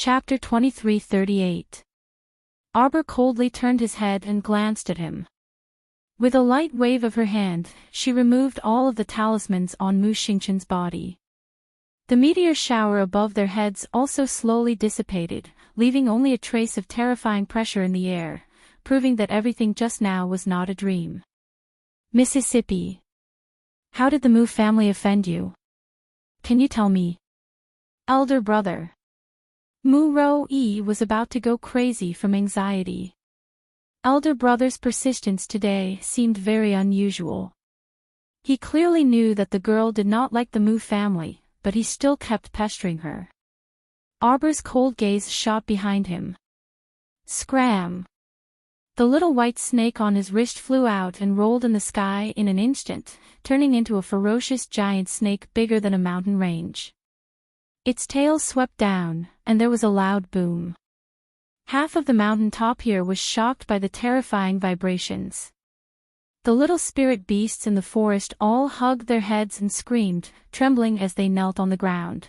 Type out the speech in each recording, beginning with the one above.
Chapter 23:38. Arbor coldly turned his head and glanced at him. With a light wave of her hand, she removed all of the talismans on Mu Xingqian's body. The meteor shower above their heads also slowly dissipated, leaving only a trace of terrifying pressure in the air, proving that everything just now was not a dream. Mississippi. How did the Mu family offend you? Can you tell me? Elder brother. Mu Ro-yi was about to go crazy from anxiety. Elder brother's persistence today seemed very unusual. He clearly knew that the girl did not like the Mu family, but he still kept pestering her. Arbor's cold gaze shot behind him. Scram! The little white snake on his wrist flew out and rolled in the sky in an instant, turning into a ferocious giant snake bigger than a mountain range. Its tail swept down, and there was a loud boom. Half of the mountain top here was shocked by the terrifying vibrations. The little spirit beasts in the forest all hugged their heads and screamed, trembling as they knelt on the ground.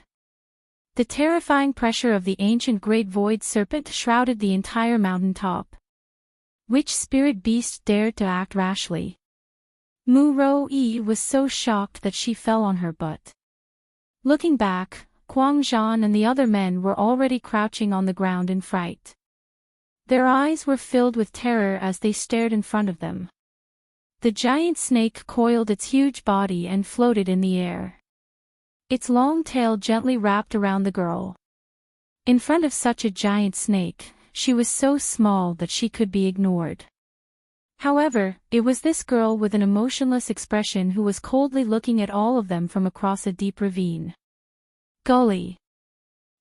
The terrifying pressure of the ancient great void serpent shrouded the entire mountain top. Which spirit beast dared to act rashly? Mu Ro-yi was so shocked that she fell on her butt. Looking back, Quang Zhan and the other men were already crouching on the ground in fright. Their eyes were filled with terror as they stared in front of them. The giant snake coiled its huge body and floated in the air. Its long tail gently wrapped around the girl. In front of such a giant snake, she was so small that she could be ignored. However, it was this girl with an emotionless expression who was coldly looking at all of them from across a deep ravine. Gully.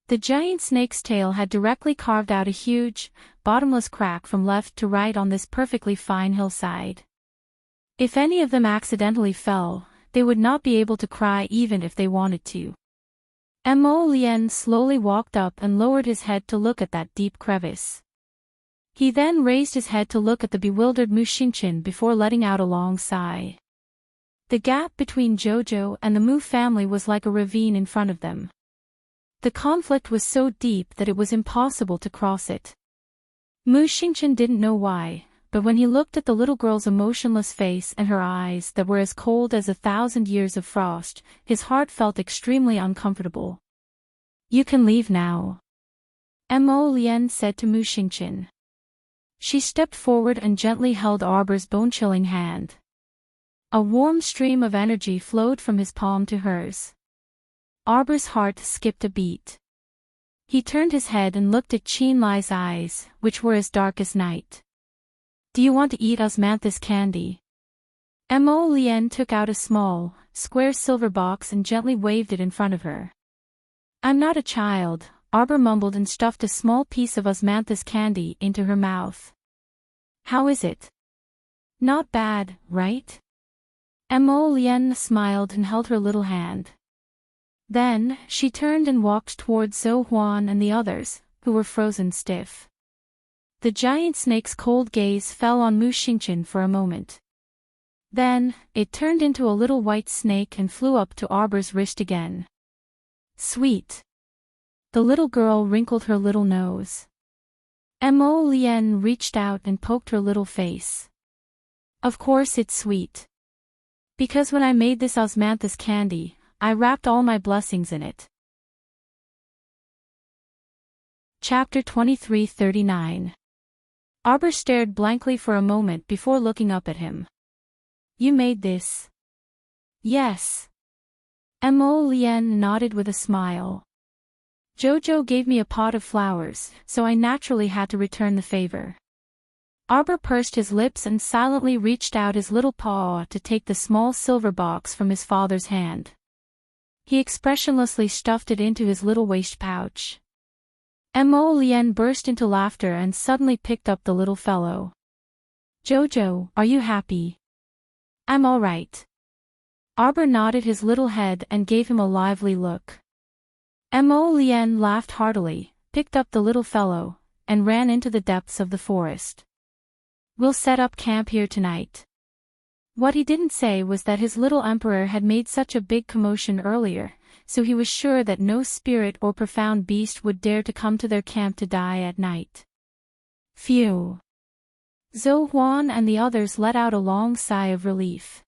The giant snake's tail had directly carved out a huge, bottomless crack from left to right on this perfectly fine hillside. If any of them accidentally fell, they would not be able to cry even if they wanted to. Mo Lien slowly walked up and lowered his head to look at that deep crevice. He then raised his head to look at the bewildered Mu Xingqian before letting out a long sigh. The gap between Jojo and the Mu family was like a ravine in front of them. The conflict was so deep that it was impossible to cross it. Mu Xingqian didn't know why, but when he looked at the little girl's emotionless face and her eyes that were as cold as 1,000 years of frost, his heart felt extremely uncomfortable. You can leave now, Mo Lien said to Mu Xingqian. She stepped forward and gently held Arbor's bone-chilling hand. A warm stream of energy flowed from his palm to hers. Arbor's heart skipped a beat. He turned his head and looked at Qin Lai's eyes, which were as dark as night. Do you want to eat osmanthus candy? Mo Lien took out a small, square silver box and gently waved it in front of her. I'm not a child, Arbor mumbled and stuffed a small piece of osmanthus candy into her mouth. How is it? Not bad, right? Mo Lien smiled and held her little hand. Then, she turned and walked towards Zhou Huan and the others, who were frozen stiff. The giant snake's cold gaze fell on Mu Xingqian for a moment. Then, it turned into a little white snake and flew up to Arbor's wrist again. Sweet. The little girl wrinkled her little nose. Mo Lien reached out and poked her little face. Of course it's sweet. Because when I made this osmanthus candy, I wrapped all my blessings in it. Chapter 23:39. Arbor stared blankly for a moment before looking up at him. You made this? Yes. Mo Lien nodded with a smile. Jojo gave me a pot of flowers, so I naturally had to return the favor. Arbor pursed his lips and silently reached out his little paw to take the small silver box from his father's hand. He expressionlessly stuffed it into his little waist pouch. Mo Lien burst into laughter and suddenly picked up the little fellow. Jojo, are you happy? I'm all right. Arbor nodded his little head and gave him a lively look. Mo Lien laughed heartily, picked up the little fellow, and ran into the depths of the forest. We'll set up camp here tonight. What he didn't say was that his little emperor had made such a big commotion earlier, so he was sure that no spirit or profound beast would dare to come to their camp to die at night. Phew! Zhou Huan and the others let out a long sigh of relief.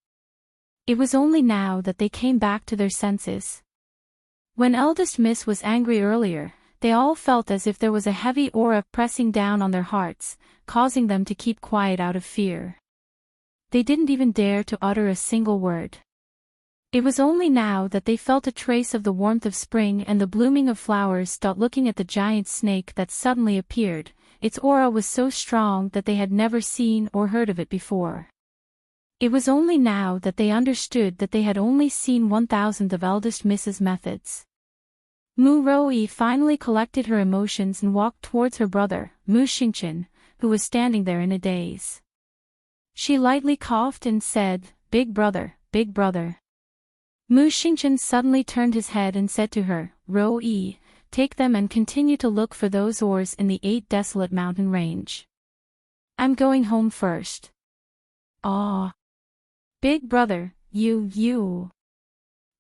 It was only now that they came back to their senses. When Eldest Miss was angry earlier, they all felt as if there was a heavy aura pressing down on their hearts, causing them to keep quiet out of fear. They didn't even dare to utter a single word. It was only now that they felt a trace of the warmth of spring and the blooming of flowers. Looking at the giant snake that suddenly appeared, its aura was so strong that they had never seen or heard of it before. It was only now that they understood that they had only seen 1,000 of Eldest Miss's methods. Mu Roi finally collected her emotions and walked towards her brother, Mu Xingchen, who was standing there in a daze. She lightly coughed and said, "Big brother, big brother." Mu Xingchen suddenly turned his head and said to her, "Roi, take them and continue to look for those ores in the 8 desolate mountain range. I'm going home first." "Aw. Big brother, you.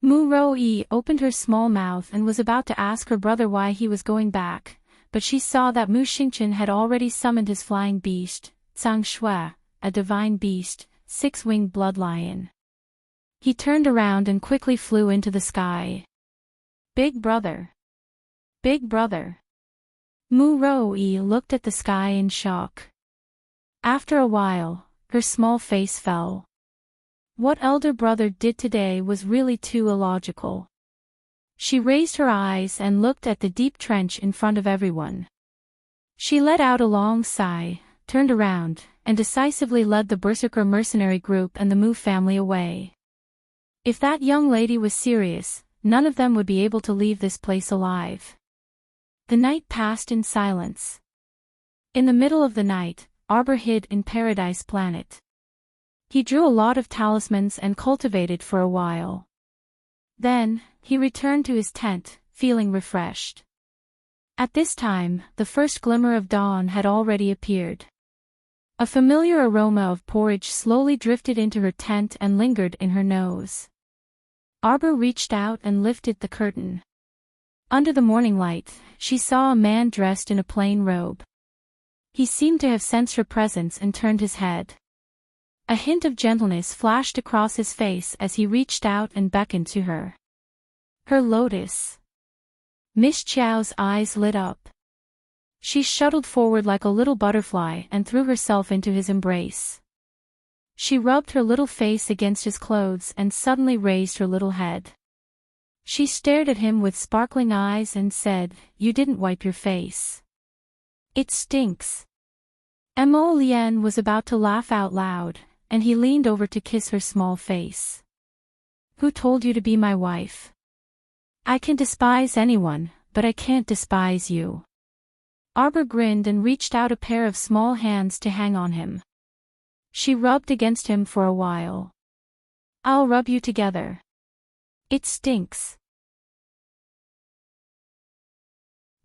Mu Roi opened her small mouth and was about to ask her brother why he was going back, but she saw that Mu Xingchen had already summoned his flying beast, Zhang Shui, a divine beast, 6-winged blood lion. He turned around and quickly flew into the sky. "Big brother. Big brother." Mu Roi looked at the sky in shock. After a while, her small face fell. What elder brother did today was really too illogical. She raised her eyes and looked at the deep trench in front of everyone. She let out a long sigh, turned around, and decisively led the Berserker mercenary group and the Mu family away. If that young lady was serious, none of them would be able to leave this place alive. The night passed in silence. In the middle of the night, Arbor hid in Paradise Planet. He drew a lot of talismans and cultivated for a while. Then, he returned to his tent, feeling refreshed. At this time, the first glimmer of dawn had already appeared. A familiar aroma of porridge slowly drifted into her tent and lingered in her nose. Arbor reached out and lifted the curtain. Under the morning light, she saw a man dressed in a plain robe. He seemed to have sensed her presence and turned his head. A hint of gentleness flashed across his face as he reached out and beckoned to her. Her lotus. Miss Chiao's eyes lit up. She shuttled forward like a little butterfly and threw herself into his embrace. She rubbed her little face against his clothes and suddenly raised her little head. She stared at him with sparkling eyes and said, "You didn't wipe your face. It stinks." Mo Lian was about to laugh out loud, and he leaned over to kiss her small face. "Who told you to be my wife? I can despise anyone, but I can't despise you." Arbor grinned and reached out a pair of small hands to hang on him. She rubbed against him for a while. "I'll rub you together. It stinks."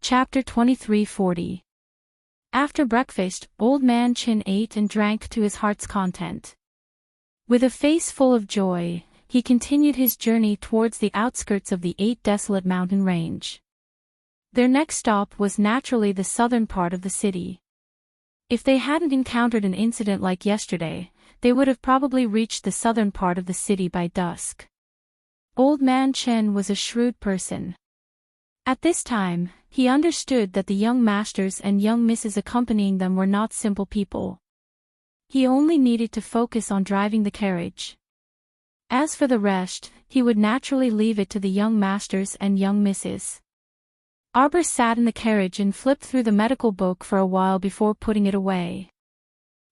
Chapter 2340. After breakfast, Old Man Chin ate and drank to his heart's content. With a face full of joy, he continued his journey towards the outskirts of the 8 desolate mountain range. Their next stop was naturally the southern part of the city. If they hadn't encountered an incident like yesterday, they would have probably reached the southern part of the city by dusk. Old Man Chen was a shrewd person. At this time, he understood that the young masters and young misses accompanying them were not simple people. He only needed to focus on driving the carriage. As for the rest, he would naturally leave it to the young masters and young misses. Arbor sat in the carriage and flipped through the medical book for a while before putting it away.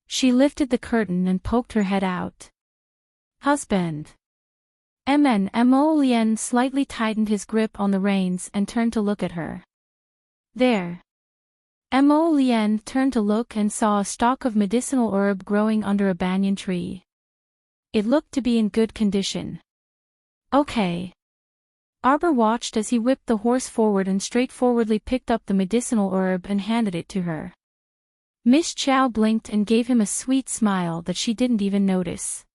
She lifted the curtain and poked her head out. "Husband." Mo Lian slightly tightened his grip on the reins and turned to look at her. "There." Mo Lian turned to look and saw a stalk of medicinal herb growing under a banyan tree. It looked to be in good condition. "Okay." Arbor watched as he whipped the horse forward and straightforwardly picked up the medicinal herb and handed it to her. Miss Chiao blinked and gave him a sweet smile that she didn't even notice.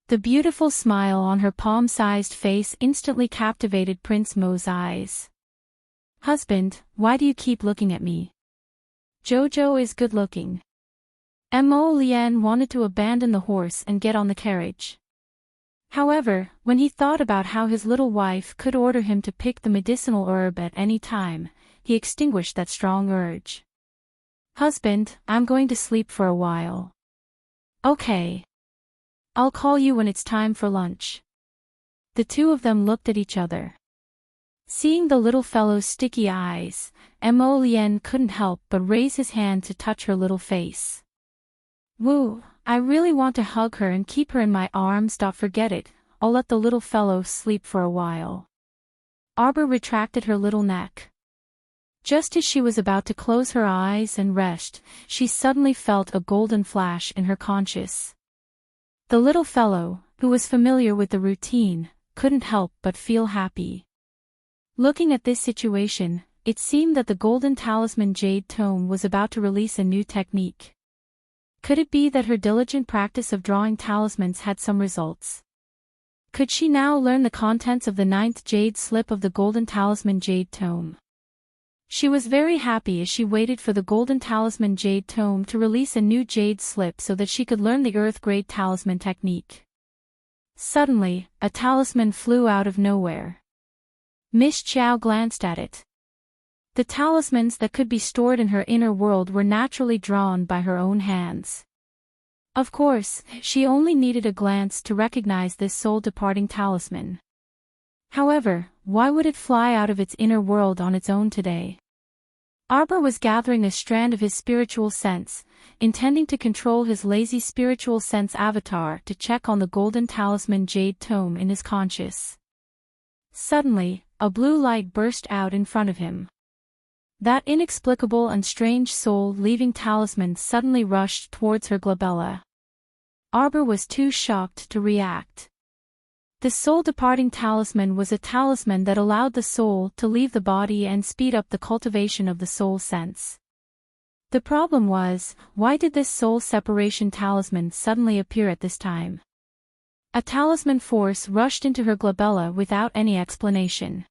The beautiful smile on her palm-sized face instantly captivated Prince Mo's eyes. "Husband, why do you keep looking at me? Jojo is good-looking." Mo Lian wanted to abandon the horse and get on the carriage. However, when he thought about how his little wife could order him to pick the medicinal herb at any time, he extinguished that strong urge. "Husband, I'm going to sleep for a while." "Okay. I'll call you when it's time for lunch." The two of them looked at each other. Seeing the little fellow's sticky eyes, Mo Lian couldn't help but raise his hand to touch her little face. "Woo, I really want to hug her and keep her in my arms. Forget it, I'll let the little fellow sleep for a while." Arbor retracted her little neck. Just as she was about to close her eyes and rest, she suddenly felt a golden flash in her conscious. The little fellow, who was familiar with the routine, couldn't help but feel happy. Looking at this situation, it seemed that the golden talisman jade tome was about to release a new technique. Could it be that her diligent practice of drawing talismans had some results? Could she now learn the contents of the 9th jade slip of the golden talisman jade tome? She was very happy as she waited for the golden talisman jade tome to release a new jade slip so that she could learn the earth grade talisman technique. Suddenly, a talisman flew out of nowhere. Miss Chow glanced at it. The talismans that could be stored in her inner world were naturally drawn by her own hands. Of course, she only needed a glance to recognize this soul-departing talisman. However, why would it fly out of its inner world on its own today? Arbor was gathering a strand of his spiritual sense, intending to control his lazy spiritual sense avatar to check on the golden talisman jade tome in his conscious. Suddenly, a blue light burst out in front of him. That inexplicable and strange soul-leaving talisman suddenly rushed towards her glabella. Arbor was too shocked to react. The soul-departing talisman was a talisman that allowed the soul to leave the body and speed up the cultivation of the soul sense. The problem was, why did this soul separation talisman suddenly appear at this time? A talisman force rushed into her glabella without any explanation.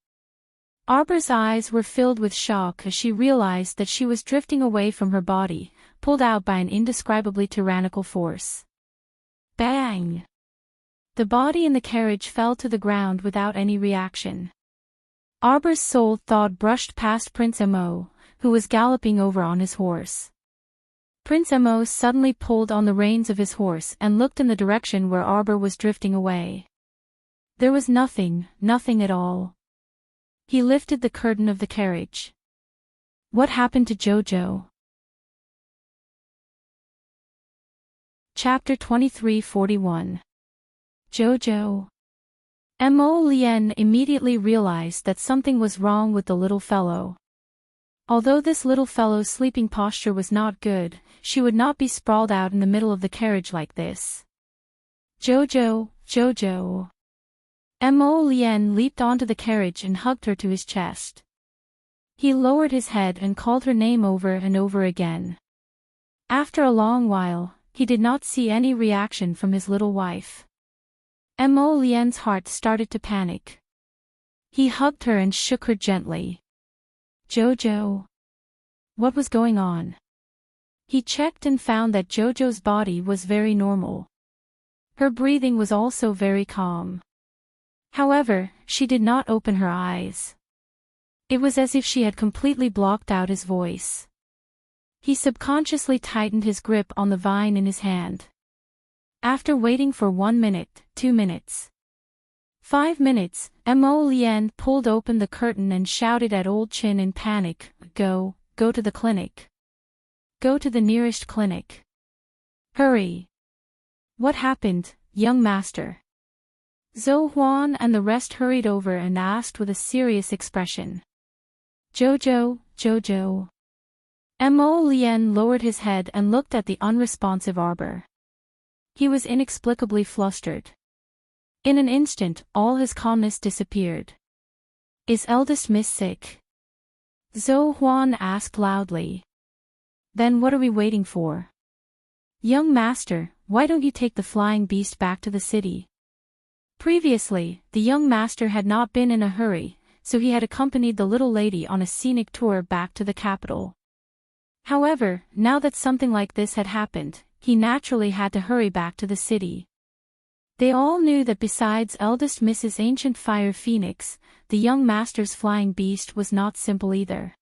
Arbor's eyes were filled with shock as she realized that she was drifting away from her body, pulled out by an indescribably tyrannical force. Bang! The body in the carriage fell to the ground without any reaction. Arbor's soul thought brushed past Prince Mo, who was galloping over on his horse. Prince Mo suddenly pulled on the reins of his horse and looked in the direction where Arbor was drifting away. There was nothing at all. He lifted the curtain of the carriage. What happened to Jojo? Chapter 2341. Jojo. Mo Lian immediately realized that something was wrong with the little fellow. Although this little fellow's sleeping posture was not good, she would not be sprawled out in the middle of the carriage like this. Jojo. Mo Lian leaped onto the carriage and hugged her to his chest. He lowered his head and called her name over and over again. After a long while, he did not see any reaction from his little wife. Mo Lian's heart started to panic. He hugged her and shook her gently. Jojo. What was going on? He checked and found that Jojo's body was very normal. Her breathing was also very calm. However, she did not open her eyes. It was as if she had completely blocked out his voice. He subconsciously tightened his grip on the vine in his hand. After waiting for 1 minute, 2 minutes, 5 minutes, Mo Lian pulled open the curtain and shouted at Old Chin in panic, Go to the clinic. Go to the nearest clinic. Hurry. What happened, young master? Zhou Huan and the rest hurried over and asked with a serious expression. Jojo. Mo Lian lowered his head and looked at the unresponsive Arbor. He was inexplicably flustered. In an instant, all his calmness disappeared. Is eldest miss sick? Zhou Huan asked loudly. Then what are we waiting for? Young master, why don't you take the flying beast back to the city? Previously, the young master had not been in a hurry, so he had accompanied the little lady on a scenic tour back to the capital. However, now that something like this had happened, he naturally had to hurry back to the city. They all knew that besides eldest Mrs. Ancient Fire Phoenix, the young master's flying beast was not simple either.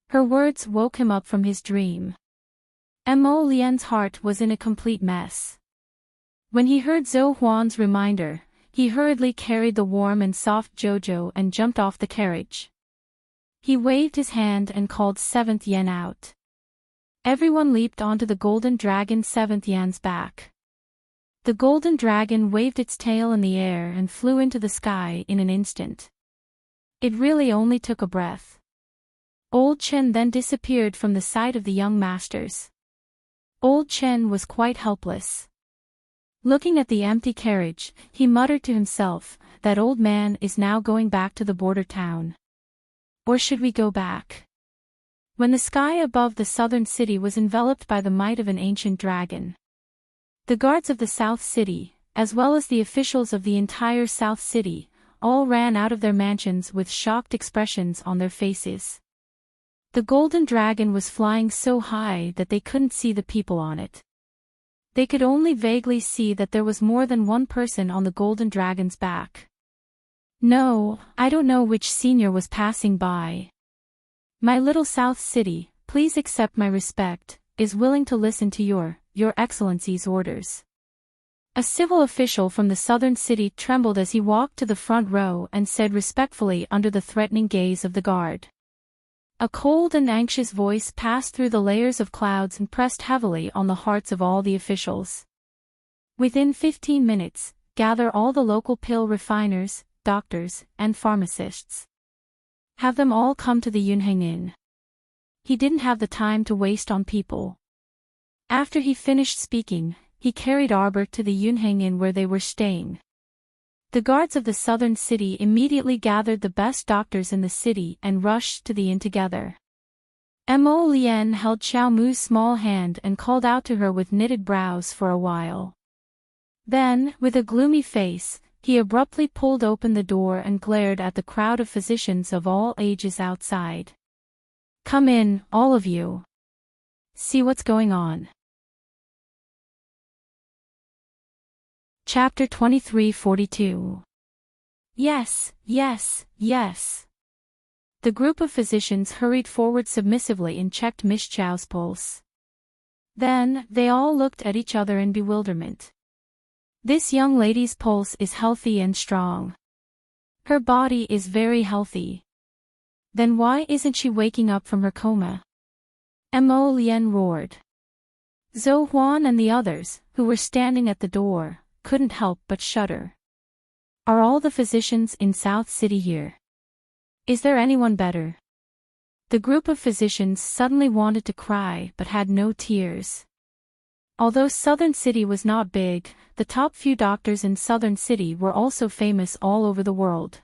Her words woke him up from his dream. Mo Lian's heart was in a complete mess. When he heard Zhou Huan's reminder, he hurriedly carried the warm and soft Jojo and jumped off the carriage. He waved his hand and called 7th Yan out. Everyone leaped onto the golden dragon 7th Yan's back. The golden dragon waved its tail in the air and flew into the sky in an instant. It really only took a breath. Old Chen then disappeared from the sight of the young masters. Old Chen was quite helpless. Looking at the empty carriage, he muttered to himself, that old man is now going back to the border town. Or should we go back? When the sky above the southern city was enveloped by the might of an ancient dragon, the guards of the South City, as well as the officials of the entire South City, all ran out of their mansions with shocked expressions on their faces. The golden dragon was flying so high that they couldn't see the people on it. They could only vaguely see that there was more than one person on the golden dragon's back. No, I don't know which senior was passing by. My little South City, please accept my respect, is willing to listen to your Excellency's orders. A civil official from the southern city trembled as he walked to the front row and said respectfully under the threatening gaze of the guard. A cold and anxious voice passed through the layers of clouds and pressed heavily on the hearts of all the officials. Within 15 minutes, gather all the local pill refiners, doctors, and pharmacists. Have them all come to the Yunheng Inn. He didn't have the time to waste on people. After he finished speaking, he carried Arbor to the Yunheng Inn where they were staying. The guards of the southern city immediately gathered the best doctors in the city and rushed to the inn together. Mo Lian held Xiao Mu's small hand and called out to her with knitted brows for a while. Then, with a gloomy face, he abruptly pulled open the door and glared at the crowd of physicians of all ages outside. Come in, all of you. See what's going on. Chapter 2342. Yes, yes, yes. The group of physicians hurried forward submissively and checked Miss Chow's pulse. Then, they all looked at each other in bewilderment. This young lady's pulse is healthy and strong. Her body is very healthy. Then why isn't she waking up from her coma? Mo Lian roared. Zhou Huan and the others, who were standing at the door, couldn't help but shudder. Are all the physicians in South City here? Is there anyone better? The group of physicians suddenly wanted to cry but had no tears. Although Southern City was not big, the top few doctors in Southern City were also famous all over the world.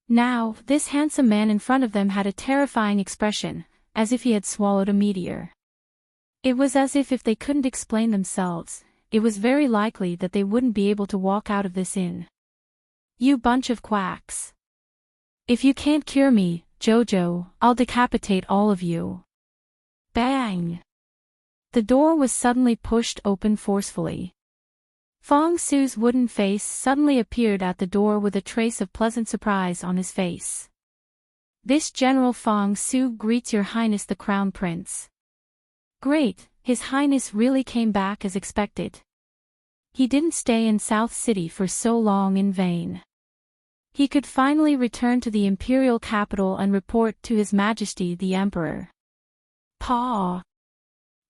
Now, this handsome man in front of them had a terrifying expression, as if he had swallowed a meteor. It was as if they couldn't explain themselves, it was very likely that they wouldn't be able to walk out of this inn. You bunch of quacks. If you can't cure me, Jojo, I'll decapitate all of you. Bang! The door was suddenly pushed open forcefully. Fong Su's wooden face suddenly appeared at the door with a trace of pleasant surprise on his face. This General Fong Su greets Your Highness the Crown Prince. Great, His Highness really came back as expected. He didn't stay in South City for so long in vain. He could finally return to the imperial capital and report to His Majesty the Emperor. Paw!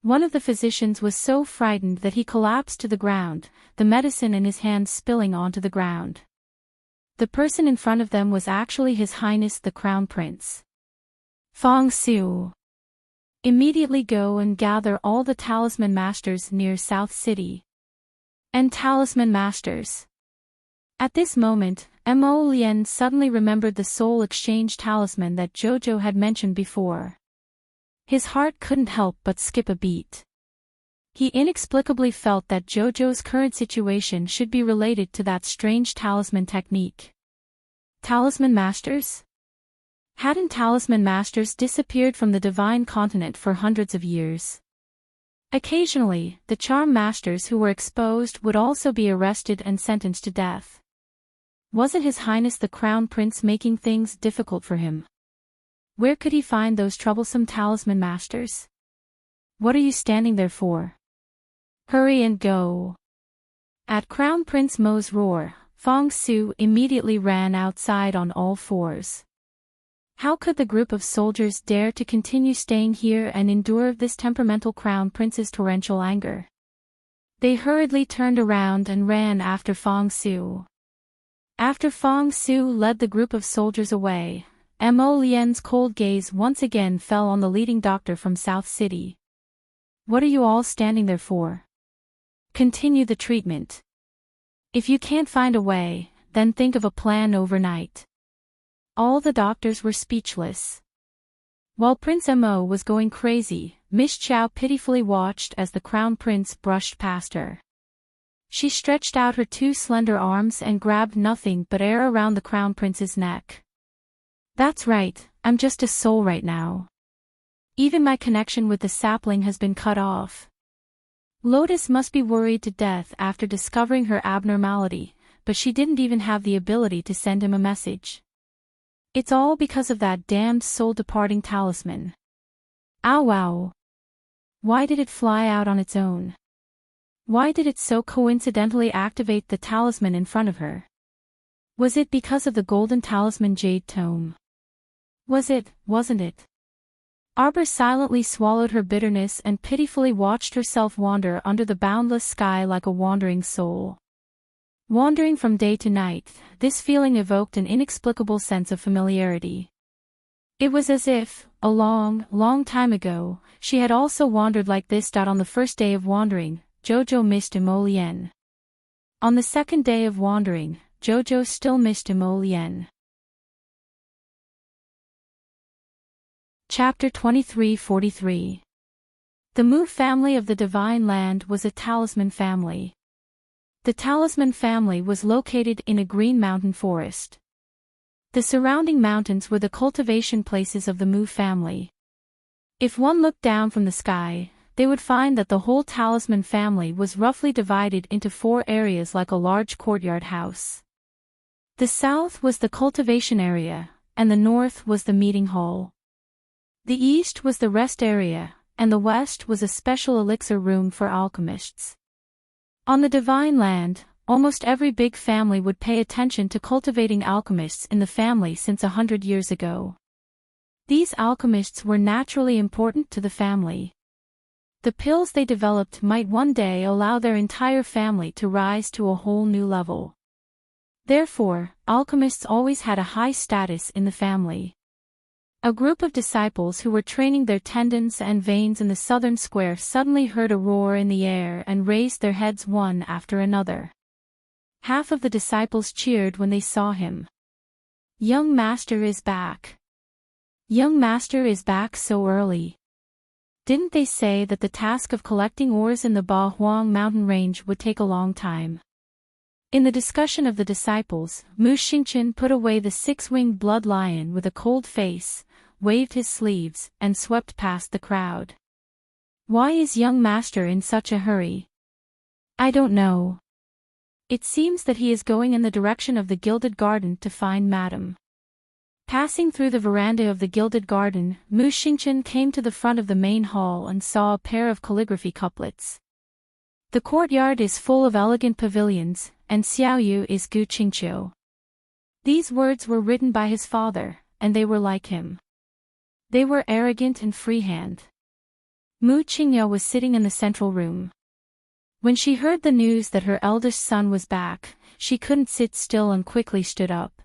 One of the physicians was so frightened that he collapsed to the ground, the medicine in his hand spilling onto the ground. The person in front of them was actually His Highness the Crown Prince. Fong Su. Immediately go and gather all the talisman masters near South City. And talisman masters. At this moment, Mo Lian suddenly remembered the soul exchange talisman that Jojo had mentioned before. His heart couldn't help but skip a beat. He inexplicably felt that Jojo's current situation should be related to that strange talisman technique. Talisman Masters? Hadn't Talisman Masters disappeared from the Divine Continent for hundreds of years? Occasionally, the Charm Masters who were exposed would also be arrested and sentenced to death. Wasn't His Highness the Crown Prince making things difficult for him? Where could he find those troublesome Talisman Masters? What are you standing there for? Hurry and go. At Crown Prince Mo's roar, Fong Su immediately ran outside on all fours. How could the group of soldiers dare to continue staying here and endure this temperamental Crown Prince's torrential anger? They hurriedly turned around and ran after Fong Su. After Fong Su led the group of soldiers away, Mo Lien's cold gaze once again fell on the leading doctor from South City. What are you all standing there for? Continue the treatment. If you can't find a way, then think of a plan overnight. All the doctors were speechless. While Prince Mo was going crazy, Miss Chow pitifully watched as the Crown Prince brushed past her. She stretched out her two slender arms and grabbed nothing but air around the Crown Prince's neck. That's right, I'm just a soul right now. Even my connection with the sapling has been cut off. Lotus must be worried to death after discovering her abnormality, but she didn't even have the ability to send him a message. It's all because of that damned soul-departing talisman. Ow ow. Why did it fly out on its own? Why did it so coincidentally activate the talisman in front of her? Was it because of the golden talisman jade tome? Wasn't it? Arbor silently swallowed her bitterness and pitifully watched herself wander under the boundless sky like a wandering soul. Wandering from day to night, this feeling evoked an inexplicable sense of familiarity. It was as if, a long, long time ago, she had also wandered like this. On the first day of wandering, Jojo missed Mo Lien. On the second day of wandering, Jojo still missed Mo Lien. Chapter 2343. The Mu family of the Divine Land was a talisman family. The talisman family was located in a green mountain forest. The surrounding mountains were the cultivation places of the Mu family. If one looked down from the sky, they would find that the whole talisman family was roughly divided into 4 areas like a large courtyard house. The south was the cultivation area, and the north was the meeting hall. The east was the rest area, and the west was a special elixir room for alchemists. On the Divine Land, almost every big family would pay attention to cultivating alchemists in the family since 100 years ago. These alchemists were naturally important to the family. The pills they developed might one day allow their entire family to rise to a whole new level. Therefore, alchemists always had a high status in the family. A group of disciples who were training their tendons and veins in the southern square suddenly heard a roar in the air and raised their heads one after another. Half of the disciples cheered when they saw him. Young Master is back. Young Master is back so early. Didn't they say that the task of collecting ores in the Ba Huang mountain range would take a long time? In the discussion of the disciples, Mu Xingqian put away the 6-winged blood lion with a cold face, waved his sleeves, and swept past the crowd. Why is young Master in such a hurry? I don't know. It seems that he is going in the direction of the Gilded Garden to find Madam. Passing through the veranda of the Gilded Garden, Mu Xingqian came to the front of the main hall and saw a pair of calligraphy couplets. The courtyard is full of elegant pavilions, and Xiaoyu is Gu Qingqiu. These words were written by his father, and they were like him. They were arrogant and freehand. Mu Qingya was sitting in the central room. When she heard the news that her eldest son was back, she couldn't sit still and quickly stood up.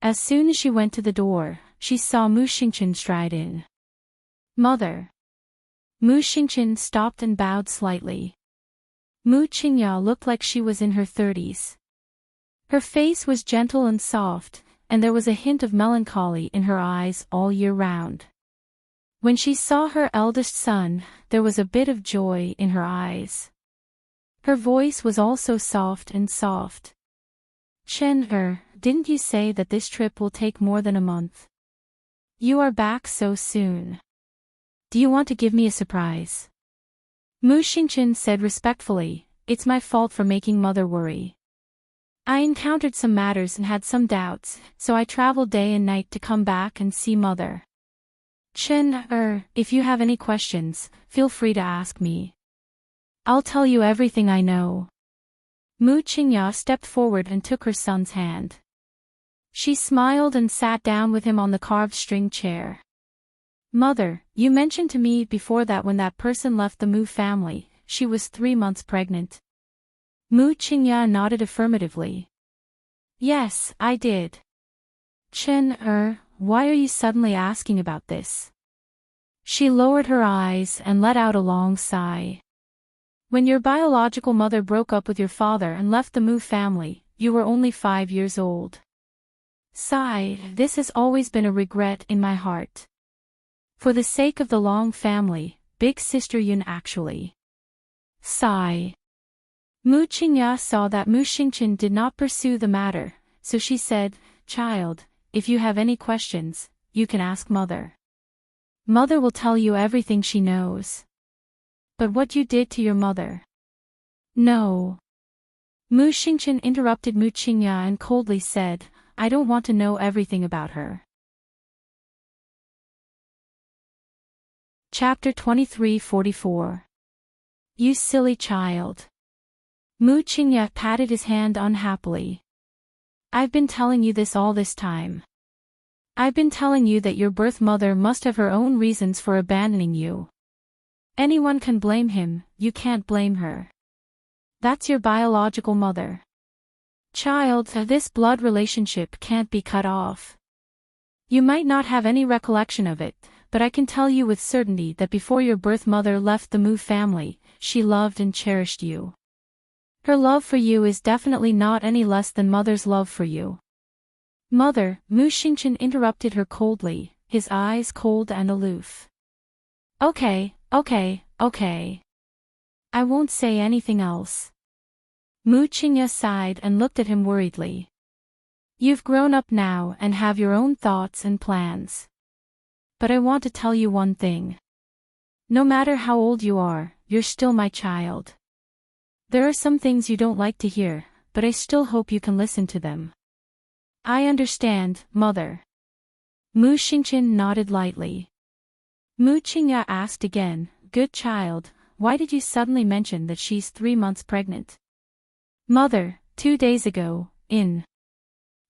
As soon as she went to the door, she saw Mu Xingqian stride in. Mother. Mu Xingqian stopped and bowed slightly. Mu Qingya looked like she was in her 30s. Her face was gentle and soft, and there was a hint of melancholy in her eyes all year round. When she saw her eldest son, there was a bit of joy in her eyes. Her voice was also soft and soft. Chen, didn't you say that this trip will take more than a month? You are back so soon. Do you want to give me a surprise? Mu Xingchen said respectfully, it's my fault for making mother worry. I encountered some matters and had some doubts, so I traveled day and night to come back and see mother. Chen, if you have any questions, feel free to ask me. I'll tell you everything I know. Mu Qingya stepped forward and took her son's hand. She smiled and sat down with him on the carved string chair. Mother, you mentioned to me before that when that person left the Mu family, she was 3 months pregnant. Mu Qingya nodded affirmatively. Yes, I did. Chen, why are you suddenly asking about this? She lowered her eyes and let out a long sigh. When your biological mother broke up with your father and left the Mu family, you were only 5 years old. Sigh, this has always been a regret in my heart. For the sake of the Long family, big sister Yun actually. Sigh. Mu Qingya saw that Mu Xingchen did not pursue the matter, so she said, Child, if you have any questions, you can ask mother. Mother will tell you everything she knows. But what you did to your mother? No. Mu Xingchen interrupted Mu Qingya and coldly said, I don't want to know everything about her. Chapter 23:44. You silly child. Mu Qingya patted his hand unhappily. I've been telling you this all this time. I've been telling you that your birth mother must have her own reasons for abandoning you. Anyone can blame him, you can't blame her. That's your biological mother. Child, this blood relationship can't be cut off. You might not have any recollection of it, but I can tell you with certainty that before your birth mother left the Mu family, she loved and cherished you. Her love for you is definitely not any less than mother's love for you. Mother, Mu Xingchen interrupted her coldly, his eyes cold and aloof. Okay. I won't say anything else. Mu Qingya sighed and looked at him worriedly. You've grown up now and have your own thoughts and plans. But I want to tell you one thing. No matter how old you are, you're still my child. There are some things you don't like to hear, but I still hope you can listen to them. I understand, mother. Mu Xingchen nodded lightly. Mu Qingya asked again, Good child, why did you suddenly mention that she's 3 months pregnant? Mother, 2 days ago, in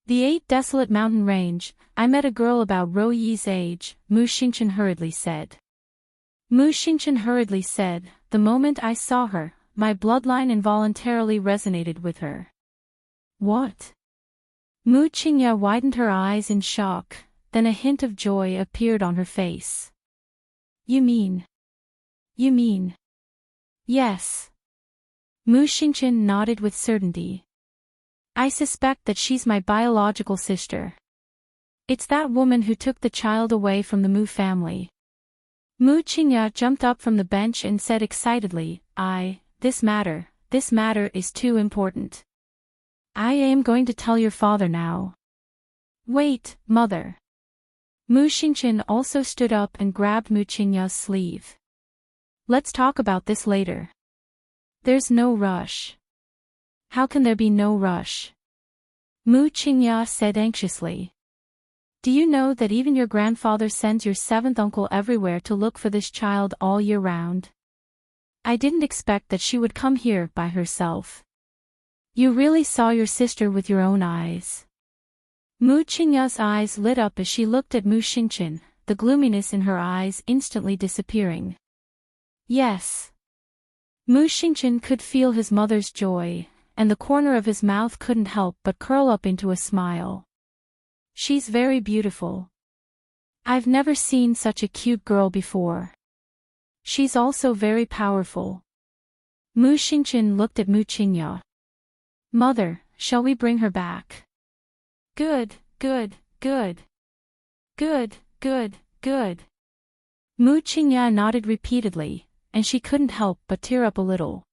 the 8 desolate mountain range, I met a girl about Ro Yi's age, Mu Xingchen hurriedly said. Mu Xingchen hurriedly said, the moment I saw her, my bloodline involuntarily resonated with her. What? Mu Qingya widened her eyes in shock, then a hint of joy appeared on her face. You mean? Yes. Mu Xingchen nodded with certainty. I suspect that she's my biological sister. It's that woman who took the child away from the Mu family. Mu Qingya jumped up from the bench and said excitedly, This matter is too important. I am going to tell your father now. Wait, mother. Mu Xingchen also stood up and grabbed Mu Qingya's sleeve. Let's talk about this later. There's no rush. How can there be no rush? Mu Qingya said anxiously. Do you know that even your grandfather sends your 7th uncle everywhere to look for this child all year round? I didn't expect that she would come here by herself. You really saw your sister with your own eyes. Mu Qingya's eyes lit up as she looked at Mu Xingchen, the gloominess in her eyes instantly disappearing. Yes. Mu Xingchen could feel his mother's joy, and the corner of his mouth couldn't help but curl up into a smile. She's very beautiful. I've never seen such a cute girl before. She's also very powerful. Mu Xingchen looked at Mu Qingya. Mother, shall we bring her back? Good. Mu Qingya nodded repeatedly, and she couldn't help but tear up a little.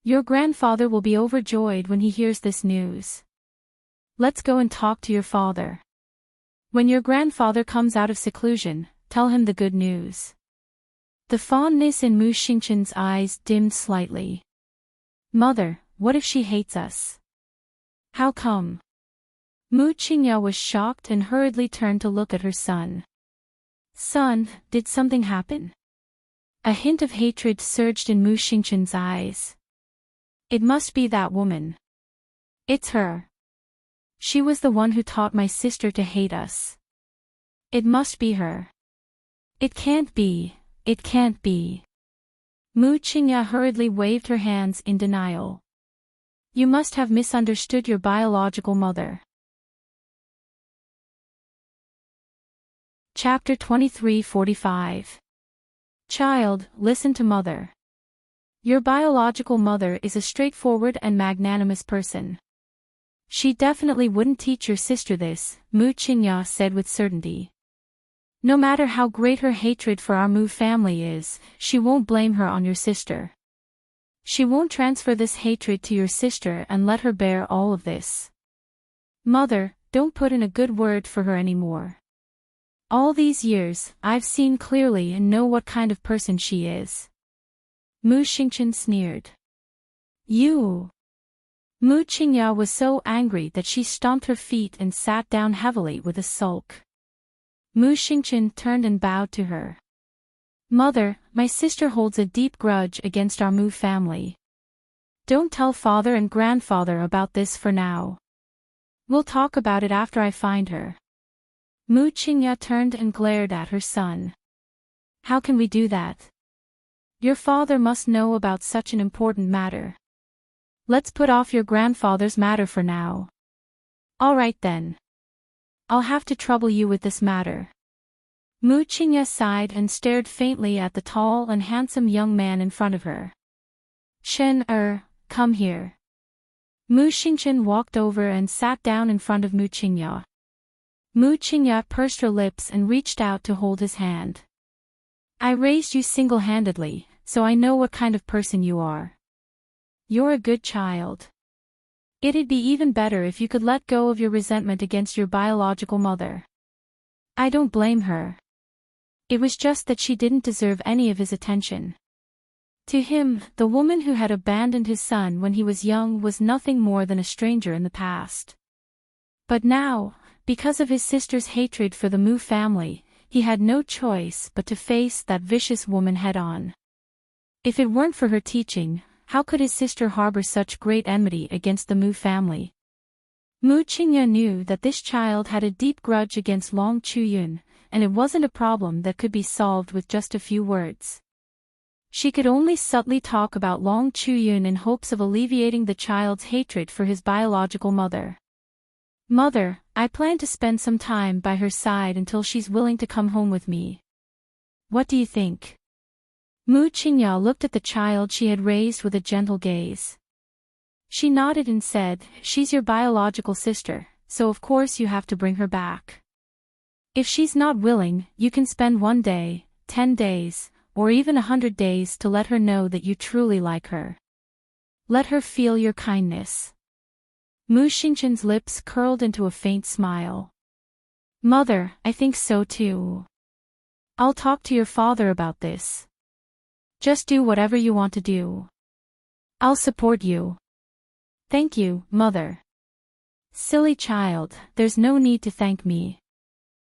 Your grandfather will be overjoyed when he hears this news. Let's go and talk to your father. When your grandfather comes out of seclusion, tell him the good news. The fondness in Mu Xingqian's eyes dimmed slightly. Mother, what if she hates us? How come? Mu Qingya was shocked and hurriedly turned to look at her son. Son, did something happen? A hint of hatred surged in Mu Xingqian's eyes. It must be that woman. It's her. She was the one who taught my sister to hate us. It must be her. It can't be, it can't be. Mu Qingya hurriedly waved her hands in denial. You must have misunderstood your biological mother. Chapter 23:45. Child, listen to mother. Your biological mother is a straightforward and magnanimous person. She definitely wouldn't teach your sister this, Mu Qingya said with certainty. No matter how great her hatred for our Mu family is, she won't blame her on your sister. She won't transfer this hatred to your sister and let her bear all of this. Mother, don't put in a good word for her anymore. All these years, I've seen clearly and know what kind of person she is. Mu Xingqian sneered. You! Mu Qingya was so angry that she stomped her feet and sat down heavily with a sulk. Mu Xingqian turned and bowed to her. Mother, my sister holds a deep grudge against our Mu family. Don't tell father and grandfather about this for now. We'll talk about it after I find her. Mu Qingya turned and glared at her son. How can we do that? Your father must know about such an important matter. Let's put off your grandfather's matter for now. All right then. I'll have to trouble you with this matter. Mu Qingya sighed and stared faintly at the tall and handsome young man in front of her. Chen come here. Mu Xingqian walked over and sat down in front of Mu Qingya. Mu Qingya pursed her lips and reached out to hold his hand. I raised you single-handedly, so I know what kind of person you are. You're a good child. It'd be even better if you could let go of your resentment against your biological mother. I don't blame her. It was just that she didn't deserve any of his attention. To him, the woman who had abandoned his son when he was young was nothing more than a stranger in the past. But now, because of his sister's hatred for the Mu family, he had no choice but to face that vicious woman head-on. If it weren't for her teaching, how could his sister harbor such great enmity against the Mu family? Mu Qingya knew that this child had a deep grudge against Long Chuyun, and it wasn't a problem that could be solved with just a few words. She could only subtly talk about Long Chuyun in hopes of alleviating the child's hatred for his biological mother. Mother, I plan to spend some time by her side until she's willing to come home with me. What do you think? Mu Qingya looked at the child she had raised with a gentle gaze. She nodded and said, she's your biological sister, so of course you have to bring her back. If she's not willing, you can spend 1 day, 10 days, or even 100 days to let her know that you truly like her. Let her feel your kindness. Mu Xingqian's lips curled into a faint smile. Mother, I think so too. I'll talk to your father about this. Just do whatever you want to do. I'll support you. Thank you, Mother. Silly child, there's no need to thank me.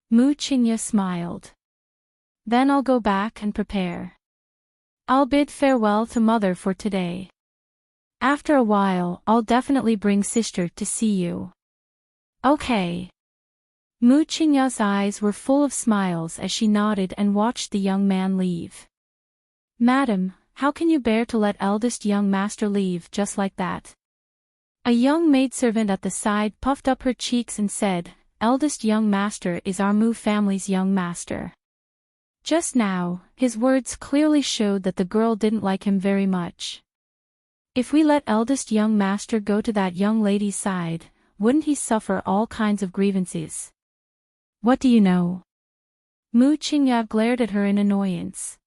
Mu Qingya smiled. Then I'll go back and prepare. I'll bid farewell to Mother for today. After a while, I'll definitely bring sister to see you. Okay. Mu Qingya's eyes were full of smiles as she nodded and watched the young man leave. Madam, how can you bear to let eldest young master leave just like that? A young maidservant at the side puffed up her cheeks and said, Eldest young master is our Mu family's young master. Just now, his words clearly showed that the girl didn't like him very much. If we let eldest young master go to that young lady's side, wouldn't he suffer all kinds of grievances? What do you know? Mu Qingya glared at her in annoyance.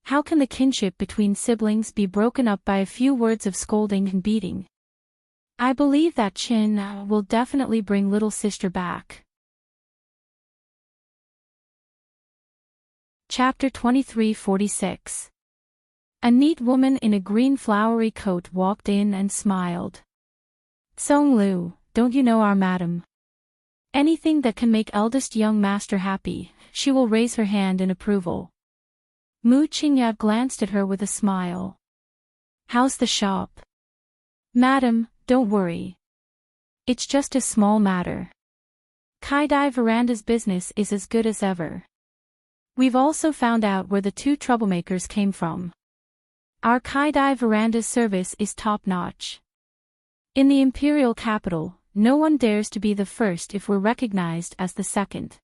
How can the kinship between siblings be broken up by a few words of scolding and beating? I believe that Qin will definitely bring little sister back. Chapter 2346. A neat woman in a green flowery coat walked in and smiled. Song Lu, don't you know our madam? Anything that can make eldest young master happy, she will raise her hand in approval. Mu Qingya glanced at her with a smile. How's the shop? Madam, don't worry. It's just a small matter. Kai-Dai Veranda's business is as good as ever. We've also found out where the two troublemakers came from. Our Kai-Dai Veranda's service is top-notch. In the imperial capital, no one dares to be the first if we're recognized as the second.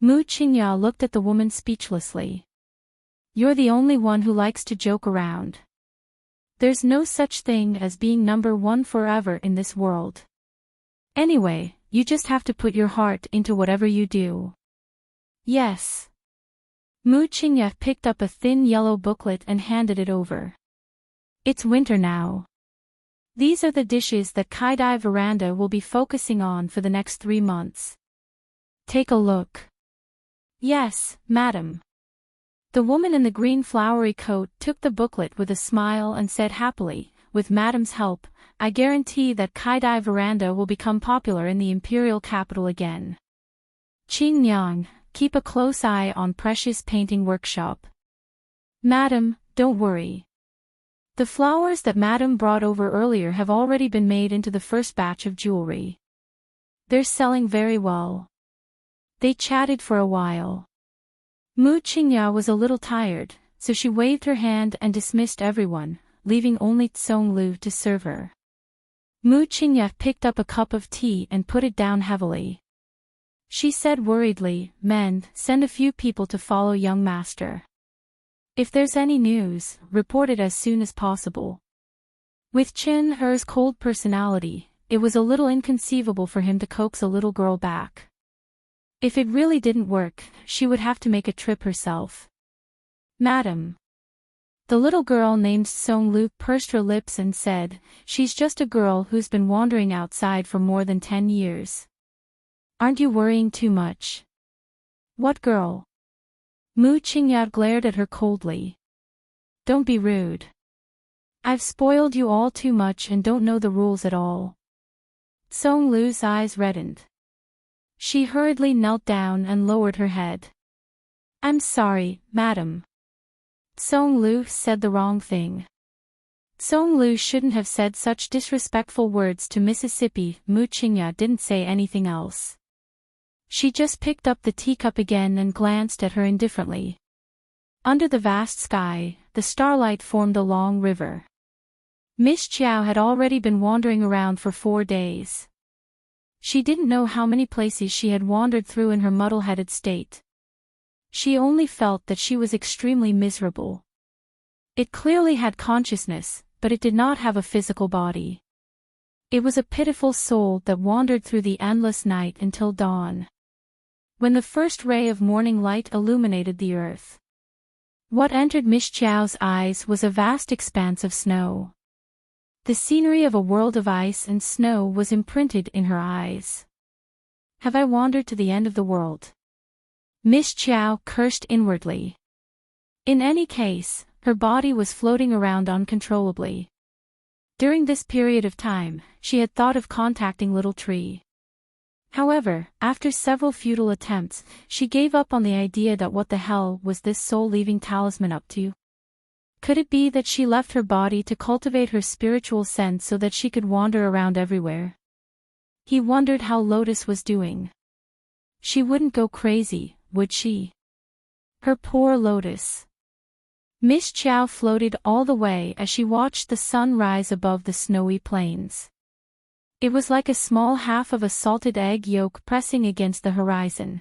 Mu Qingya looked at the woman speechlessly. You're the only one who likes to joke around. There's no such thing as being number one forever in this world. Anyway, you just have to put your heart into whatever you do. Yes. Mu Qingya picked up a thin yellow booklet and handed it over. It's winter now. These are the dishes that Kai-Dai Veranda will be focusing on for the next 3 months. Take a look. Yes, madam. The woman in the green flowery coat took the booklet with a smile and said happily, with madam's help, I guarantee that Kai-Dai Veranda will become popular in the imperial capital again. Qing Nyang, keep a close eye on Precious Painting Workshop. Madam, don't worry. The flowers that madam brought over earlier have already been made into the first batch of jewelry. They're selling very well. They chatted for a while. Mu Qingya was a little tired, so she waved her hand and dismissed everyone, leaving only Tsong Lu to serve her. Mu Qingya picked up a cup of tea and put it down heavily. She said worriedly, Men, send a few people to follow young master. If there's any news, report it as soon as possible. With Qin Er's cold personality, it was a little inconceivable for him to coax a little girl back. If it really didn't work, she would have to make a trip herself. Madam. The little girl named Song Lu pursed her lips and said, She's just a girl who's been wandering outside for more than 10 years. Aren't you worrying too much? What girl? Mu Qingya glared at her coldly. Don't be rude. I've spoiled you all too much and don't know the rules at all. Song Lu's eyes reddened. She hurriedly knelt down and lowered her head. I'm sorry, madam. Song Lu said the wrong thing. Song Lu shouldn't have said such disrespectful words to Mississippi. Mu Qingya didn't say anything else. She just picked up the teacup again and glanced at her indifferently. Under the vast sky, the starlight formed a long river. Miss Chiao had already been wandering around for 4 days. She didn't know how many places she had wandered through in her muddle-headed state. She only felt that she was extremely miserable. It clearly had consciousness, but it did not have a physical body. It was a pitiful soul that wandered through the endless night until dawn. When the first ray of morning light illuminated the earth, what entered Miss Chiao's eyes was a vast expanse of snow. The scenery of a world of ice and snow was imprinted in her eyes. Have I wandered to the end of the world? Miss Chiao cursed inwardly. In any case, her body was floating around uncontrollably. During this period of time, she had thought of contacting Little Tree. However, after several futile attempts, she gave up on the idea that what the hell was this soul-leaving talisman up to? Could it be that she left her body to cultivate her spiritual sense so that she could wander around everywhere? He wondered how Lotus was doing. She wouldn't go crazy, would she? Her poor Lotus. Miss Chiao floated all the way as she watched the sun rise above the snowy plains. It was like a small half of a salted egg yolk pressing against the horizon.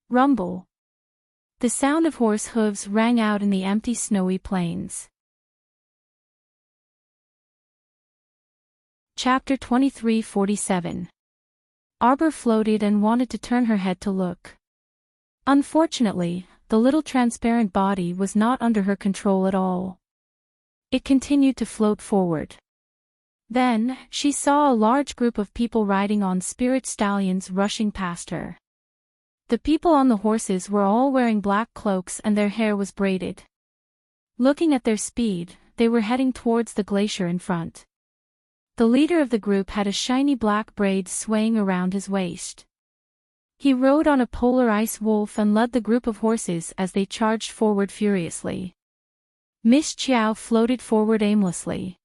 Rumble. The sound of horse hooves rang out in the empty snowy plains. Chapter 2347. Arbor floated and wanted to turn her head to look. Unfortunately, the little transparent body was not under her control at all. It continued to float forward. Then, she saw a large group of people riding on spirit stallions rushing past her. The people on the horses were all wearing black cloaks and their hair was braided. Looking at their speed, they were heading towards the glacier in front. The leader of the group had a shiny black braid swaying around his waist. He rode on a polar ice wolf and led the group of horses as they charged forward furiously. Miss Chiao floated forward aimlessly.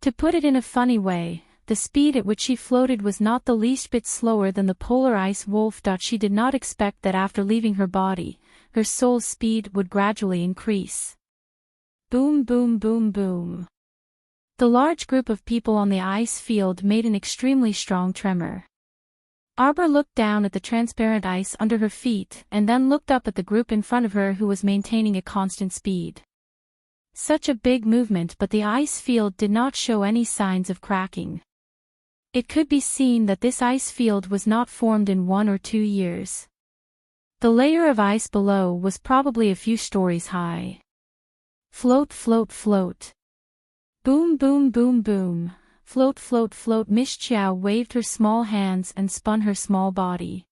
To put it in a funny way, the speed at which she floated was not the least bit slower than the polar ice wolf. She did not expect that after leaving her body, her soul's speed would gradually increase. Boom, boom, boom, boom. The large group of people on the ice field made an extremely strong tremor. Arbor looked down at the transparent ice under her feet and then looked up at the group in front of her who was maintaining a constant speed. Such a big movement, but the ice field did not show any signs of cracking. It could be seen that this ice field was not formed in 1 or 2 years. The layer of ice below was probably a few stories high. Float, float, float. Boom, boom, boom, boom. Float, float, float. Miss Chiao waved her small hands and spun her small body.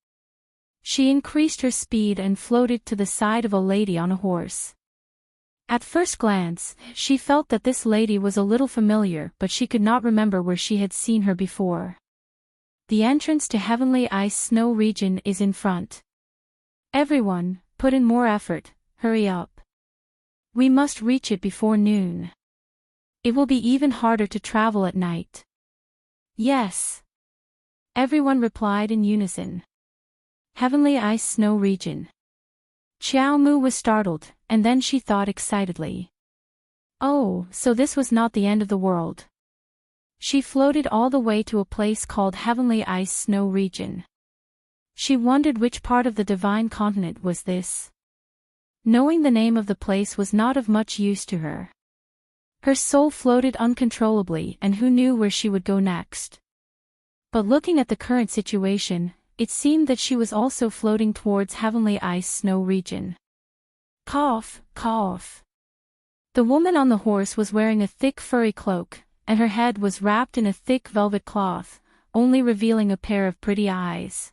She increased her speed and floated to the side of a lady on a horse. At first glance, she felt that this lady was a little familiar, but she could not remember where she had seen her before. The entrance to Heavenly Ice Snow region is in front. Everyone, put in more effort, hurry up. We must reach it before noon. It will be even harder to travel at night. Yes. Everyone replied in unison. Heavenly Ice Snow region. Xiao Mu was startled, and then she thought excitedly. Oh, so this was not the end of the world. She floated all the way to a place called Heavenly Ice Snow region. She wondered which part of the divine continent was this. Knowing the name of the place was not of much use to her. Her soul floated uncontrollably, and who knew where she would go next. But looking at the current situation, it seemed that she was also floating towards Heavenly Ice Snow region. Cough, cough. The woman on the horse was wearing a thick furry cloak, and her head was wrapped in a thick velvet cloth, only revealing a pair of pretty eyes.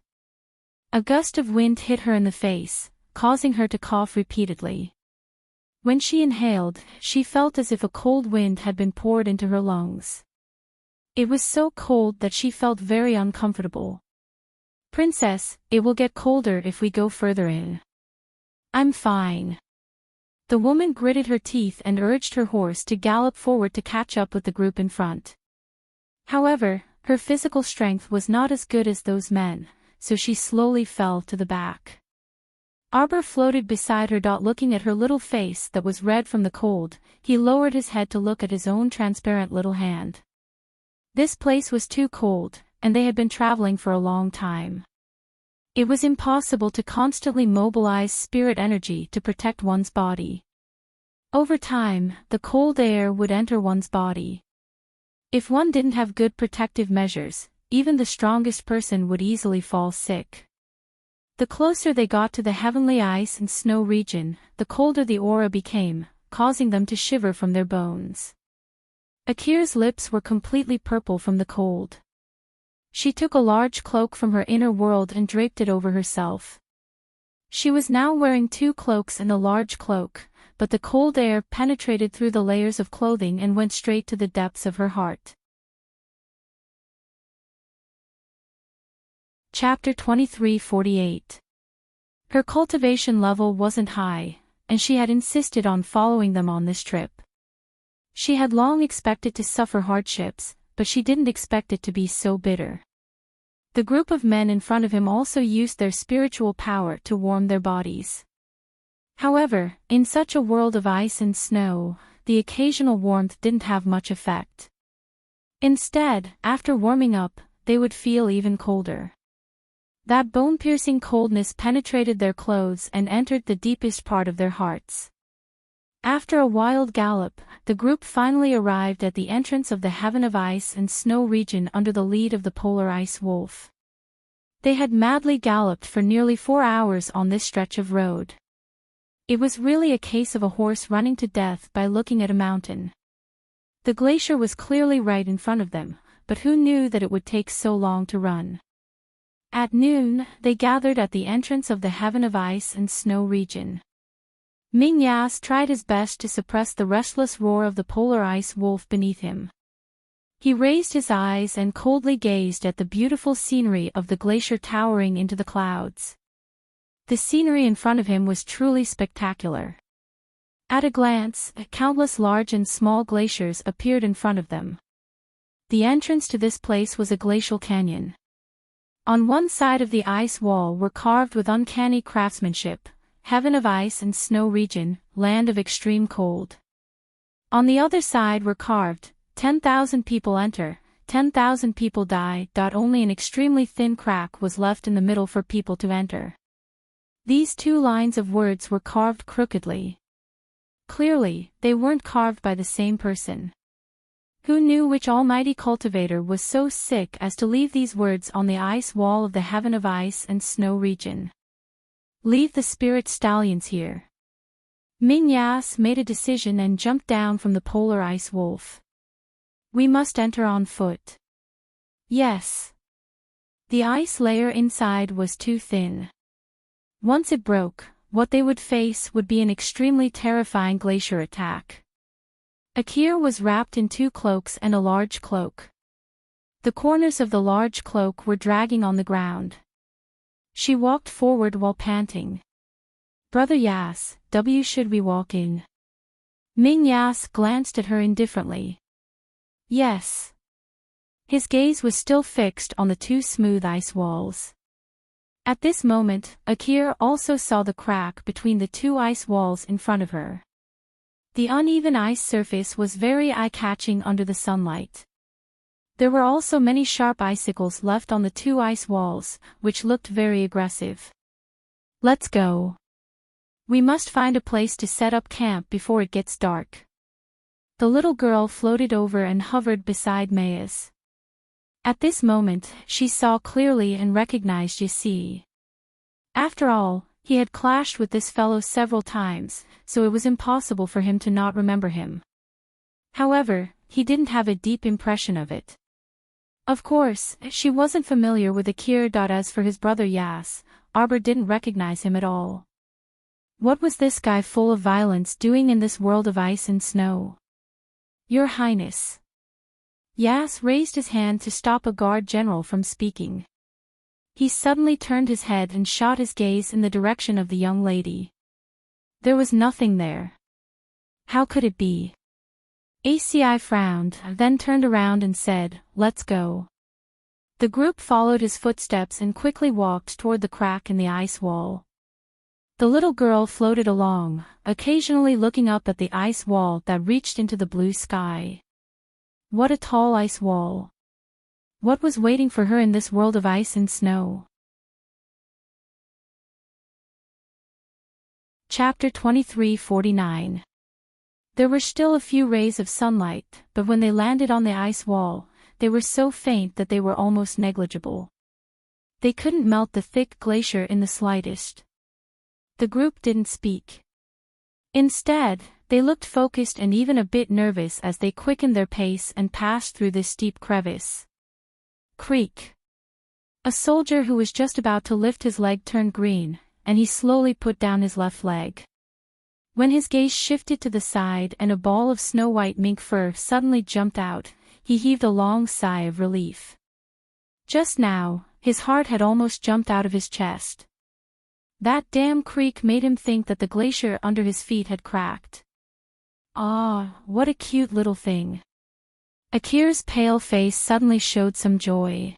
A gust of wind hit her in the face, causing her to cough repeatedly. When she inhaled, she felt as if a cold wind had been poured into her lungs. It was so cold that she felt very uncomfortable. Princess, it will get colder if we go further in. I'm fine. The woman gritted her teeth and urged her horse to gallop forward to catch up with the group in front. However, her physical strength was not as good as those men, so she slowly fell to the back. Arbor floated beside her. Looking at her little face that was red from the cold, he lowered his head to look at his own transparent little hand. This place was too cold, and they had been traveling for a long time. It was impossible to constantly mobilize spirit energy to protect one's body. Over time, the cold air would enter one's body. If one didn't have good protective measures, even the strongest person would easily fall sick. The closer they got to the Heavenly Ice and Snow region, the colder the aura became, causing them to shiver from their bones. Akira's lips were completely purple from the cold. She took a large cloak from her inner world and draped it over herself. She was now wearing 2 cloaks and a large cloak, but the cold air penetrated through the layers of clothing and went straight to the depths of her heart. Chapter 23:48. Her cultivation level wasn't high, and she had insisted on following them on this trip. She had long expected to suffer hardships, but she didn't expect it to be so bitter. The group of men in front of him also used their spiritual power to warm their bodies. However, in such a world of ice and snow, the occasional warmth didn't have much effect. Instead, after warming up, they would feel even colder. That bone-piercing coldness penetrated their clothes and entered the deepest part of their hearts. After a wild gallop, the group finally arrived at the entrance of the Heaven of Ice and Snow region under the lead of the polar ice wolf. They had madly galloped for nearly 4 hours on this stretch of road. It was really a case of a horse running to death by looking at a mountain. The glacier was clearly right in front of them, but who knew that it would take so long to run? At noon, they gathered at the entrance of the Heaven of Ice and Snow region. Ming-Yas tried his best to suppress the restless roar of the polar ice wolf beneath him. He raised his eyes and coldly gazed at the beautiful scenery of the glacier towering into the clouds. The scenery in front of him was truly spectacular. At a glance, countless large and small glaciers appeared in front of them. The entrance to this place was a glacial canyon. On one side of the ice wall were carved with uncanny craftsmanship, Heaven of Ice and Snow region, land of extreme cold. On the other side were carved, 10,000 people enter, 10,000 people die. Only an extremely thin crack was left in the middle for people to enter. These two lines of words were carved crookedly. Clearly, they weren't carved by the same person. Who knew which almighty cultivator was so sick as to leave these words on the ice wall of the Heaven of Ice and Snow region? Leave the spirit stallions here. Ming-Yas made a decision and jumped down from the polar ice wolf. We must enter on foot. Yes. The ice layer inside was too thin. Once it broke, what they would face would be an extremely terrifying glacier attack. Akir was wrapped in 2 cloaks and a large cloak. The corners of the large cloak were dragging on the ground. She walked forward while panting. Brother Yas, should we walk in? Ming-Yas glanced at her indifferently. Yes. His gaze was still fixed on the 2 smooth ice walls. At this moment, Akir also saw the crack between the 2 ice walls in front of her. The uneven ice surface was very eye-catching under the sunlight. There were also many sharp icicles left on the 2 ice walls, which looked very aggressive. Let's go. We must find a place to set up camp before it gets dark. The little girl floated over and hovered beside Maias. At this moment, she saw clearly and recognized Yasi. After all, he had clashed with this fellow several times, so it was impossible for him to not remember him. However, he didn't have a deep impression of it. Of course, she wasn't familiar with Akir. As for his brother Yas, Arbor didn't recognize him at all. What was this guy full of violence doing in this world of ice and snow? Your Highness. Yas raised his hand to stop a guard general from speaking. He suddenly turned his head and shot his gaze in the direction of the young lady. There was nothing there. How could it be? ACI frowned, then turned around and said, "Let's go." The group followed his footsteps and quickly walked toward the crack in the ice wall. The little girl floated along, occasionally looking up at the ice wall that reached into the blue sky. What a tall ice wall! What was waiting for her in this world of ice and snow? Chapter 23:49. There were still a few rays of sunlight, but when they landed on the ice wall, they were so faint that they were almost negligible. They couldn't melt the thick glacier in the slightest. The group didn't speak. Instead, they looked focused and even a bit nervous as they quickened their pace and passed through this steep crevice. Creak. A soldier who was just about to lift his leg turned green, and he slowly put down his left leg. When his gaze shifted to the side and a ball of snow-white mink fur suddenly jumped out, he heaved a long sigh of relief. Just now, his heart had almost jumped out of his chest. That damn creak made him think that the glacier under his feet had cracked. Ah, what a cute little thing. Akir's pale face suddenly showed some joy.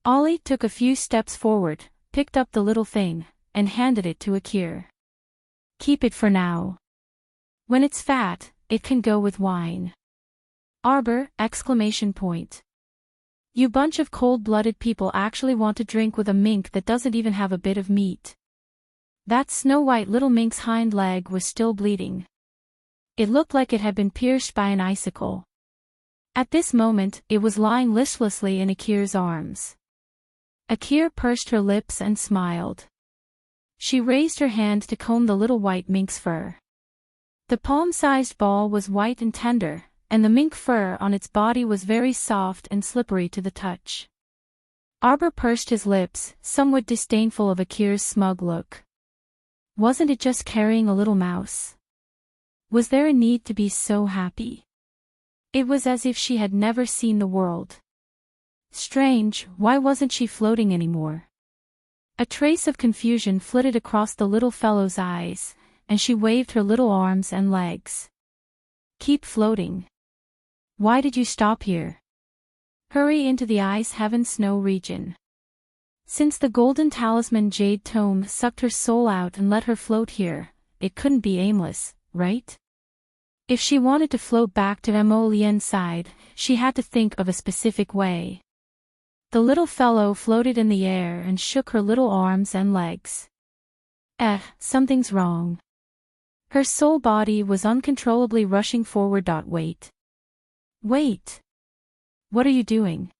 Ollie took a few steps forward, picked up the little thing, and handed it to Akir. Keep it for now. When it's fat, it can go with wine. Arbor! You bunch of cold-blooded people actually want to drink with a mink that doesn't even have a bit of meat. That snow-white little mink's hind leg was still bleeding. It looked like it had been pierced by an icicle. At this moment, it was lying listlessly in Akir's arms. Akir pursed her lips and smiled. She raised her hand to comb the little white mink's fur. The palm-sized ball was white and tender, and the mink fur on its body was very soft and slippery to the touch. Arbor pursed his lips, somewhat disdainful of Akir's smug look. Wasn't it just carrying a little mouse? Was there a need to be so happy? It was as if she had never seen the world. Strange, why wasn't she floating anymore? A trace of confusion flitted across the little fellow's eyes, and she waved her little arms and legs. Keep floating. Why did you stop here? Hurry into the ice heaven snow region. Since the golden talisman jade tome sucked her soul out and let her float here, it couldn't be aimless, right? If she wanted to float back to Mo Lien's side, she had to think of a specific way. The little fellow floated in the air and shook her little arms and legs. Something's wrong. Her soul body was uncontrollably rushing forward. Wait. Wait. What are you doing?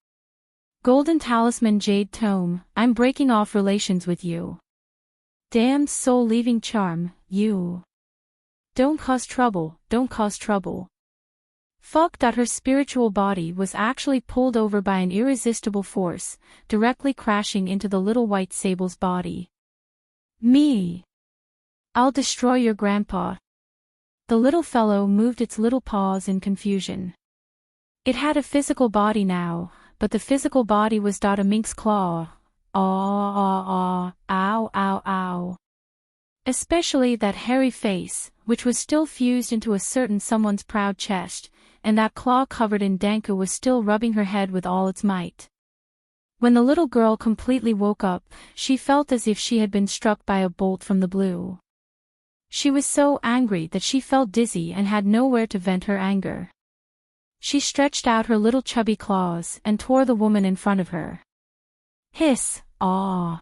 Golden Talisman Jade Tome, I'm breaking off relations with you. Damned soul-leaving charm, you. Don't cause trouble, don't cause trouble. Fuck. Her spiritual body was actually pulled over by an irresistible force, directly crashing into the little white sable's body. Me. I'll destroy your grandpa. The little fellow moved its little paws in confusion. It had a physical body now, but the physical body was a mink's claw. Ow, ow, ow. Especially that hairy face, which was still fused into a certain someone's proud chest, and that claw covered in danku was still rubbing her head with all its might. When the little girl completely woke up, she felt as if she had been struck by a bolt from the blue. She was so angry that she felt dizzy and had nowhere to vent her anger. She stretched out her little chubby claws and tore the woman in front of her. Hiss, aw.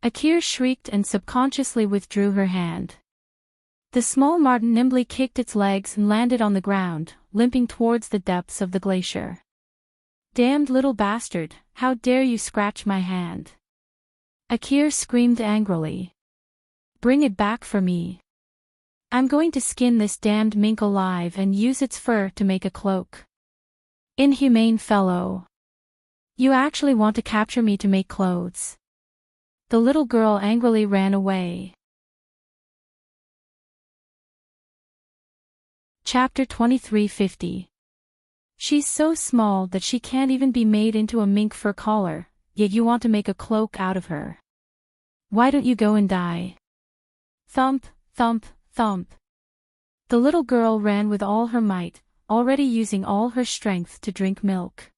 Akir shrieked and subconsciously withdrew her hand. The small marten nimbly kicked its legs and landed on the ground, limping towards the depths of the glacier. Damned little bastard, how dare you scratch my hand? Akir screamed angrily. Bring it back for me. I'm going to skin this damned mink alive and use its fur to make a cloak. Inhumane fellow. You actually want to capture me to make clothes. The little girl angrily ran away. Chapter 2350. She's so small that she can't even be made into a mink fur collar, yet you want to make a cloak out of her. Why don't you go and die? Thump, thump, thump. The little girl ran with all her might, already using all her strength to drink milk.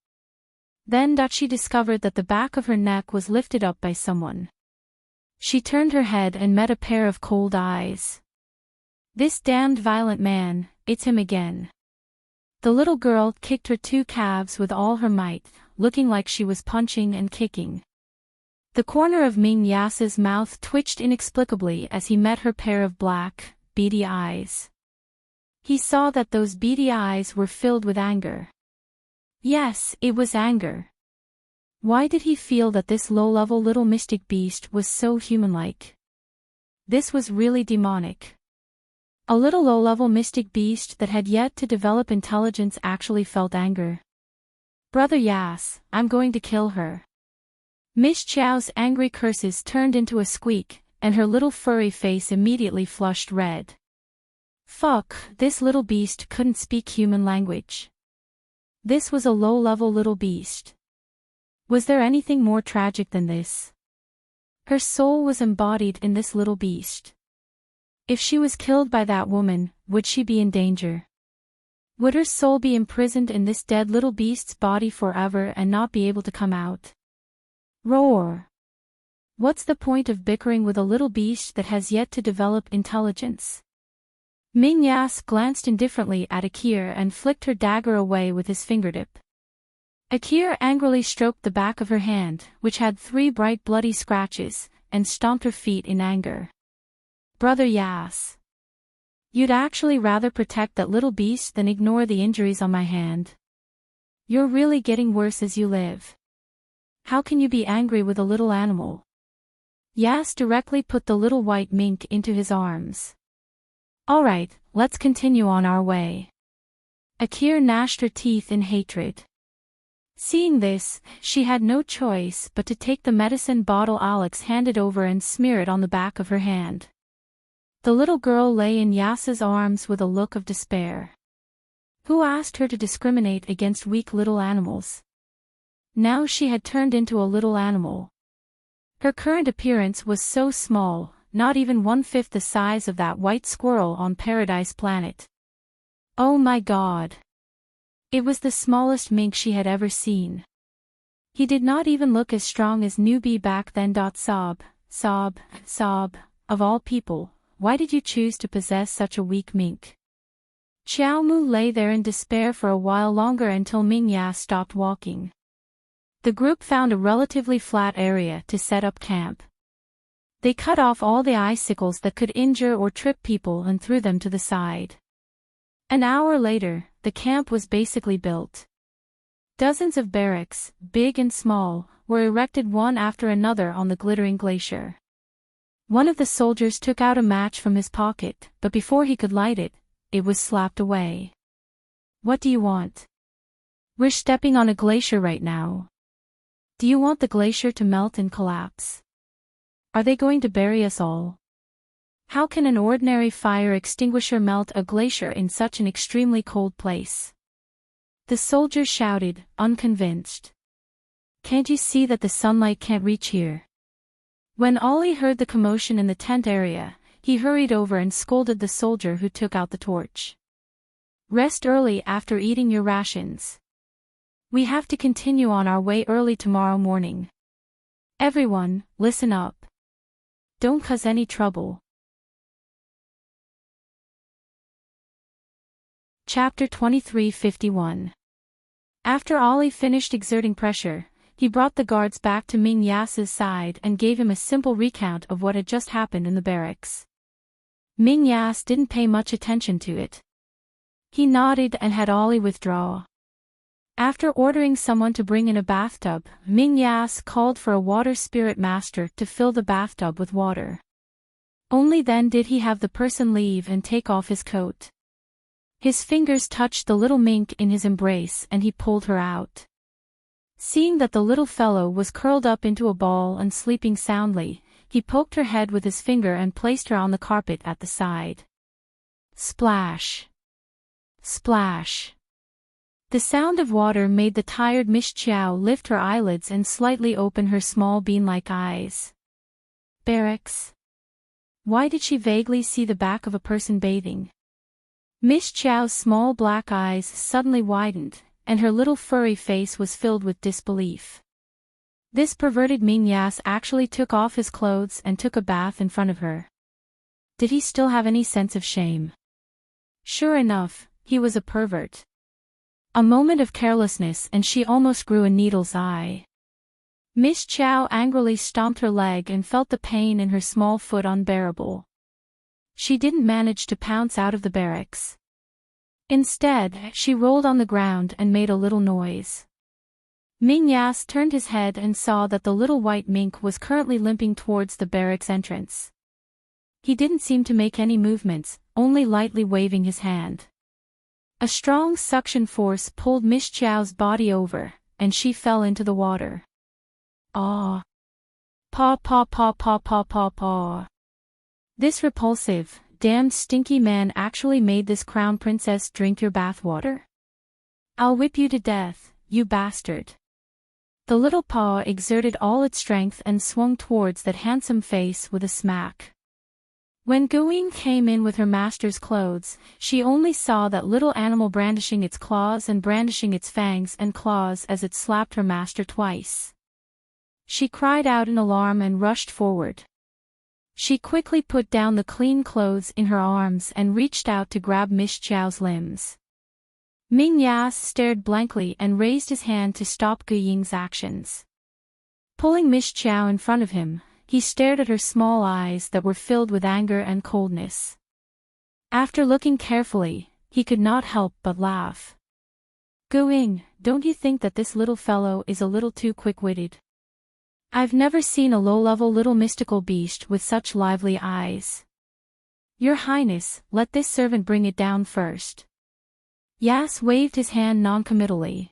Then she discovered that the back of her neck was lifted up by someone. She turned her head and met a pair of cold eyes. This damned violent man, it's him again. The little girl kicked her two calves with all her might, looking like she was punching and kicking. The corner of Ming Yasa's mouth twitched inexplicably as he met her pair of black, beady eyes. He saw that those beady eyes were filled with anger. Yes, it was anger. Why did he feel that this low-level little mystic beast was so human-like? This was really demonic. A little low-level mystic beast that had yet to develop intelligence actually felt anger. Brother Yas, I'm going to kill her. Miss Chow's angry curses turned into a squeak, and her little furry face immediately flushed red. Fuck, this little beast couldn't speak human language. This was a low-level little beast. Was there anything more tragic than this? Her soul was embodied in this little beast. If she was killed by that woman, would she be in danger? Would her soul be imprisoned in this dead little beast's body forever and not be able to come out? Roar! What's the point of bickering with a little beast that has yet to develop intelligence? Ming Yas glanced indifferently at Akir and flicked her dagger away with his fingertip. Akir angrily stroked the back of her hand, which had 3 bright bloody scratches, and stomped her feet in anger. Brother Yas. You'd actually rather protect that little beast than ignore the injuries on my hand. You're really getting worse as you live. How can you be angry with a little animal? Yas directly put the little white mink into his arms. Alright, let's continue on our way. Akir gnashed her teeth in hatred. Seeing this, she had no choice but to take the medicine bottle Alex handed over and smear it on the back of her hand. The little girl lay in Yas's arms with a look of despair. Who asked her to discriminate against weak little animals? Now she had turned into a little animal. Her current appearance was so small, not even 1/5 the size of that white squirrel on Paradise Planet. Oh my God! It was the smallest mink she had ever seen. He did not even look as strong as newbie back then. Sob, of all people, why did you choose to possess such a weak mink? Xiao Mu lay there in despair for a while longer until Ming Ya stopped walking. The group found a relatively flat area to set up camp. They cut off all the icicles that could injure or trip people and threw them to the side. An hour later, the camp was basically built. Dozens of barracks, big and small, were erected one after another on the glittering glacier. One of the soldiers took out a match from his pocket, but before he could light it, it was slapped away. What do you want? We're stepping on a glacier right now. Do you want the glacier to melt and collapse? Are they going to bury us all? How can an ordinary fire extinguisher melt a glacier in such an extremely cold place? The soldier shouted, unconvinced. Can't you see that the sunlight can't reach here? When Ollie heard the commotion in the tent area, he hurried over and scolded the soldier who took out the torch. Rest early after eating your rations. We have to continue on our way early tomorrow morning. Everyone, listen up. Don't cause any trouble. Chapter 23:51. After Ollie finished exerting pressure, he brought the guards back to Ming Yas's side and gave him a simple recount of what had just happened in the barracks. Ming Yas didn't pay much attention to it. He nodded and had Ollie withdraw. After ordering someone to bring in a bathtub, Ming Yas called for a water spirit master to fill the bathtub with water. Only then did he have the person leave and take off his coat. His fingers touched the little mink in his embrace and he pulled her out. Seeing that the little fellow was curled up into a ball and sleeping soundly, he poked her head with his finger and placed her on the carpet at the side. Splash! Splash! The sound of water made the tired Miss Chiao lift her eyelids and slightly open her small bean-like eyes. Barracks? Why did she vaguely see the back of a person bathing? Miss Chiao's small black eyes suddenly widened, and her little furry face was filled with disbelief. This perverted Ming Yas actually took off his clothes and took a bath in front of her. Did he still have any sense of shame? Sure enough, he was a pervert. A moment of carelessness and she almost grew a needle's eye. Miss Chiao angrily stomped her leg and felt the pain in her small foot unbearable. She didn't manage to pounce out of the barracks. Instead, she rolled on the ground and made a little noise. Ming Yas turned his head and saw that the little white mink was currently limping towards the barracks entrance. He didn't seem to make any movements, only lightly waving his hand. A strong suction force pulled Miss Chiao's body over, and she fell into the water. Aw! Paw paw paw paw paw paw paw. This repulsive, damned stinky man actually made this crown princess drink your bathwater? I'll whip you to death, you bastard. The little paw exerted all its strength and swung towards that handsome face with a smack. When Guiying came in with her master's clothes, she only saw that little animal brandishing its claws and brandishing its fangs and claws as it slapped her master twice. She cried out in alarm and rushed forward. She quickly put down the clean clothes in her arms and reached out to grab Miss Chiao's limbs. Ming Yas stared blankly and raised his hand to stop Guiying's actions. Pulling Miss Chiao in front of him, he stared at her small eyes that were filled with anger and coldness. After looking carefully, he could not help but laugh. Guiying, don't you think that this little fellow is a little too quick-witted? I've never seen a low-level little mystical beast with such lively eyes. Your Highness, let this servant bring it down first. Yas waved his hand noncommittally.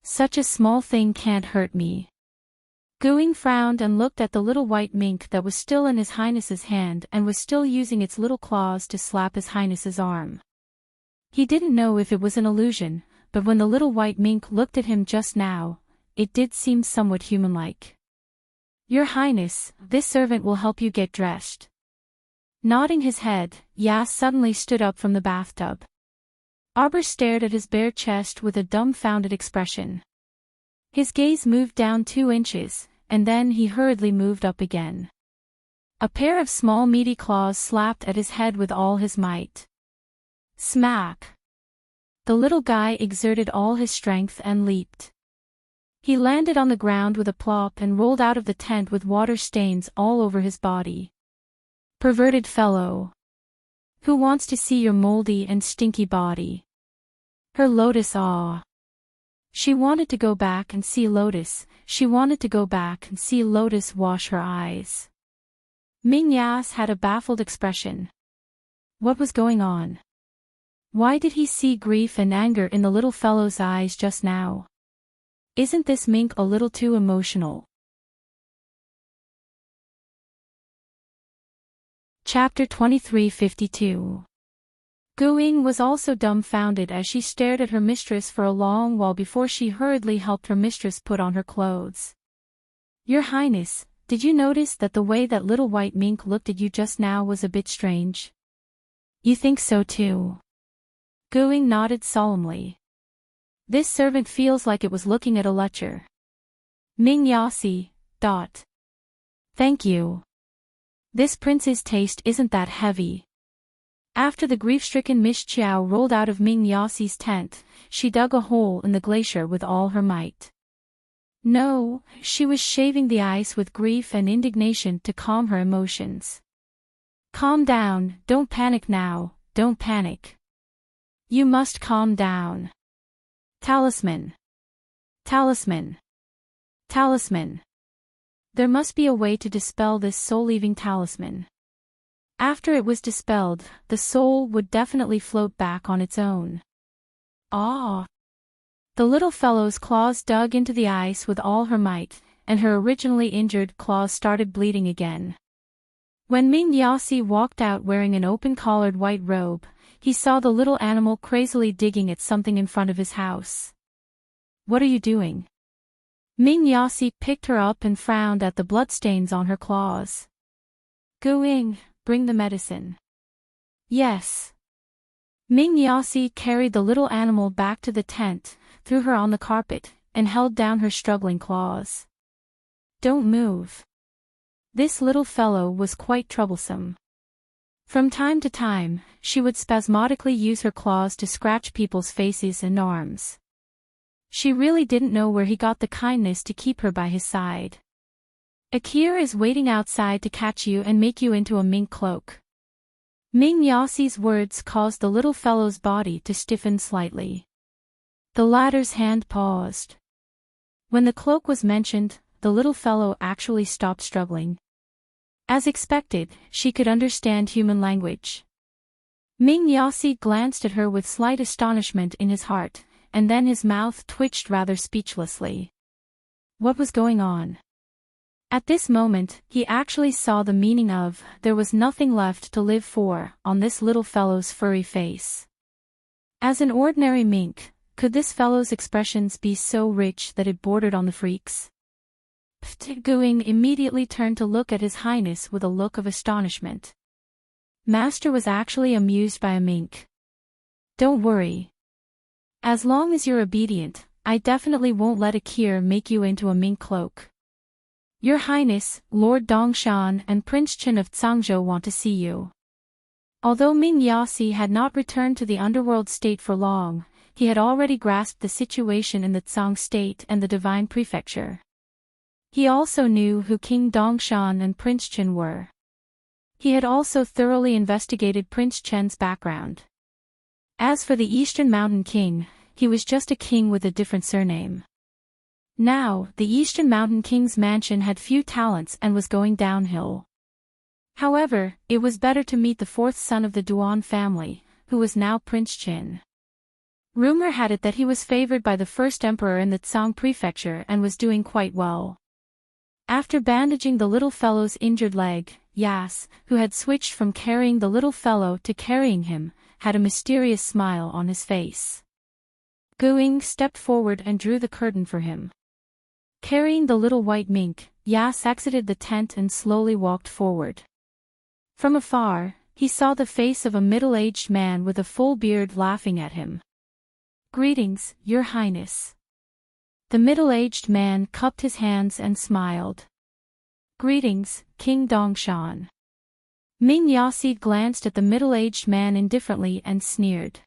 Such a small thing can't hurt me. Guing frowned and looked at the little white mink that was still in His Highness's hand and was still using its little claws to slap His Highness's arm. He didn't know if it was an illusion, but when the little white mink looked at him just now, it did seem somewhat human-like. Your Highness, this servant will help you get dressed. Nodding his head, Yas suddenly stood up from the bathtub. Arbor stared at his bare chest with a dumbfounded expression. His gaze moved down 2 inches, and then he hurriedly moved up again. A pair of small meaty claws slapped at his head with all his might. Smack! The little guy exerted all his strength and leaped. He landed on the ground with a plop and rolled out of the tent with water stains all over his body. Perverted fellow! Who wants to see your moldy and stinky body? Her Lotus awe. She wanted to go back and see Lotus, she wanted to go back and see Lotus wash her eyes. Ming Yas had a baffled expression. What was going on? Why did he see grief and anger in the little fellow's eyes just now? Isn't this mink a little too emotional? Chapter 2352. Guing was also dumbfounded as she stared at her mistress for a long while before she hurriedly helped her mistress put on her clothes. Your Highness, did you notice that the way that little white mink looked at you just now was a bit strange? You think so too? Guing nodded solemnly. This servant feels like it was looking at a lecher. Ming Yasi, dot. Thank you. This prince's taste isn't that heavy. After the grief-stricken Miss Chiao rolled out of Ming Yasi's tent, she dug a hole in the glacier with all her might. No, she was shaving the ice with grief and indignation to calm her emotions. Calm down, don't panic now, don't panic. You must calm down. Talisman. Talisman. Talisman. There must be a way to dispel this soul-leaving talisman. After it was dispelled, the soul would definitely float back on its own. Ah! The little fellow's claws dug into the ice with all her might, and her originally injured claws started bleeding again. When Ming Yasi walked out wearing an open-collared white robe, he saw the little animal crazily digging at something in front of his house. What are you doing? Ming Yasi picked her up and frowned at the bloodstains on her claws. Guing, bring the medicine. Yes. Ming Yasi carried the little animal back to the tent, threw her on the carpet, and held down her struggling claws. Don't move. This little fellow was quite troublesome. From time to time, she would spasmodically use her claws to scratch people's faces and arms. She really didn't know where he got the kindness to keep her by his side. Akir is waiting outside to catch you and make you into a mink cloak. Ming Yasi's words caused the little fellow's body to stiffen slightly. The latter's hand paused. When the cloak was mentioned, the little fellow actually stopped struggling. As expected, she could understand human language. Ming Yasi glanced at her with slight astonishment in his heart, and then his mouth twitched rather speechlessly. What was going on? At this moment, he actually saw the meaning of, there was nothing left to live for, on this little fellow's furry face. As an ordinary mink, could this fellow's expressions be so rich that it bordered on the freaks? Guing immediately turned to look at His Highness with a look of astonishment. Master was actually amused by a mink. Don't worry. As long as you're obedient, I definitely won't let Akir make you into a mink cloak. Your Highness, Lord Dongshan and Prince Chen of Zhangzhou want to see you. Although Ming Yasi had not returned to the underworld state for long, he had already grasped the situation in the Zhang state and the Divine Prefecture. He also knew who King Dongshan and Prince Chen were. He had also thoroughly investigated Prince Chen's background. As for the Eastern Mountain King, he was just a king with a different surname. Now, the Eastern Mountain King's mansion had few talents and was going downhill. However, it was better to meet the fourth son of the Duan family, who was now Prince Qin. Rumor had it that he was favored by the first emperor in the Tsang prefecture and was doing quite well. After bandaging the little fellow's injured leg, Yas, who had switched from carrying the little fellow to carrying him, had a mysterious smile on his face. Guing stepped forward and drew the curtain for him. Carrying the little white mink, Yas exited the tent and slowly walked forward. From afar, he saw the face of a middle-aged man with a full beard laughing at him. "Greetings, Your Highness." The middle-aged man cupped his hands and smiled. "Greetings, King Dongshan." Ming Yasi glanced at the middle-aged man indifferently and sneered.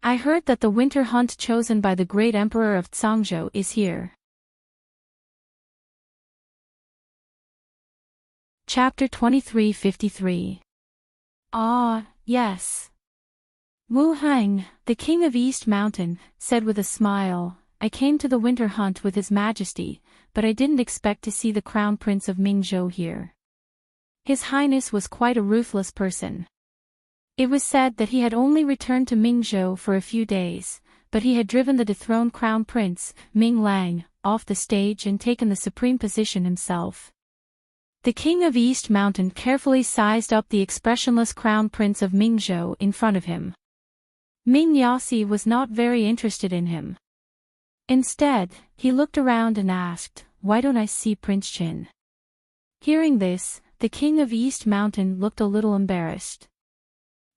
"I heard that the winter hunt chosen by the great emperor of Tsangzhou is here." Chapter 2353. Ah, yes. Wu Heng, the king of East Mountain, said with a smile, "I came to the winter hunt with His Majesty, but I didn't expect to see the crown prince of Mingzhou here." His Highness was quite a ruthless person. It was said that he had only returned to Mingzhou for a few days, but he had driven the dethroned crown prince, Ming Lang, off the stage and taken the supreme position himself. The king of East Mountain carefully sized up the expressionless crown prince of Mingzhou in front of him. Ming Yasi was not very interested in him. Instead, he looked around and asked, "Why don't I see Prince Qin?" Hearing this, the king of East Mountain looked a little embarrassed.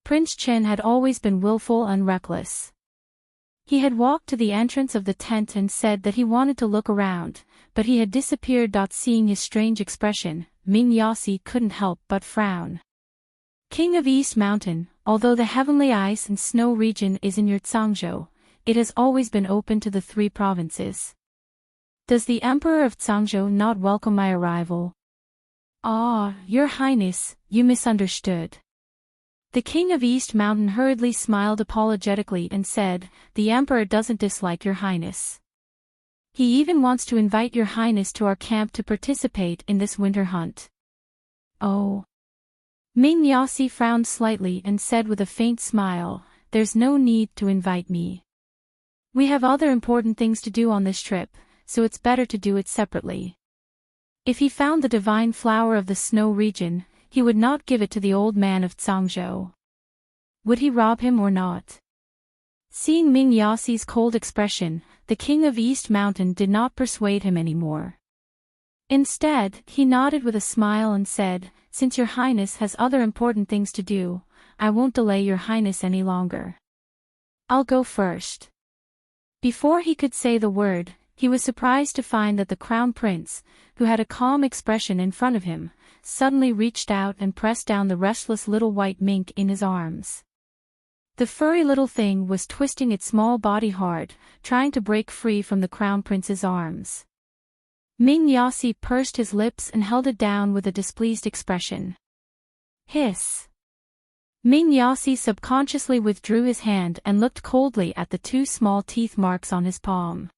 Prince Qin had always been willful and reckless. He had walked to the entrance of the tent and said that he wanted to look around, but he had disappeared. Seeing his strange expression, Ming Yasi couldn't help but frown. "King of East Mountain, although the heavenly ice and snow region is in your Tsangzhou, it has always been open to the three provinces. Does the Emperor of Tsangzhou not welcome my arrival?" "Ah, Your Highness, you misunderstood." The king of East Mountain hurriedly smiled apologetically and said, "The Emperor doesn't dislike Your Highness. He even wants to invite Your Highness to our camp to participate in this winter hunt." "Oh." Ming Yasi frowned slightly and said with a faint smile, "There's no need to invite me. We have other important things to do on this trip, so it's better to do it separately." If he found the divine flower of the snow region, he would not give it to the old man of Tsangzhou. Would he rob him or not? Seeing Ming Yasi's cold expression, the king of East Mountain did not persuade him anymore. Instead, he nodded with a smile and said, "Since Your Highness has other important things to do, I won't delay Your Highness any longer. I'll go first." Before he could say the word, he was surprised to find that the crown prince, who had a calm expression in front of him, suddenly reached out and pressed down the restless little white mink in his arms. The furry little thing was twisting its small body hard, trying to break free from the crown prince's arms. Ming Yasi pursed his lips and held it down with a displeased expression. Hiss. Ming Yasi subconsciously withdrew his hand and looked coldly at the two small teeth marks on his palm.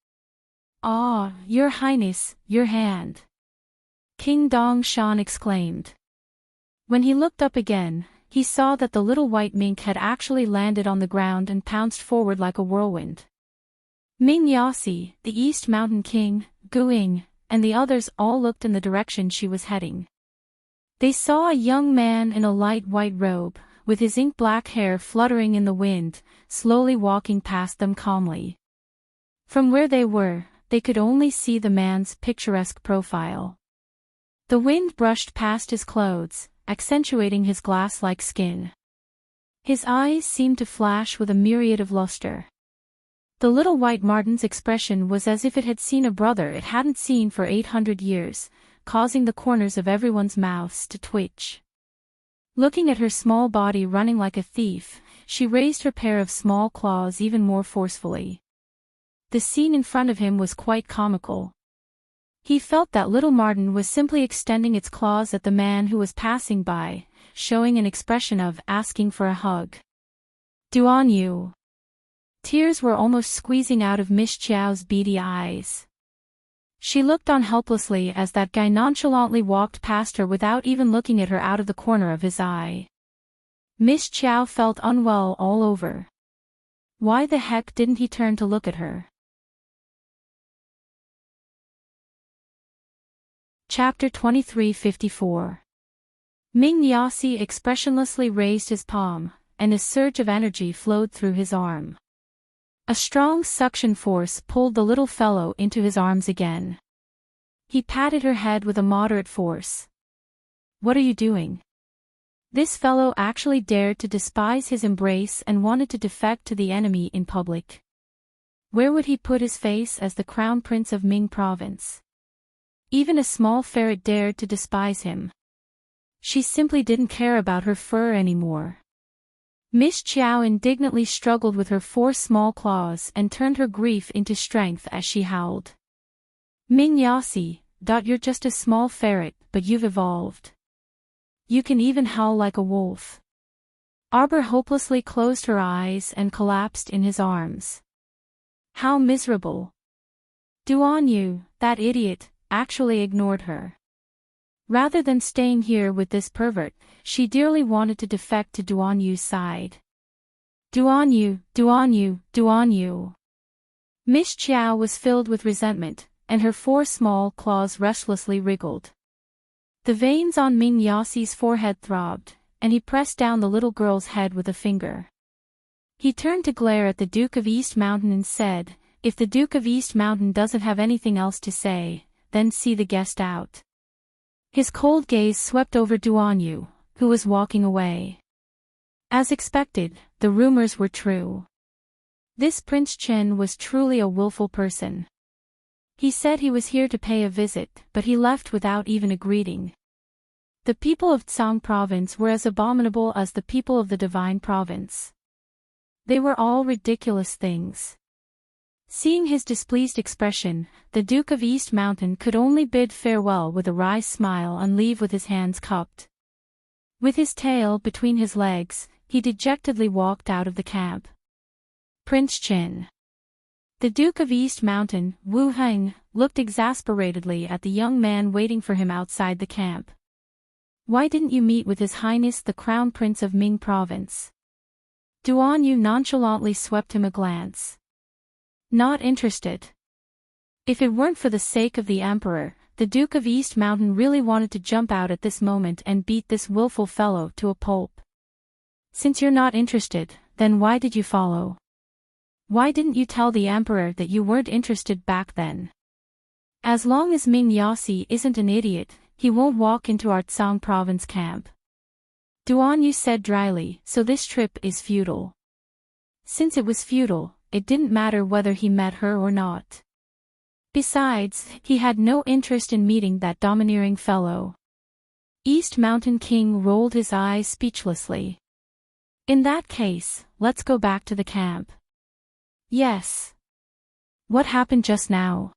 "Ah, Your Highness, your hand!" King Dongshan exclaimed. When he looked up again, he saw that the little white mink had actually landed on the ground and pounced forward like a whirlwind. Ming Yasi, the East Mountain King, Guing, and the others all looked in the direction she was heading. They saw a young man in a light white robe, with his ink-black hair fluttering in the wind, slowly walking past them calmly. From where they were, they could only see the man's picturesque profile. The wind brushed past his clothes, accentuating his glass-like skin. His eyes seemed to flash with a myriad of luster. The little white marten's expression was as if it had seen a brother it hadn't seen for 800 years, causing the corners of everyone's mouths to twitch. Looking at her small body running like a thief, she raised her pair of small claws even more forcefully. The scene in front of him was quite comical. He felt that little marten was simply extending its claws at the man who was passing by, showing an expression of asking for a hug. "Duan Yu." Tears were almost squeezing out of Miss Chiao's beady eyes. She looked on helplessly as that guy nonchalantly walked past her without even looking at her out of the corner of his eye. Miss Chiao felt unwell all over. Why the heck didn't he turn to look at her? Chapter 2354. Ming Yasi expressionlessly raised his palm, and a surge of energy flowed through his arm. A strong suction force pulled the little fellow into his arms again. He patted her head with a moderate force. What are you doing? This fellow actually dared to despise his embrace and wanted to defect to the enemy in public. Where would he put his face as the crown prince of Ming province? Even a small ferret dared to despise him. She simply didn't care about her fur anymore. Miss Chiao indignantly struggled with her 4 small claws and turned her grief into strength as she howled. Ming Yasi, you're just a small ferret, but you've evolved. You can even howl like a wolf. Arbor hopelessly closed her eyes and collapsed in his arms. How miserable. Duan, that idiot, actually ignored her. Rather than staying here with this pervert, she dearly wanted to defect to Duanyu's side. Duanyu. Miss Chiao was filled with resentment, and her 4 small claws restlessly wriggled. The veins on Ming Yasi's forehead throbbed, and he pressed down the little girl's head with a finger. He turned to glare at the Duke of East Mountain and said, "If the Duke of East Mountain doesn't have anything else to say, then see the guest out." His cold gaze swept over Duanyu, who was walking away. As expected, the rumors were true. This Prince Chen was truly a willful person. He said he was here to pay a visit, but he left without even a greeting. The people of Tsang province were as abominable as the people of the Divine province. They were all ridiculous things. Seeing his displeased expression, the Duke of East Mountain could only bid farewell with a wry smile and leave with his hands cupped. With his tail between his legs, he dejectedly walked out of the camp. Prince Chen. The Duke of East Mountain, Wu Heng, looked exasperatedly at the young man waiting for him outside the camp. Why didn't you meet with His Highness the Crown Prince of Ming Province? Duanyu nonchalantly swept him a glance. Not interested. If it weren't for the sake of the Emperor, the Duke of East Mountain really wanted to jump out at this moment and beat this willful fellow to a pulp. Since you're not interested, then why did you follow? Why didn't you tell the Emperor that you weren't interested back then? As long as Ming Yasi isn't an idiot, he won't walk into our Tsang province camp. Duanyu said dryly, so this trip is futile. Since it was futile, it didn't matter whether he met her or not. Besides, he had no interest in meeting that domineering fellow. East Mountain King rolled his eyes speechlessly. In that case, let's go back to the camp. Yes. What happened just now?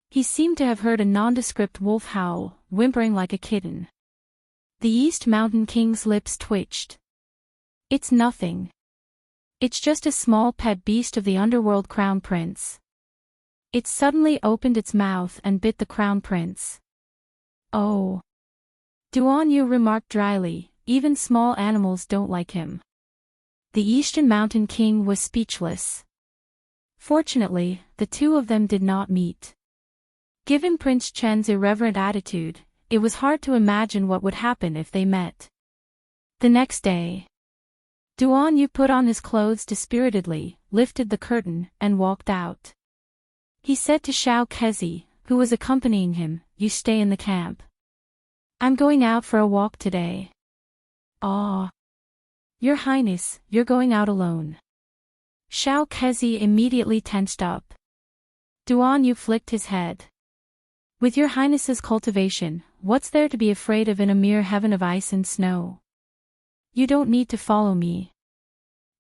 He seemed to have heard a nondescript wolf howl, whimpering like a kitten. The East Mountain King's lips twitched. It's nothing. It's just a small pet beast of the underworld crown prince. It suddenly opened its mouth and bit the crown prince. Oh. Duanyu remarked dryly, even small animals don't like him. The Eastern Mountain King was speechless. Fortunately, the two of them did not meet. Given Prince Chen's irreverent attitude, it was hard to imagine what would happen if they met. The next day, Duanyu put on his clothes dispiritedly, lifted the curtain, and walked out. He said to Xiao Kezi, who was accompanying him, "You stay in the camp. I'm going out for a walk today." "Ah. Your Highness, you're going out alone." Xiao Kezi immediately tensed up. Duanyu flicked his head. "With your Highness's cultivation, what's there to be afraid of in a mere heaven of ice and snow? You don't need to follow me."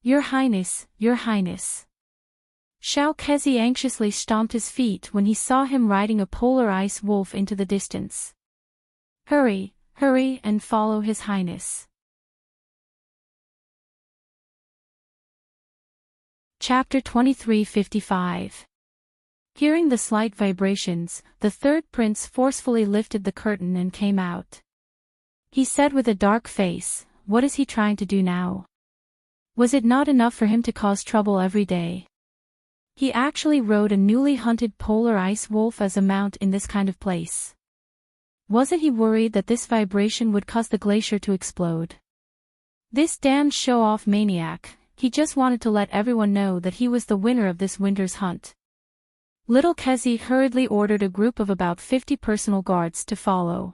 Your Highness, Your Highness." Xiao Kezi anxiously stomped his feet when he saw him riding a polar ice wolf into the distance. Hurry, hurry and follow His Highness." Chapter 2355. Hearing the slight vibrations, the third prince forcefully lifted the curtain and came out. He said with a dark face, "What is he trying to do now? Was it not enough for him to cause trouble every day? He actually rode a newly hunted polar ice wolf as a mount in this kind of place. Wasn't he worried that this vibration would cause the glacier to explode? This damned show-off maniac, he just wanted to let everyone know that he was the winner of this winter's hunt." Little Kezzy hurriedly ordered a group of about 50 personal guards to follow.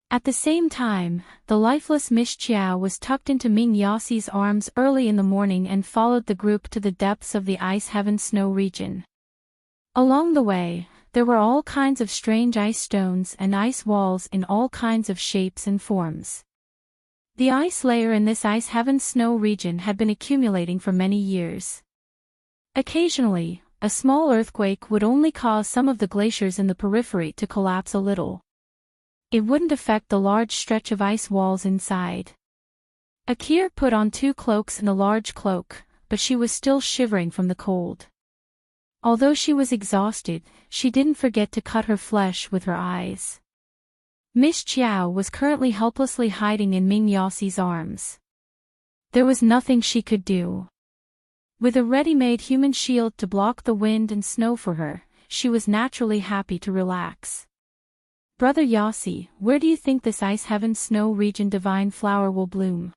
At the same time, the lifeless Miss Chiao was tucked into Ming Yassi's arms early in the morning and followed the group to the depths of the Ice Heaven Snow region. Along the way, there were all kinds of strange ice stones and ice walls in all kinds of shapes and forms. The ice layer in this Ice Heaven Snow region had been accumulating for many years. Occasionally, a small earthquake would only cause some of the glaciers in the periphery to collapse a little. It wouldn't affect the large stretch of ice walls inside. Akir put on 2 cloaks and a large cloak, but she was still shivering from the cold. Although she was exhausted, she didn't forget to cut her flesh with her eyes. Miss Chiao was currently helplessly hiding in Ming Yassi's arms. There was nothing she could do. With a ready-made human shield to block the wind and snow for her, she was naturally happy to relax. "Brother Yassi, where do you think this Ice Heaven Snow region divine flower will bloom?"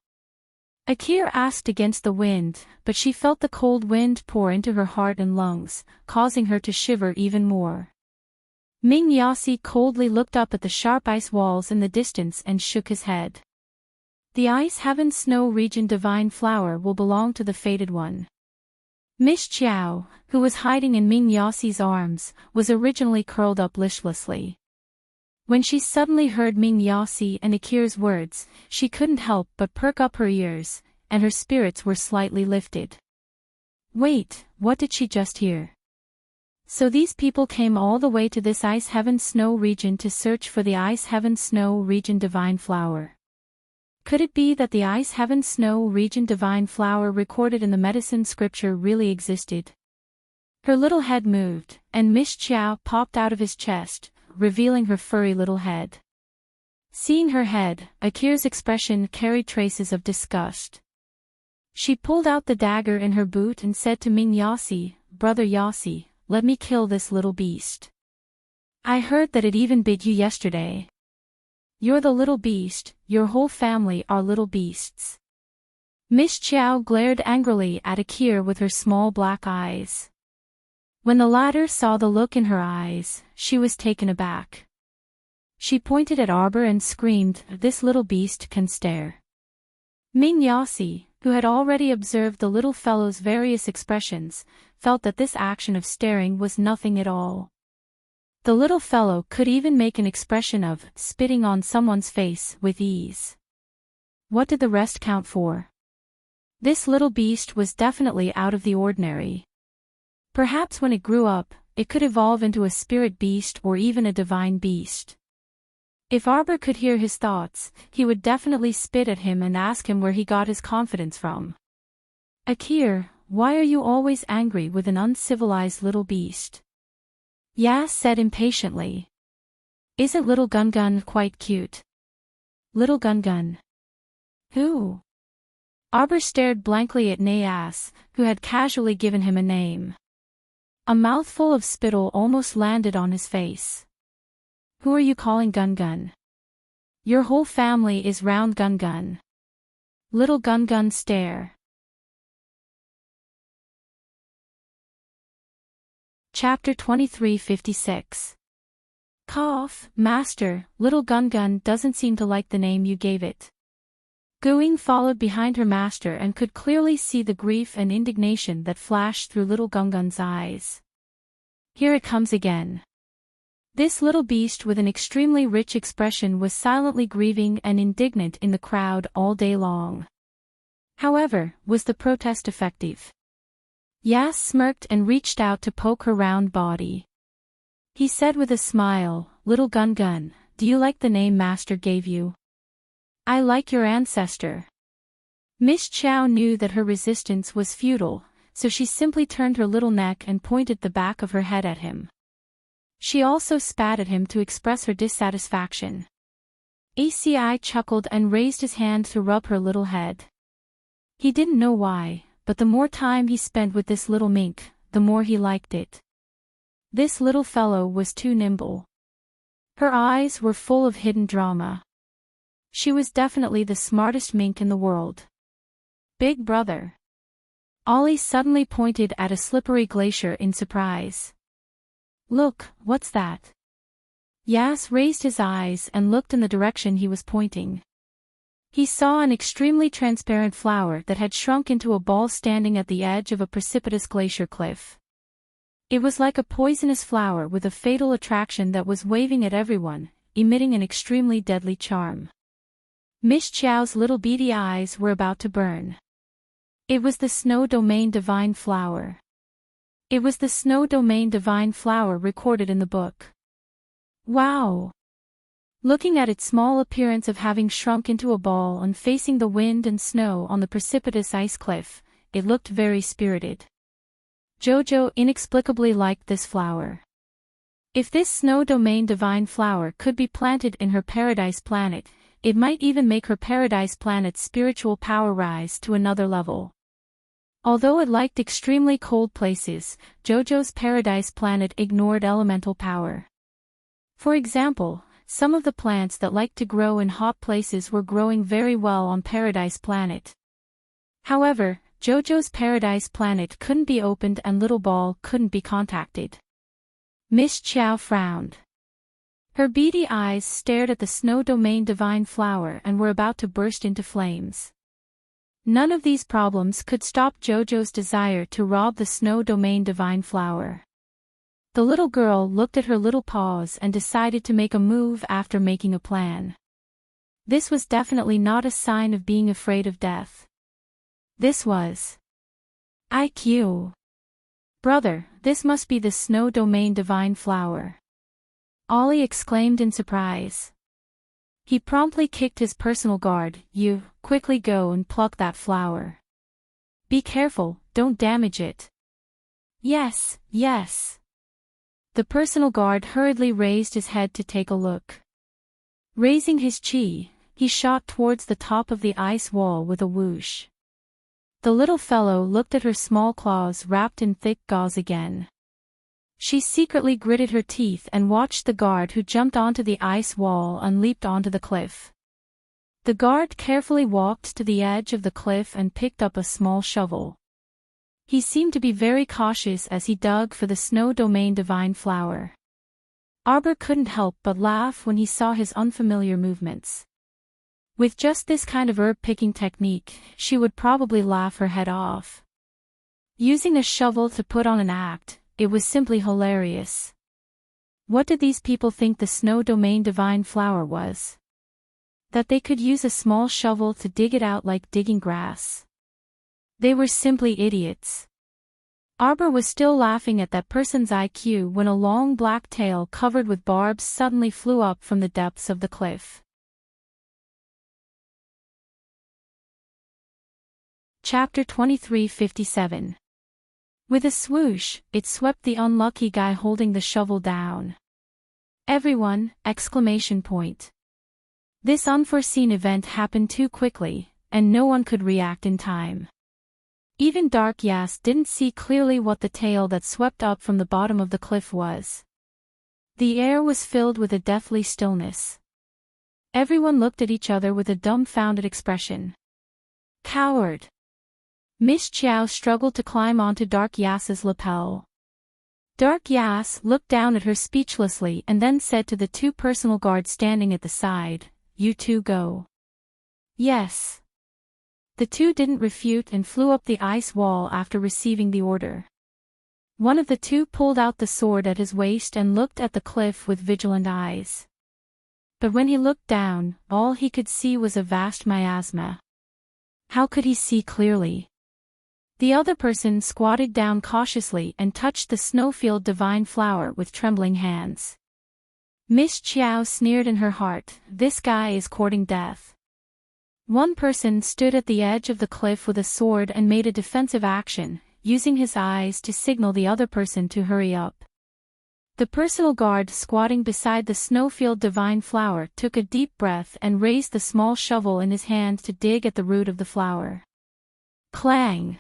Akir asked against the wind, but she felt the cold wind pour into her heart and lungs, causing her to shiver even more. Ming Yassi coldly looked up at the sharp ice walls in the distance and shook his head. "The Ice Heaven Snow region divine flower will belong to the Fated One." Miss Chiao, who was hiding in Ming Yassi's arms, was originally curled up listlessly. When she suddenly heard Ming Yassi and Akir's words, she couldn't help but perk up her ears, and her spirits were slightly lifted. Wait, what did she just hear? So these people came all the way to this Ice Heaven Snow region to search for the Ice Heaven Snow region divine flower. Could it be that the Ice Heaven Snow region divine flower recorded in the medicine scripture really existed? Her little head moved, and Miss Chiao popped out of his chest, revealing her furry little head. Seeing her head, Akir's expression carried traces of disgust. She pulled out the dagger in her boot and said to Ming Yassi, "Brother Yassi, let me kill this little beast. I heard that it even bit you yesterday. You're the little beast, your whole family are little beasts." Miss Chiao glared angrily at Akir with her small black eyes. When the latter saw the look in her eyes, she was taken aback. She pointed at Arbor and screamed, "This little beast can stare." Ming Yassi, who had already observed the little fellow's various expressions, felt that this action of staring was nothing at all. The little fellow could even make an expression of spitting on someone's face with ease. What did the rest count for? This little beast was definitely out of the ordinary. Perhaps when it grew up, it could evolve into a spirit beast or even a divine beast. If Arbor could hear his thoughts, he would definitely spit at him and ask him where he got his confidence from. "Akir, why are you always angry with an uncivilized little beast?" Yas said impatiently. "Isn't little Gun quite cute?" "Little Gun? Who?" Arbor stared blankly at Nayas, who had casually given him a name. A mouthful of spittle almost landed on his face. "Who are you calling Gun? Your whole family is round Gun. Little Gun stare." Chapter 2356. Cough, Master, little Gun doesn't seem to like the name you gave it. Guing followed behind her master and could clearly see the grief and indignation that flashed through little Gun's eyes. Here it comes again. This little beast with an extremely rich expression was silently grieving and indignant in the crowd all day long. However, was the protest effective? Yas smirked and reached out to poke her round body. He said with a smile, "Little Gun, do you like the name Master gave you?" "I like your ancestor." Miss Chiao knew that her resistance was futile, so she simply turned her little neck and pointed the back of her head at him. She also spat at him to express her dissatisfaction. ACI chuckled and raised his hand to rub her little head. He didn't know why, but the more time he spent with this little mink, the more he liked it. This little fellow was too nimble. Her eyes were full of hidden drama. She was definitely the smartest mink in the world. Big brother. Ollie suddenly pointed at a slippery glacier in surprise. Look, what's that? Yas raised his eyes and looked in the direction he was pointing. He saw an extremely transparent flower that had shrunk into a ball standing at the edge of a precipitous glacier cliff. It was like a poisonous flower with a fatal attraction that was waving at everyone, emitting an extremely deadly charm. Miss Chiao's little beady eyes were about to burn. It was the Snow Domain Divine Flower. It was the Snow Domain Divine Flower recorded in the book. Wow! Looking at its small appearance of having shrunk into a ball and facing the wind and snow on the precipitous ice cliff, it looked very spirited. Jojo inexplicably liked this flower. If this Snow Domain Divine Flower could be planted in her paradise planet, it might even make her paradise planet's spiritual power rise to another level. Although it liked extremely cold places, Jojo's paradise planet ignored elemental power. For example, some of the plants that liked to grow in hot places were growing very well on Paradise Planet. However, Jojo's Paradise Planet couldn't be opened and Little Ball couldn't be contacted. Miss Chiao frowned. Her beady eyes stared at the Snow Domain Divine Flower and were about to burst into flames. None of these problems could stop Jojo's desire to rob the Snow Domain Divine Flower. The little girl looked at her little paws and decided to make a move after making a plan. This was definitely not a sign of being afraid of death. This was IQ. Brother, this must be the Snow Domain Divine Flower. Ollie exclaimed in surprise. He promptly kicked his personal guard. You, quickly go and pluck that flower. Be careful, don't damage it. Yes, yes. The personal guard hurriedly raised his head to take a look. Raising his chi, he shot towards the top of the ice wall with a whoosh. The little fellow looked at her small claws wrapped in thick gauze again. She secretly gritted her teeth and watched the guard who jumped onto the ice wall and leaped onto the cliff. The guard carefully walked to the edge of the cliff and picked up a small shovel. He seemed to be very cautious as he dug for the Snow Domain Divine Flower. Arbor couldn't help but laugh when he saw his unfamiliar movements. With just this kind of herb-picking technique, she would probably laugh her head off. Using a shovel to put on an act, it was simply hilarious. What did these people think the Snow Domain Divine Flower was? That they could use a small shovel to dig it out like digging grass. They were simply idiots. Arbor was still laughing at that person's IQ when a long black tail covered with barbs suddenly flew up from the depths of the cliff. Chapter 2357. With a swoosh, it swept the unlucky guy holding the shovel down. Everyone! Exclamation point. This unforeseen event happened too quickly, and no one could react in time. Even Dark Yas didn't see clearly what the tail that swept up from the bottom of the cliff was. The air was filled with a deathly stillness. Everyone looked at each other with a dumbfounded expression. Coward! Miss Chiao struggled to climb onto Dark Yas's lapel. Dark Yas looked down at her speechlessly and then said to the two personal guards standing at the side, "You two go." Yes. The two didn't refute and flew up the ice wall after receiving the order. One of the two pulled out the sword at his waist and looked at the cliff with vigilant eyes. But when he looked down, all he could see was a vast miasma. How could he see clearly? The other person squatted down cautiously and touched the snowfield divine flower with trembling hands. Miss Chiao sneered in her heart, "This guy is courting death." One person stood at the edge of the cliff with a sword and made a defensive action, using his eyes to signal the other person to hurry up. The personal guard squatting beside the snowfield divine flower took a deep breath and raised the small shovel in his hand to dig at the root of the flower. Clang!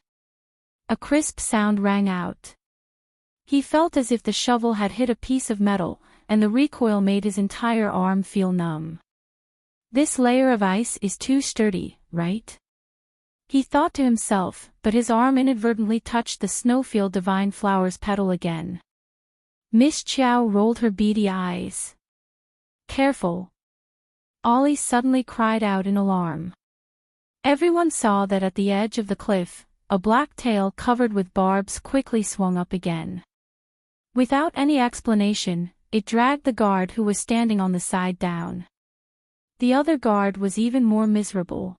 A crisp sound rang out. He felt as if the shovel had hit a piece of metal, and the recoil made his entire arm feel numb. This layer of ice is too sturdy, right? He thought to himself, but his arm inadvertently touched the snowfield divine flower's petal again. Miss Chiao rolled her beady eyes. Careful! Ollie suddenly cried out in alarm. Everyone saw that at the edge of the cliff, a black tail covered with barbs quickly swung up again. Without any explanation, it dragged the guard who was standing on the side down. The other guard was even more miserable.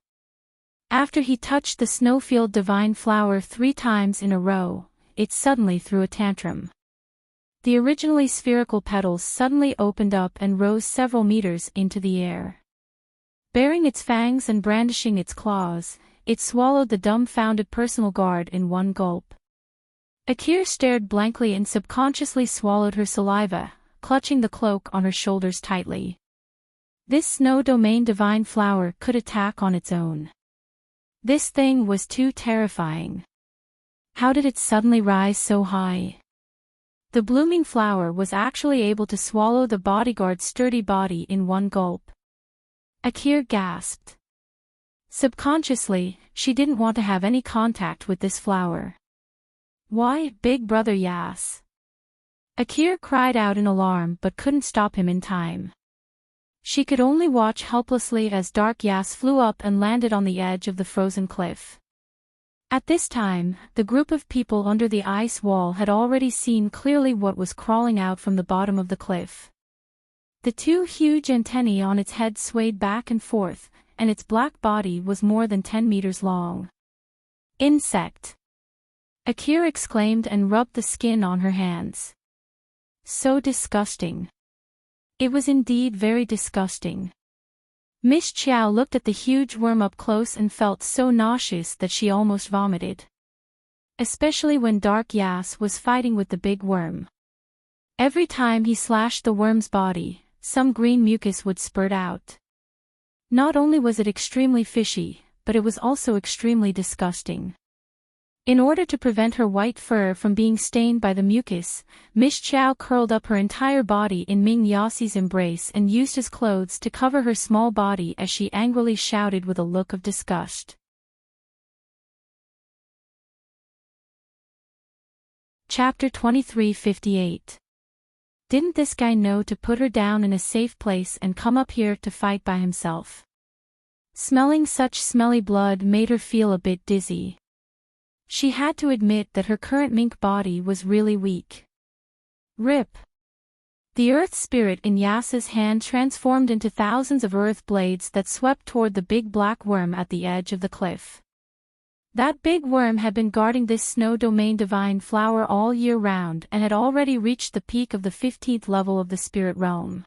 After he touched the snowfield divine flower 3 times in a row, it suddenly threw a tantrum. The originally spherical petals suddenly opened up and rose several meters into the air. Baring its fangs and brandishing its claws, it swallowed the dumbfounded personal guard in one gulp. Akir stared blankly and subconsciously swallowed her saliva, clutching the cloak on her shoulders tightly. This snow domain divine flower could attack on its own. This thing was too terrifying. How did it suddenly rise so high? The blooming flower was actually able to swallow the bodyguard's sturdy body in one gulp. Akir gasped. Subconsciously, she didn't want to have any contact with this flower. Why, big brother Yas? Akir cried out in alarm but couldn't stop him in time. She could only watch helplessly as Dark Yas flew up and landed on the edge of the frozen cliff. At this time, the group of people under the ice wall had already seen clearly what was crawling out from the bottom of the cliff. The 2 huge antennae on its head swayed back and forth, and its black body was more than 10 meters long. Insect! Akir exclaimed and rubbed the skin on her hands. So disgusting. It was indeed very disgusting. Miss Chiao looked at the huge worm up close and felt so nauseous that she almost vomited. Especially when Dark Yas was fighting with the big worm. Every time he slashed the worm's body, some green mucus would spurt out. Not only was it extremely fishy, but it was also extremely disgusting. In order to prevent her white fur from being stained by the mucus, Miss Chiao curled up her entire body in Ming Yassi's embrace and used his clothes to cover her small body as she angrily shouted with a look of disgust. Chapter 2358. Didn't this guy know to put her down in a safe place and come up here to fight by himself? Smelling such smelly blood made her feel a bit dizzy. She had to admit that her current mink body was really weak. Rip. The earth spirit in Yasa's hand transformed into thousands of earth blades that swept toward the big black worm at the edge of the cliff. That big worm had been guarding this snow domain divine flower all year round and had already reached the peak of the 15th level of the spirit realm.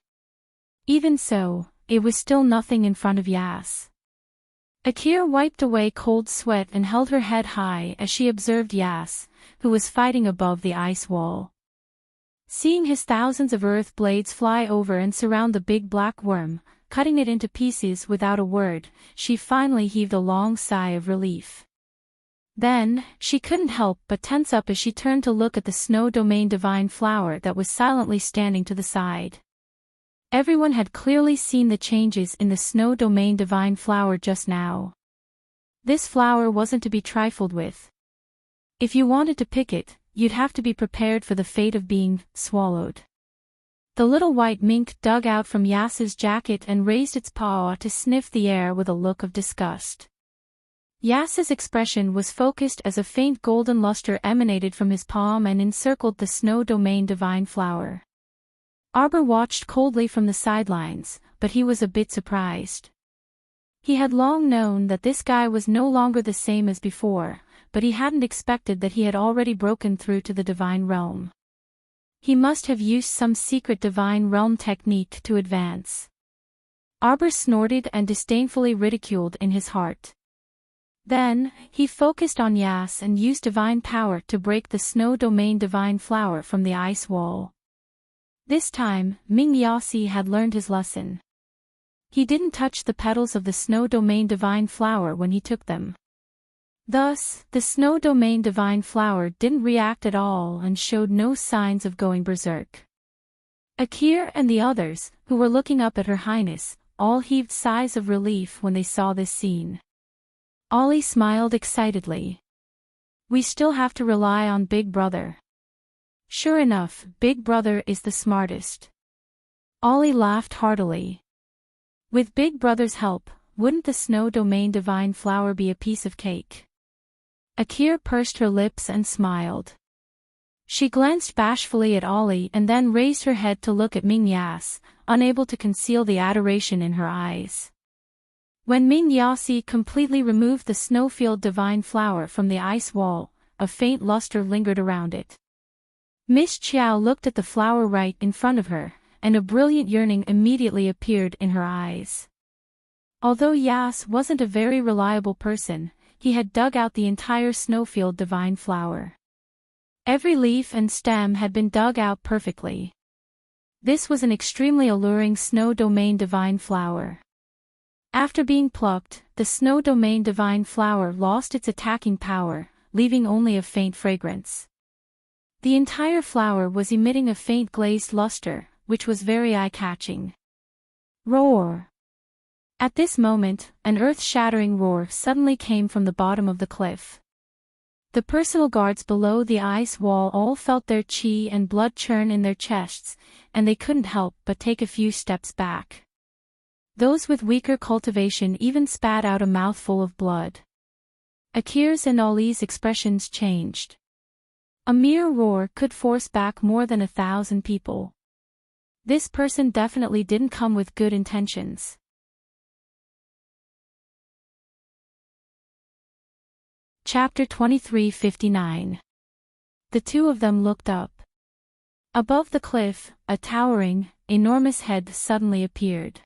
Even so, it was still nothing in front of Yas. Akir wiped away cold sweat and held her head high as she observed Yas, who was fighting above the ice wall. Seeing his thousands of earth blades fly over and surround the big black worm, cutting it into pieces without a word, she finally heaved a long sigh of relief. Then, she couldn't help but tense up as she turned to look at the snow domain divine flower that was silently standing to the side. Everyone had clearly seen the changes in the snow domain divine flower just now. This flower wasn't to be trifled with. If you wanted to pick it, you'd have to be prepared for the fate of being swallowed. The little white mink dug out from Yasa's jacket and raised its paw to sniff the air with a look of disgust. Yasa's expression was focused as a faint golden luster emanated from his palm and encircled the snow domain divine flower. Arbor watched coldly from the sidelines, but he was a bit surprised. He had long known that this guy was no longer the same as before, but he hadn't expected that he had already broken through to the divine realm. He must have used some secret divine realm technique to advance. Arbor snorted and disdainfully ridiculed in his heart. Then, he focused on Yas and used divine power to break the snow domain divine flower from the ice wall. This time, Ming Yasi had learned his lesson. He didn't touch the petals of the snow domain divine flower when he took them. Thus, the snow domain divine flower didn't react at all and showed no signs of going berserk. Akir and the others, who were looking up at Her Highness, all heaved sighs of relief when they saw this scene. Ollie smiled excitedly. We still have to rely on Big Brother. Sure enough, Big Brother is the smartest. Ollie laughed heartily. With Big Brother's help, wouldn't the snow domain divine flower be a piece of cake? Akir pursed her lips and smiled. She glanced bashfully at Ollie and then raised her head to look at Ming Yas, unable to conceal the adoration in her eyes. When Ming Yasi completely removed the snowfield divine flower from the ice wall, a faint luster lingered around it. Miss Chiao looked at the flower right in front of her, and a brilliant yearning immediately appeared in her eyes. Although Yas wasn't a very reliable person, he had dug out the entire snowfield divine flower. Every leaf and stem had been dug out perfectly. This was an extremely alluring snow domain divine flower. After being plucked, the snow domain divine flower lost its attacking power, leaving only a faint fragrance. The entire flower was emitting a faint glazed luster, which was very eye-catching. Roar! At this moment, an earth-shattering roar suddenly came from the bottom of the cliff. The personal guards below the ice wall all felt their chi and blood churn in their chests, and they couldn't help but take a few steps back. Those with weaker cultivation even spat out a mouthful of blood. Akir's and Ollie's expressions changed. A mere roar could force back more than 1,000 people. This person definitely didn't come with good intentions. Chapter 23:59. The two of them looked up. Above the cliff, a towering, enormous head suddenly appeared.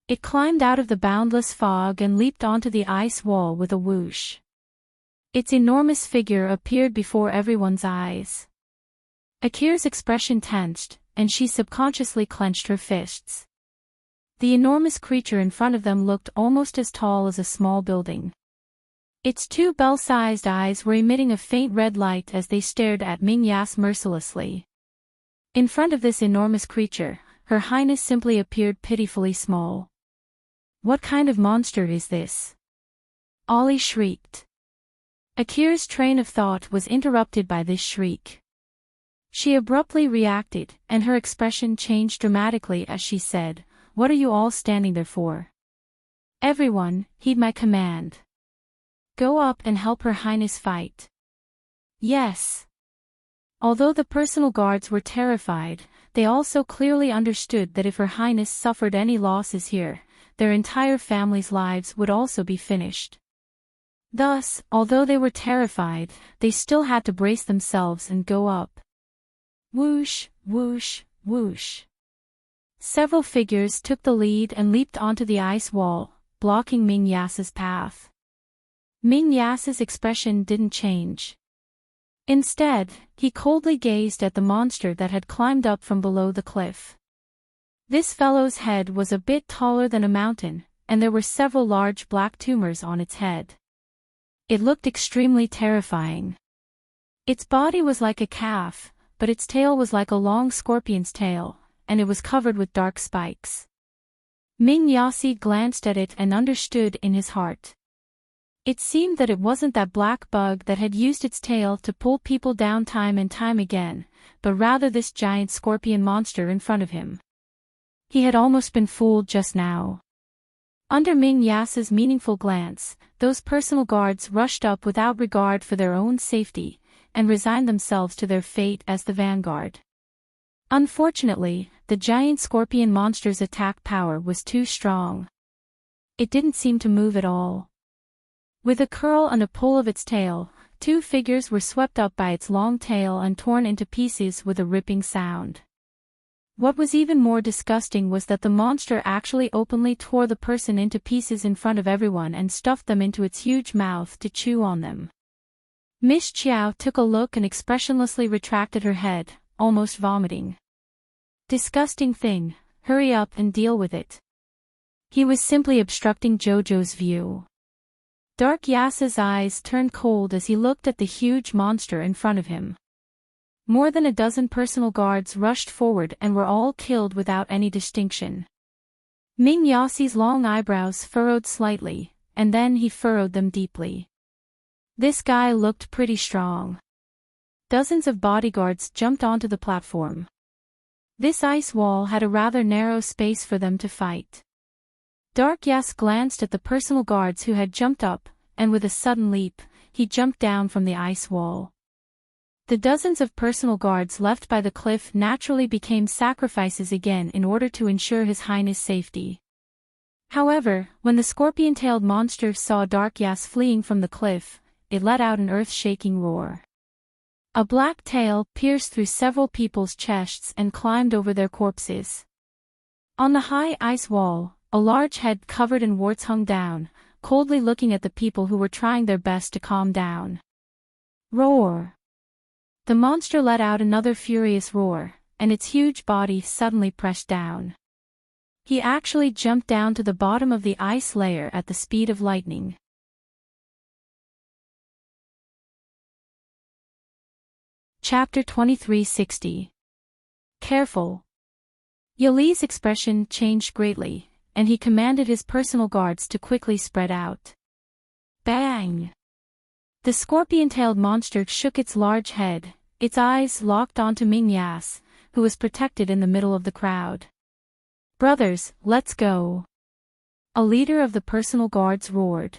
It climbed out of the boundless fog and leaped onto the ice wall with a whoosh. Its enormous figure appeared before everyone's eyes. Akir's expression tensed, and she subconsciously clenched her fists. The enormous creature in front of them looked almost as tall as a small building. Its two bell-sized eyes were emitting a faint red light as they stared at Ming Yas mercilessly. In front of this enormous creature, Her Highness simply appeared pitifully small. What kind of monster is this? Ollie shrieked. Akira's train of thought was interrupted by this shriek. She abruptly reacted, and her expression changed dramatically as she said, "What are you all standing there for? Everyone, heed my command. Go up and help Her Highness fight." Yes. Although the personal guards were terrified, they also clearly understood that if Her Highness suffered any losses here, their entire family's lives would also be finished. Thus, although they were terrified, they still had to brace themselves and go up. Whoosh, whoosh, whoosh. Several figures took the lead and leaped onto the ice wall, blocking Ming Yas's path. Ming Yas's expression didn't change. Instead, he coldly gazed at the monster that had climbed up from below the cliff. This fellow's head was a bit taller than a mountain, and there were several large black tumors on its head. It looked extremely terrifying. Its body was like a calf, but its tail was like a long scorpion's tail, and it was covered with dark spikes. Ming Yasi glanced at it and understood in his heart. It seemed that it wasn't that black bug that had used its tail to pull people down time and time again, but rather this giant scorpion monster in front of him. He had almost been fooled just now. Under Ming Yas's meaningful glance, those personal guards rushed up without regard for their own safety, and resigned themselves to their fate as the vanguard. Unfortunately, the giant scorpion monster's attack power was too strong. It didn't seem to move at all. With a curl and a pull of its tail, two figures were swept up by its long tail and torn into pieces with a ripping sound. What was even more disgusting was that the monster actually openly tore the person into pieces in front of everyone and stuffed them into its huge mouth to chew on them. Miss Chiao took a look and expressionlessly retracted her head, almost vomiting. Disgusting thing, hurry up and deal with it. He was simply obstructing Jojo's view. Dark Yasa's eyes turned cold as he looked at the huge monster in front of him. More than a dozen personal guards rushed forward and were all killed without any distinction. Ming Yasi's long eyebrows furrowed slightly, and then he furrowed them deeply. This guy looked pretty strong. Dozens of bodyguards jumped onto the platform. This ice wall had a rather narrow space for them to fight. Dark Yas glanced at the personal guards who had jumped up, and with a sudden leap, he jumped down from the ice wall. The dozens of personal guards left by the cliff naturally became sacrifices again in order to ensure His Highness' safety. However, when the scorpion-tailed monster saw Dark Yas fleeing from the cliff, it let out an earth-shaking roar. A black tail pierced through several people's chests and climbed over their corpses. On the high ice wall, a large head covered in warts hung down, coldly looking at the people who were trying their best to calm down. Roar! The monster let out another furious roar, and its huge body suddenly pressed down. He actually jumped down to the bottom of the ice layer at the speed of lightning. Chapter 2360. Careful. Yali's expression changed greatly, and he commanded his personal guards to quickly spread out. Bang! The scorpion-tailed monster shook its large head, its eyes locked onto Ming Yas, who was protected in the middle of the crowd. Brothers, let's go! A leader of the personal guards roared.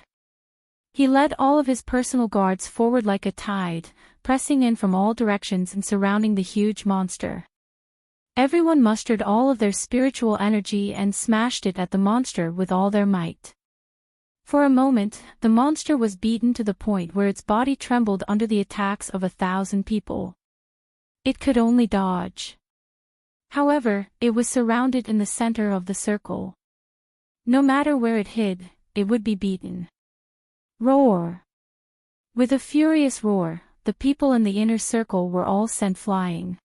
He led all of his personal guards forward like a tide, pressing in from all directions and surrounding the huge monster. Everyone mustered all of their spiritual energy and smashed it at the monster with all their might. For a moment, the monster was beaten to the point where its body trembled under the attacks of 1,000 people. It could only dodge. However, it was surrounded in the center of the circle. No matter where it hid, it would be beaten. Roar! With a furious roar, the people in the inner circle were all sent flying.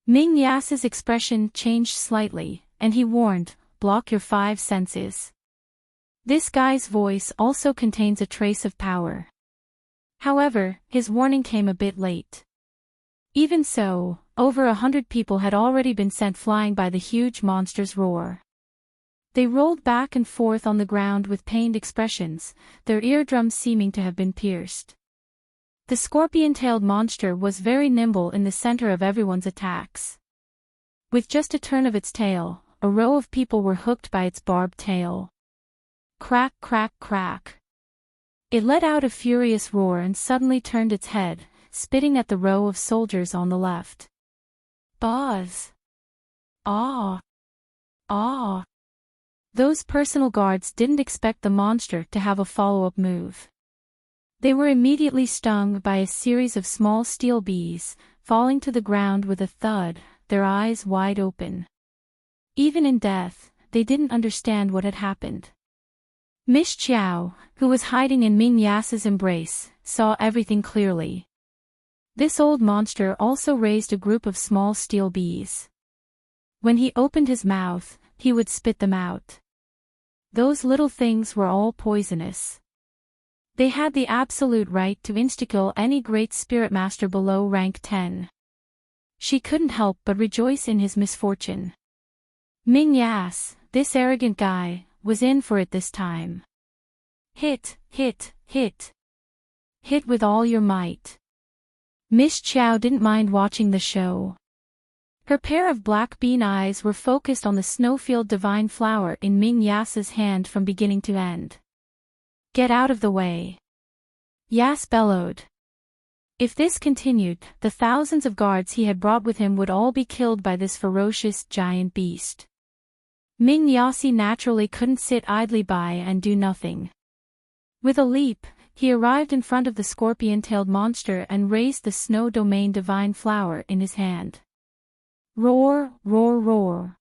Ming Yas's expression changed slightly, and he warned, "Block your 5 senses." This guy's voice also contains a trace of power. However, his warning came a bit late. Even so, over 100 people had already been sent flying by the huge monster's roar. They rolled back and forth on the ground with pained expressions, their eardrums seeming to have been pierced. The scorpion-tailed monster was very nimble in the center of everyone's attacks. With just a turn of its tail, a row of people were hooked by its barbed tail. Crack, crack, crack. It let out a furious roar and suddenly turned its head, spitting at the row of soldiers on the left. Buzz! Ah! Ah! Those personal guards didn't expect the monster to have a follow-up move. They were immediately stung by a series of small steel bees, falling to the ground with a thud, their eyes wide open. Even in death, they didn't understand what had happened. Miss Chiao, who was hiding in Ming Yas's embrace, saw everything clearly. This old monster also raised a group of small steel bees. When he opened his mouth, he would spit them out. Those little things were all poisonous. They had the absolute right to insta-kill any great spirit master below rank 10. She couldn't help but rejoice in his misfortune. Ming Yas, this arrogant guy, was in for it this time. Hit, hit, hit. Hit with all your might. Miss Chiao didn't mind watching the show. Her pair of black bean eyes were focused on the snowfield divine flower in Ming Yas's hand from beginning to end. Get out of the way. Yas bellowed. If this continued, the thousands of guards he had brought with him would all be killed by this ferocious giant beast. Ming Yasi naturally couldn't sit idly by and do nothing. With a leap, he arrived in front of the scorpion-tailed monster and raised the snow domain divine flower in his hand. Roar, roar, roar.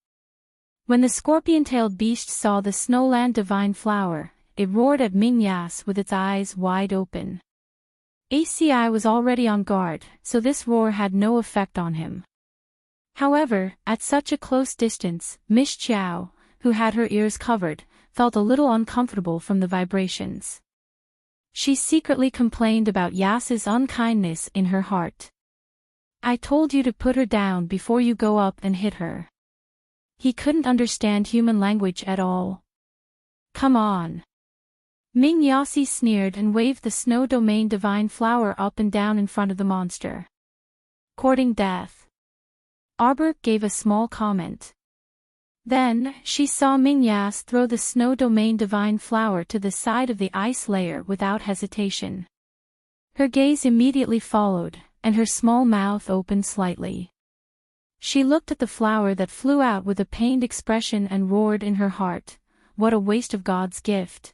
When the scorpion-tailed beast saw the snowland divine flower, it roared at Ming-Yas with its eyes wide open. ACI was already on guard, so this roar had no effect on him. However, at such a close distance, Miss Chiao, who had her ears covered, felt a little uncomfortable from the vibrations. She secretly complained about Yas's unkindness in her heart. I told you to put her down before you go up and hit her. He couldn't understand human language at all. Come on. Ming Yasi sneered and waved the snow domain divine flower up and down in front of the monster. Courting death. Arbor gave a small comment. Then, she saw Ming-Yas throw the snow domain divine flower to the side of the ice layer without hesitation. Her gaze immediately followed, and her small mouth opened slightly. She looked at the flower that flew out with a pained expression and roared in her heart, "What a waste of God's gift.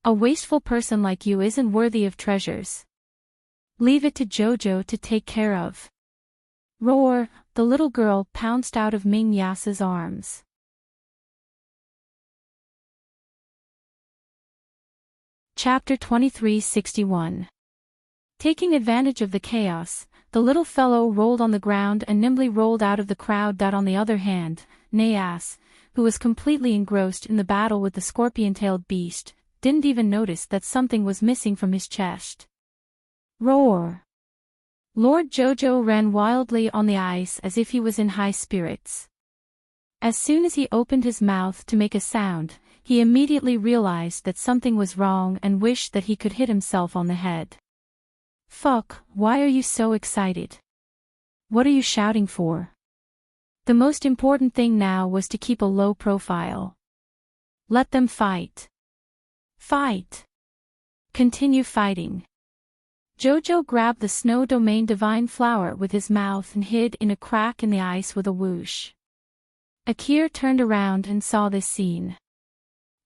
A wasteful person like you isn't worthy of treasures. Leave it to Jojo to take care of." Roar, the little girl pounced out of Ming-Yas's arms. Chapter 2361. Taking advantage of the chaos, the little fellow rolled on the ground and nimbly rolled out of the crowd. On the other hand, Nayas, who was completely engrossed in the battle with the scorpion-tailed beast, didn't even notice that something was missing from his chest. Roar! Lord Jojo ran wildly on the ice as if he was in high spirits. As soon as he opened his mouth to make a sound, he immediately realized that something was wrong and wished that he could hit himself on the head. Fuck, why are you so excited? What are you shouting for? The most important thing now was to keep a low profile. Let them fight. Fight. Continue fighting. Jojo grabbed the snow domain divine flower with his mouth and hid in a crack in the ice with a whoosh. Akir turned around and saw this scene.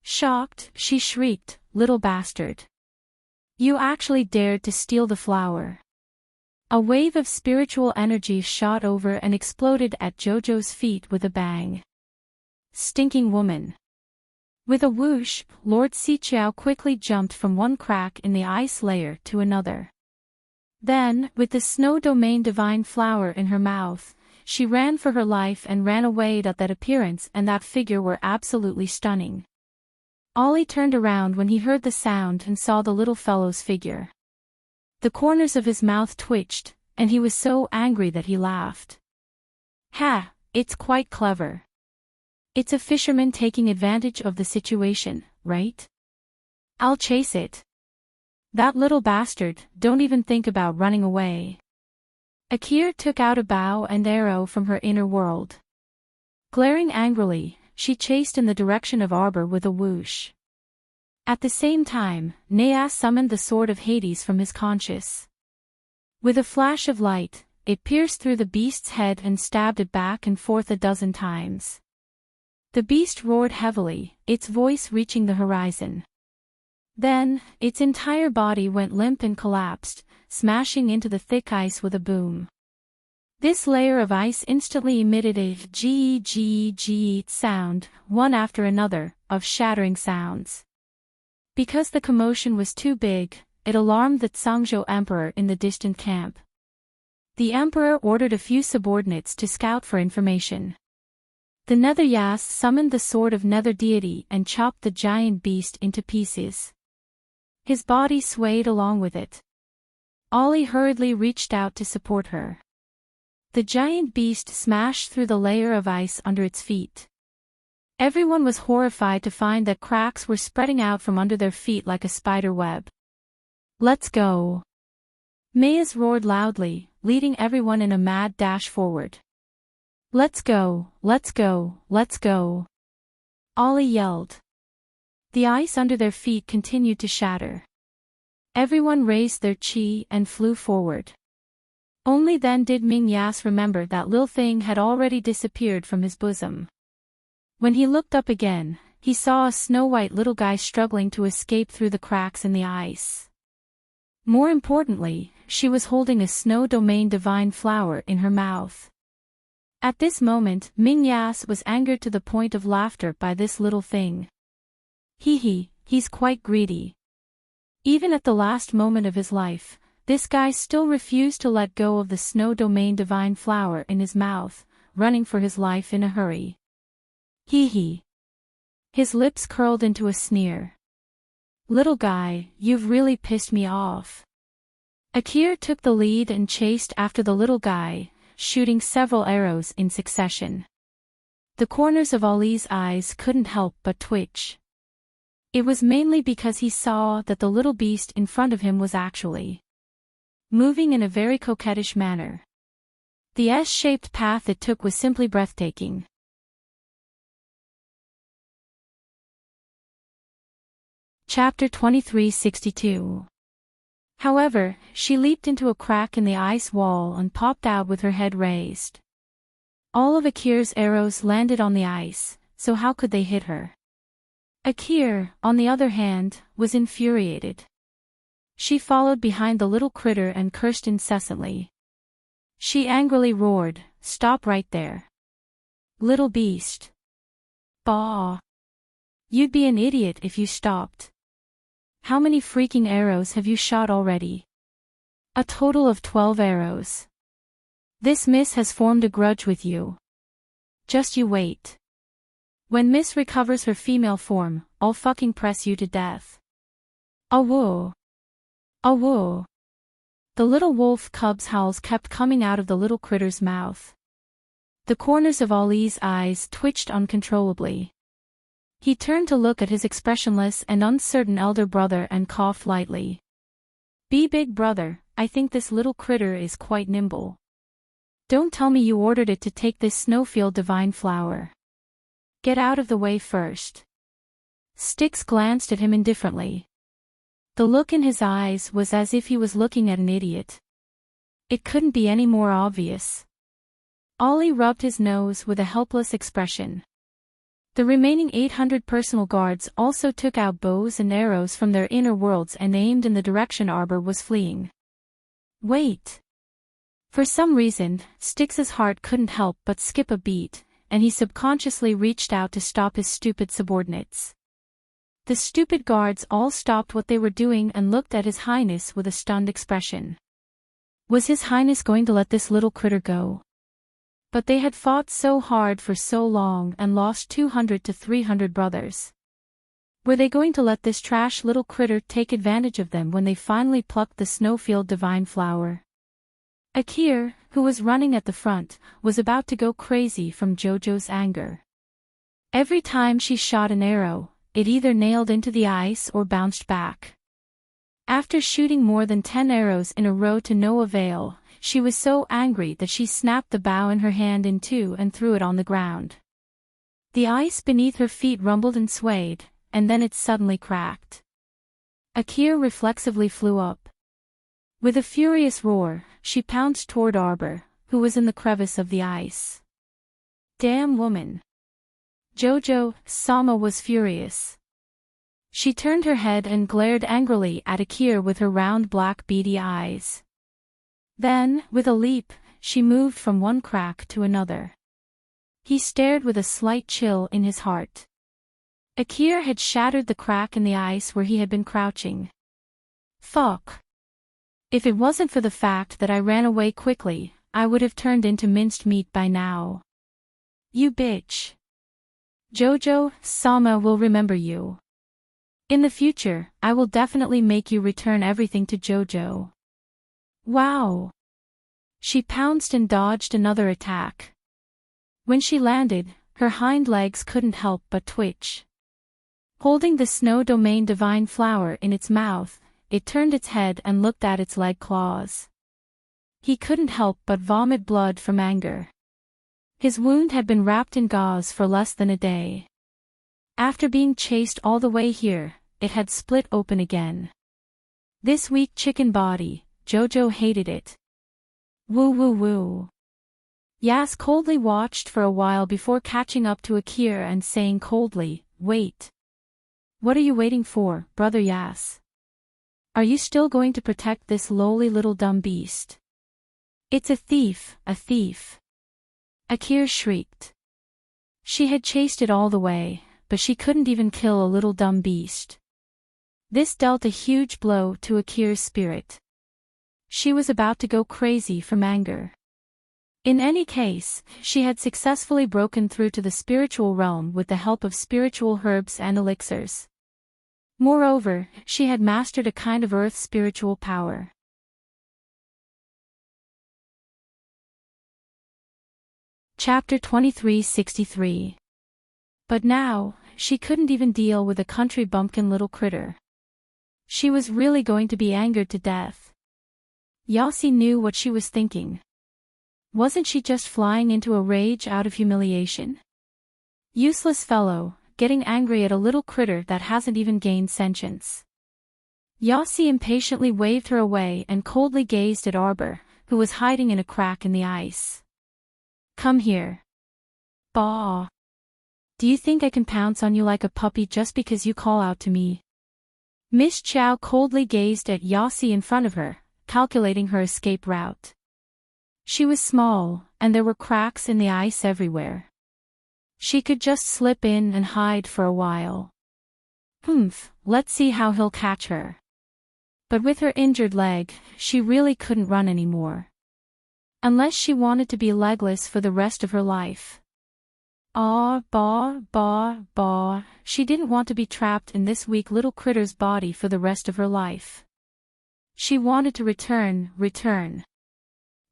Shocked, she shrieked, "Little bastard. You actually dared to steal the flower." A wave of spiritual energy shot over and exploded at Jojo's feet with a bang. Stinking woman. With a whoosh, Lord Siqiao quickly jumped from one crack in the ice layer to another. Then, with the snow domain divine flower in her mouth, she ran for her life and ran away. That appearance and that figure were absolutely stunning. Ollie turned around when he heard the sound and saw the little fellow's figure. The corners of his mouth twitched, and he was so angry that he laughed. Ha, it's quite clever. It's a fisherman taking advantage of the situation, right? I'll chase it. That little bastard, don't even think about running away. Akir took out a bow and arrow from her inner world. Glaring angrily, she chased in the direction of Arbor with a whoosh. At the same time, Nea summoned the sword of Hades from his conscious. With a flash of light, it pierced through the beast's head and stabbed it back and forth a dozen times. The beast roared heavily, its voice reaching the horizon. Then, its entire body went limp and collapsed, smashing into the thick ice with a boom. This layer of ice instantly emitted a g sound, one after another, of shattering sounds. Because the commotion was too big, it alarmed the Zhangzhou emperor in the distant camp. The emperor ordered a few subordinates to scout for information. The Nether Yas summoned the sword of Nether deity and chopped the giant beast into pieces. His body swayed along with it. Ollie hurriedly reached out to support her. The giant beast smashed through the layer of ice under its feet. Everyone was horrified to find that cracks were spreading out from under their feet like a spider web. Let's go. Mayas roared loudly, leading everyone in a mad dash forward. Let's go, let's go, let's go. Ollie yelled. The ice under their feet continued to shatter. Everyone raised their chi and flew forward. Only then did Ming Yas remember that Lil Thing had already disappeared from his bosom. When he looked up again, he saw a snow-white little guy struggling to escape through the cracks in the ice. More importantly, she was holding a snow domain divine flower in her mouth. At this moment, Ming Yas was angered to the point of laughter by this little thing. He's quite greedy. Even at the last moment of his life, this guy still refused to let go of the Snow Domain Divine Flower in his mouth, running for his life in a hurry. His lips curled into a sneer. Little guy, you've really pissed me off. Akir took the lead and chased after the little guy, shooting several arrows in succession. The corners of Ali's eyes couldn't help but twitch. It was mainly because he saw that the little beast in front of him was actually moving in a very coquettish manner. The S-shaped path it took was simply breathtaking. Chapter 2362. However, she leaped into a crack in the ice wall and popped out with her head raised. All of Akir's arrows landed on the ice, so how could they hit her? Akir, on the other hand, was infuriated. She followed behind the little critter and cursed incessantly. She angrily roared, "Stop right there. Little beast. Bah. You'd be an idiot if you stopped. How many freaking arrows have you shot already?" "A total of 12 arrows. This miss has formed a grudge with you. Just you wait. When Miss recovers her female form, I'll fucking press you to death." "Awoo. Awoo." The little wolf cub's howls kept coming out of the little critter's mouth. The corners of Ali's eyes twitched uncontrollably. He turned to look at his expressionless and uncertain elder brother and coughed lightly. Big brother, I think this little critter is quite nimble. Don't tell me you ordered it to take this snowfield divine flower. Get out of the way first." Styx glanced at him indifferently. The look in his eyes was as if he was looking at an idiot. It couldn't be any more obvious. Ollie rubbed his nose with a helpless expression. The remaining 800 personal guards also took out bows and arrows from their inner worlds and aimed in the direction Arbor was fleeing. Wait. For some reason, Styx's heart couldn't help but skip a beat, and he subconsciously reached out to stop his stupid subordinates. The stupid guards all stopped what they were doing and looked at His Highness with a stunned expression. Was His Highness going to let this little critter go? But they had fought so hard for so long and lost 200 to 300 brothers. Were they going to let this trash little critter take advantage of them when they finally plucked the snowfield divine flower? Akir, who was running at the front, was about to go crazy from Jojo's anger. Every time she shot an arrow, it either nailed into the ice or bounced back. After shooting more than 10 arrows in a row to no avail, she was so angry that she snapped the bow in her hand in two and threw it on the ground. The ice beneath her feet rumbled and swayed, and then it suddenly cracked. Akir reflexively flew up. With a furious roar, she pounced toward Arbor, who was in the crevice of the ice. Damn woman. Jojo-sama was furious. She turned her head and glared angrily at Akir with her round black beady eyes. Then, with a leap, she moved from one crack to another. He stared with a slight chill in his heart. Akir had shattered the crack in the ice where he had been crouching. Fuck. If it wasn't for the fact that I ran away quickly, I would have turned into minced meat by now. You bitch. Jojo-sama will remember you. In the future, I will definitely make you return everything to Jojo. Wow. She pounced and dodged another attack. When she landed, her hind legs couldn't help but twitch. Holding the Snow Domain Divine Flower in its mouth, it turned its head and looked at its leg claws. He couldn't help but vomit blood from anger. His wound had been wrapped in gauze for less than a day. After being chased all the way here, it had split open again. This weak chicken body, Jojo hated it. Woo woo woo. Yas coldly watched for a while before catching up to Akir and saying coldly, Wait. What are you waiting for, brother Yas? Are you still going to protect this lowly little dumb beast? It's a thief, a thief. Akir shrieked. She had chased it all the way, but she couldn't even kill a little dumb beast. This dealt a huge blow to Akir's spirit. She was about to go crazy from anger. In any case, she had successfully broken through to the spiritual realm with the help of spiritual herbs and elixirs. Moreover, she had mastered a kind of earth spiritual power. Chapter 2363. But now, she couldn't even deal with a country bumpkin little critter. She was really going to be angered to death. Yossi knew what she was thinking. Wasn't she just flying into a rage out of humiliation? Useless fellow, getting angry at a little critter that hasn't even gained sentience. Yossi impatiently waved her away and coldly gazed at Arbor, who was hiding in a crack in the ice. Come here. Bah. Do you think I can pounce on you like a puppy just because you call out to me? Miss Chow coldly gazed at Yossi in front of her, calculating her escape route. She was small, and there were cracks in the ice everywhere. She could just slip in and hide for a while. Let's see how he'll catch her. But with her injured leg, she really couldn't run anymore. Unless she wanted to be legless for the rest of her life. She didn't want to be trapped in this weak little critter's body for the rest of her life. She wanted to return.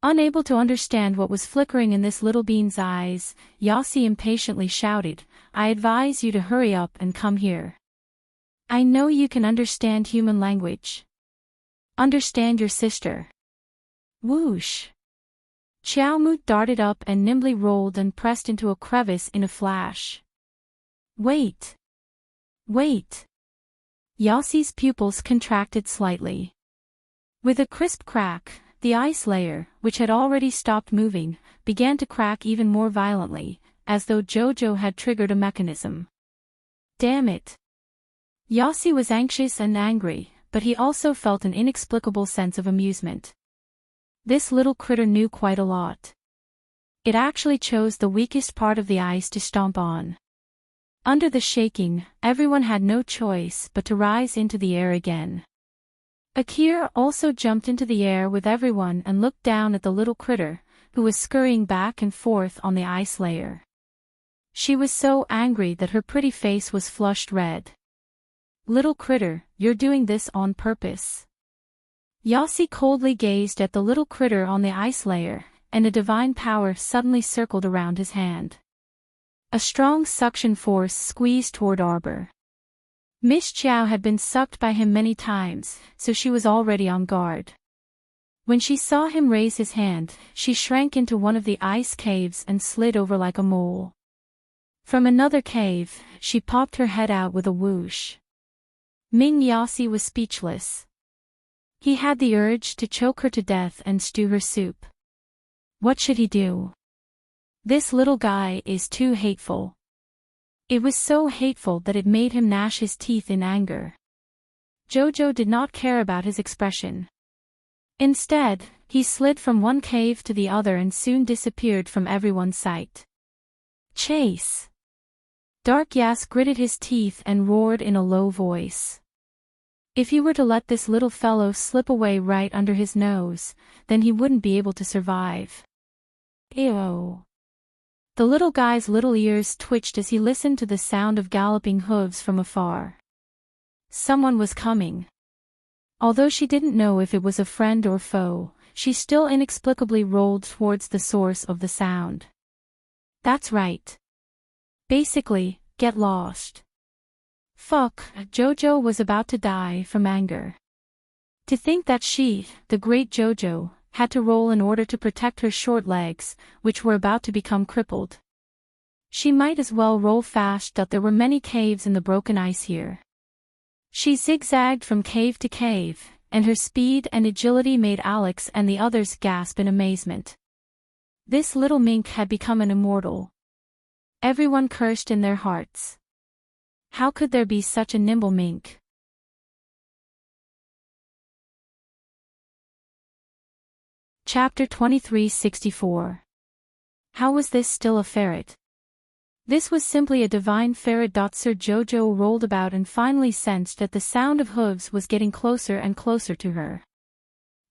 Unable to understand what was flickering in this little bean's eyes, Yossi impatiently shouted, I advise you to hurry up and come here. I know you can understand human language. Understand your sister. Whoosh. Xiao Mu darted up and nimbly rolled and pressed into a crevice in a flash. Wait. Yossi's pupils contracted slightly. With a crisp crack, the ice layer, which had already stopped moving, began to crack even more violently, as though Jojo had triggered a mechanism. Damn it. Yossi was anxious and angry, but he also felt an inexplicable sense of amusement. This little critter knew quite a lot. It actually chose the weakest part of the ice to stomp on. Under the shaking, everyone had no choice but to rise into the air again. Akir also jumped into the air with everyone and looked down at the little critter, who was scurrying back and forth on the ice layer. She was so angry that her pretty face was flushed red. Little critter, you're doing this on purpose. Yossi coldly gazed at the little critter on the ice layer, and a divine power suddenly circled around his hand. A strong suction force squeezed toward Arbor. Miss Chow had been sucked by him many times, so she was already on guard. When she saw him raise his hand, she shrank into one of the ice caves and slid over like a mole. From another cave, she popped her head out with a whoosh. Ming Yossi was speechless. He had the urge to choke her to death and stew her soup. What should he do? This little guy is too hateful. It was so hateful that it made him gnash his teeth in anger. Jojo did not care about his expression. Instead, he slid from one cave to the other and soon disappeared from everyone's sight. Chase! Dark Yas gritted his teeth and roared in a low voice. If you were to let this little fellow slip away right under his nose, then he wouldn't be able to survive. Ew. The little guy's little ears twitched as he listened to the sound of galloping hooves from afar. Someone was coming. Although she didn't know if it was a friend or foe, she still inexplicably rolled towards the source of the sound. That's right. Basically, get lost. Fuck, Jojo was about to die from anger. To think that she, the great Jojo, had to roll in order to protect her short legs, which were about to become crippled. She might as well roll fast that there were many caves in the broken ice here. She zigzagged from cave to cave, and her speed and agility made Alex and the others gasp in amazement. This little mink had become an immortal. Everyone cursed in their hearts. How could there be such a nimble mink? Chapter 2364. How was this still a ferret? This was simply a divine ferret. Sir Jojo rolled about and finally sensed that the sound of hooves was getting closer and closer to her.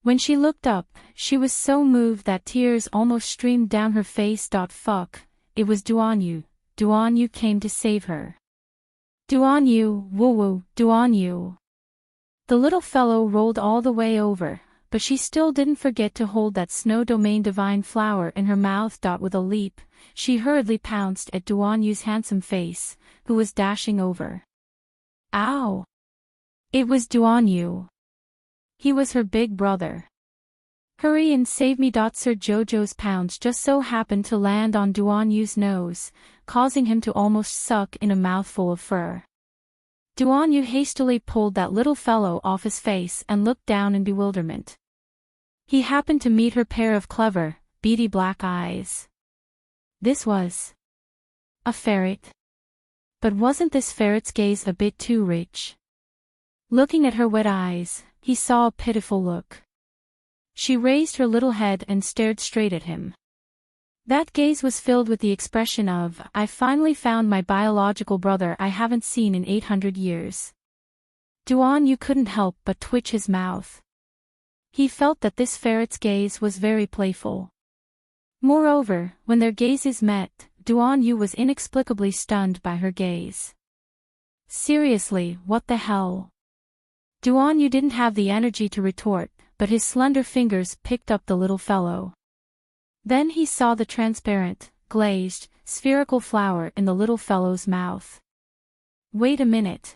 When she looked up, she was so moved that tears almost streamed down her face. Fuck, it was Duanyu. Duanyu came to save her. Duanyu, woo-woo, Duanyu. The little fellow rolled all the way over, but she still didn't forget to hold that snow domain divine flower in her mouth. With a leap, she hurriedly pounced at Duanyu's handsome face, who was dashing over. Ow! It was Duanyu. He was her big brother. Hurry and save me. Sir Jojo's pounce just so happened to land on Duanyu's nose, causing him to almost suck in a mouthful of fur. Duanyu hastily pulled that little fellow off his face and looked down in bewilderment. He happened to meet her pair of clever, beady black eyes. This was a ferret. But wasn't this ferret's gaze a bit too rich? Looking at her wet eyes, he saw a pitiful look. She raised her little head and stared straight at him. That gaze was filled with the expression of, I finally found my biological brother I haven't seen in 800 years. Duanyu couldn't help but twitch his mouth. He felt that this ferret's gaze was very playful. Moreover, when their gazes met, Duanyu was inexplicably stunned by her gaze. Seriously, what the hell? Duanyu didn't have the energy to retort, but his slender fingers picked up the little fellow. Then he saw the transparent, glazed, spherical flower in the little fellow's mouth. Wait a minute.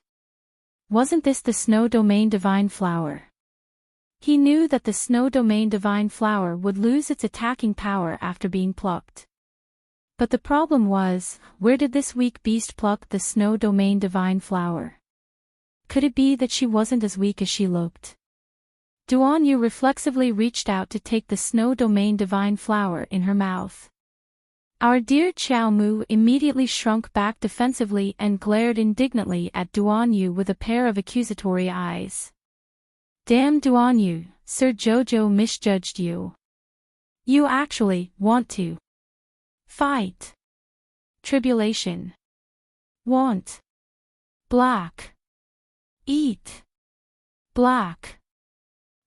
Wasn't this the Snow Domain Divine Flower? He knew that the Snow Domain Divine Flower would lose its attacking power after being plucked. But the problem was, where did this weak beast pluck the Snow Domain Divine Flower? Could it be that she wasn't as weak as she looked? Duanyu reflexively reached out to take the Snow Domain Divine Flower in her mouth. Our dear Xiao Mu immediately shrunk back defensively and glared indignantly at Duanyu with a pair of accusatory eyes. Damn Duanyu, Sir Jojo misjudged you. You actually want to fight. Tribulation. Want. Black. Eat. Black.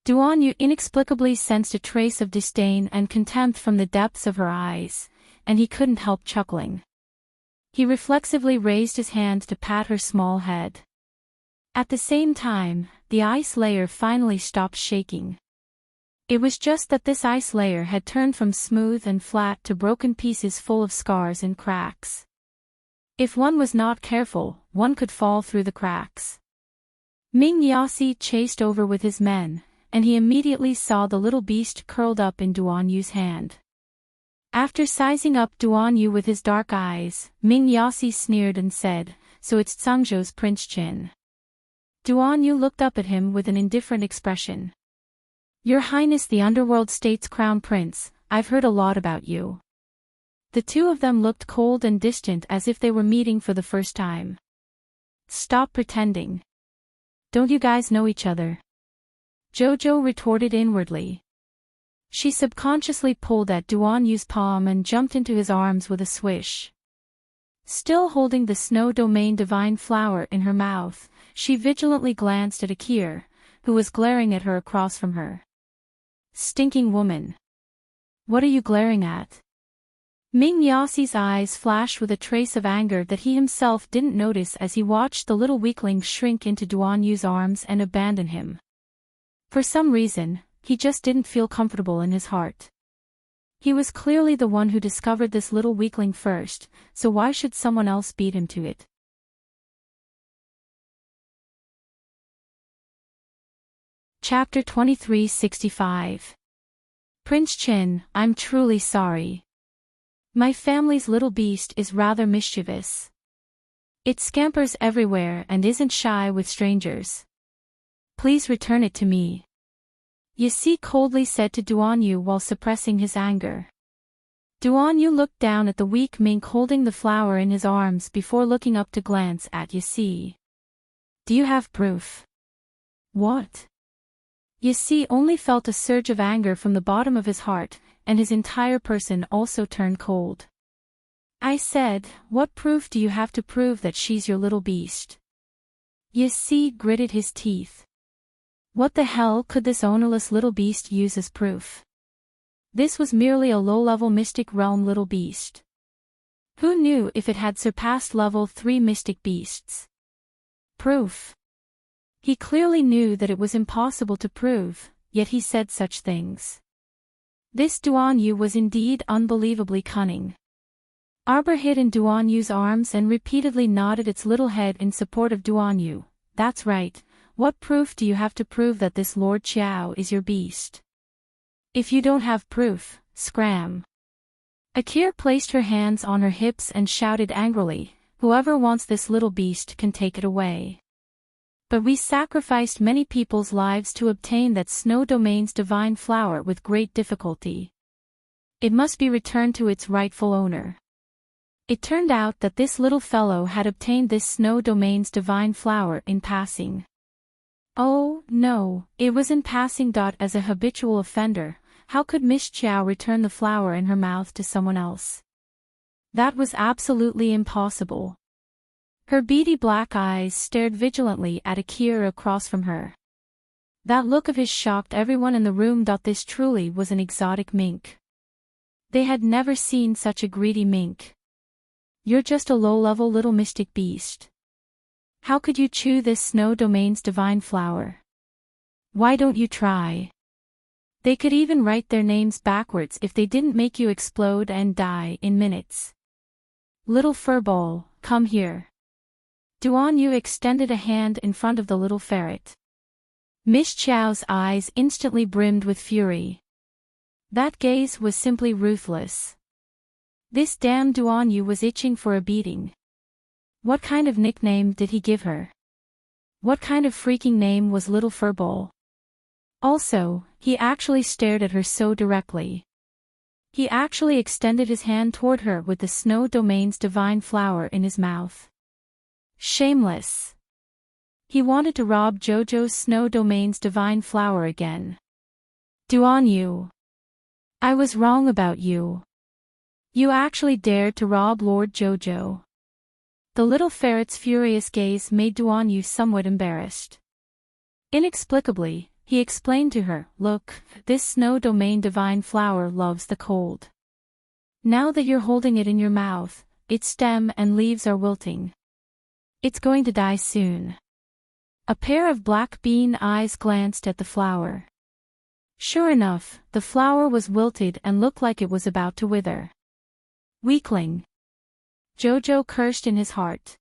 Duanyu inexplicably sensed a trace of disdain and contempt from the depths of her eyes, and he couldn't help chuckling. He reflexively raised his hand to pat her small head. At the same time, the ice layer finally stopped shaking. It was just that this ice layer had turned from smooth and flat to broken pieces full of scars and cracks. If one was not careful, one could fall through the cracks. Ming Yasi chased over with his men, and he immediately saw the little beast curled up in Duanyu's hand. After sizing up Duanyu with his dark eyes, Ming Yasi sneered and said, So it's Zhangzhou's Prince Qin. Duanyu looked up at him with an indifferent expression. Your Highness the Underworld State's Crown Prince, I've heard a lot about you. The two of them looked cold and distant as if they were meeting for the first time. Stop pretending. Don't you guys know each other? Jojo retorted inwardly. She subconsciously pulled at Duanyu's palm and jumped into his arms with a swish. Still holding the Snow Domain Divine Flower in her mouth, she vigilantly glanced at Akir, who was glaring at her across from her. Stinking woman. What are you glaring at? Ming Yasi's eyes flashed with a trace of anger that he himself didn't notice as he watched the little weakling shrink into Duanyu's arms and abandon him. For some reason, he just didn't feel comfortable in his heart. He was clearly the one who discovered this little weakling first, so why should someone else beat him to it? Chapter 2365. Prince Qin, I'm truly sorry. My family's little beast is rather mischievous. It scampers everywhere and isn't shy with strangers. Please return it to me. Yasi coldly said to Duanyu while suppressing his anger. Duanyu looked down at the weak mink holding the flower in his arms before looking up to glance at Yasi. Do you have proof? What? Yasi only felt a surge of anger from the bottom of his heart, and his entire person also turned cold. I said, what proof do you have to prove that she's your little beast? You see, gritted his teeth. What the hell could this ownerless little beast use as proof? This was merely a low-level Mystic Realm little beast. Who knew if it had surpassed level 3 Mystic Beasts? Proof. He clearly knew that it was impossible to prove, yet he said such things. This Duan Yu was indeed unbelievably cunning. Arbor hid in Duan Yu's arms and repeatedly nodded its little head in support of Duan Yu. That's right, what proof do you have to prove that this Lord Qiao is your beast? If you don't have proof, scram. Akir placed her hands on her hips and shouted angrily, whoever wants this little beast can take it away. But we sacrificed many people's lives to obtain that Snow Domain's divine flower with great difficulty. It must be returned to its rightful owner. It turned out that this little fellow had obtained this Snow Domain's divine flower in passing. Oh, no, it was in passing. As a habitual offender, how could Miss Qiao return the flower in her mouth to someone else? That was absolutely impossible. Her beady black eyes stared vigilantly at Akira across from her. That look of his shocked everyone in the room. This truly was an exotic mink. They had never seen such a greedy mink. You're just a low-level little mystic beast. How could you chew this Snow Domain's divine flower? Why don't you try? They could even write their names backwards if they didn't make you explode and die in minutes. Little furball, come here. Duan Yu extended a hand in front of the little ferret. Miss Qiao's eyes instantly brimmed with fury. That gaze was simply ruthless. This damn Duan Yu was itching for a beating. What kind of nickname did he give her? What kind of freaking name was Little Furball? Also, he actually stared at her so directly. He actually extended his hand toward her with the Snow Domain's divine flower in his mouth. Shameless. He wanted to rob Jojo's Snow Domain's divine flower again. Duan Yu. I was wrong about you. You actually dared to rob Lord Jojo. The little ferret's furious gaze made Duan Yu somewhat embarrassed. Inexplicably, he explained to her, look, this Snow Domain divine flower loves the cold. Now that you're holding it in your mouth, its stem and leaves are wilting. It's going to die soon. A pair of black bean eyes glanced at the flower. Sure enough, the flower was wilted and looked like it was about to wither. Weakling. Jojo cursed in his heart.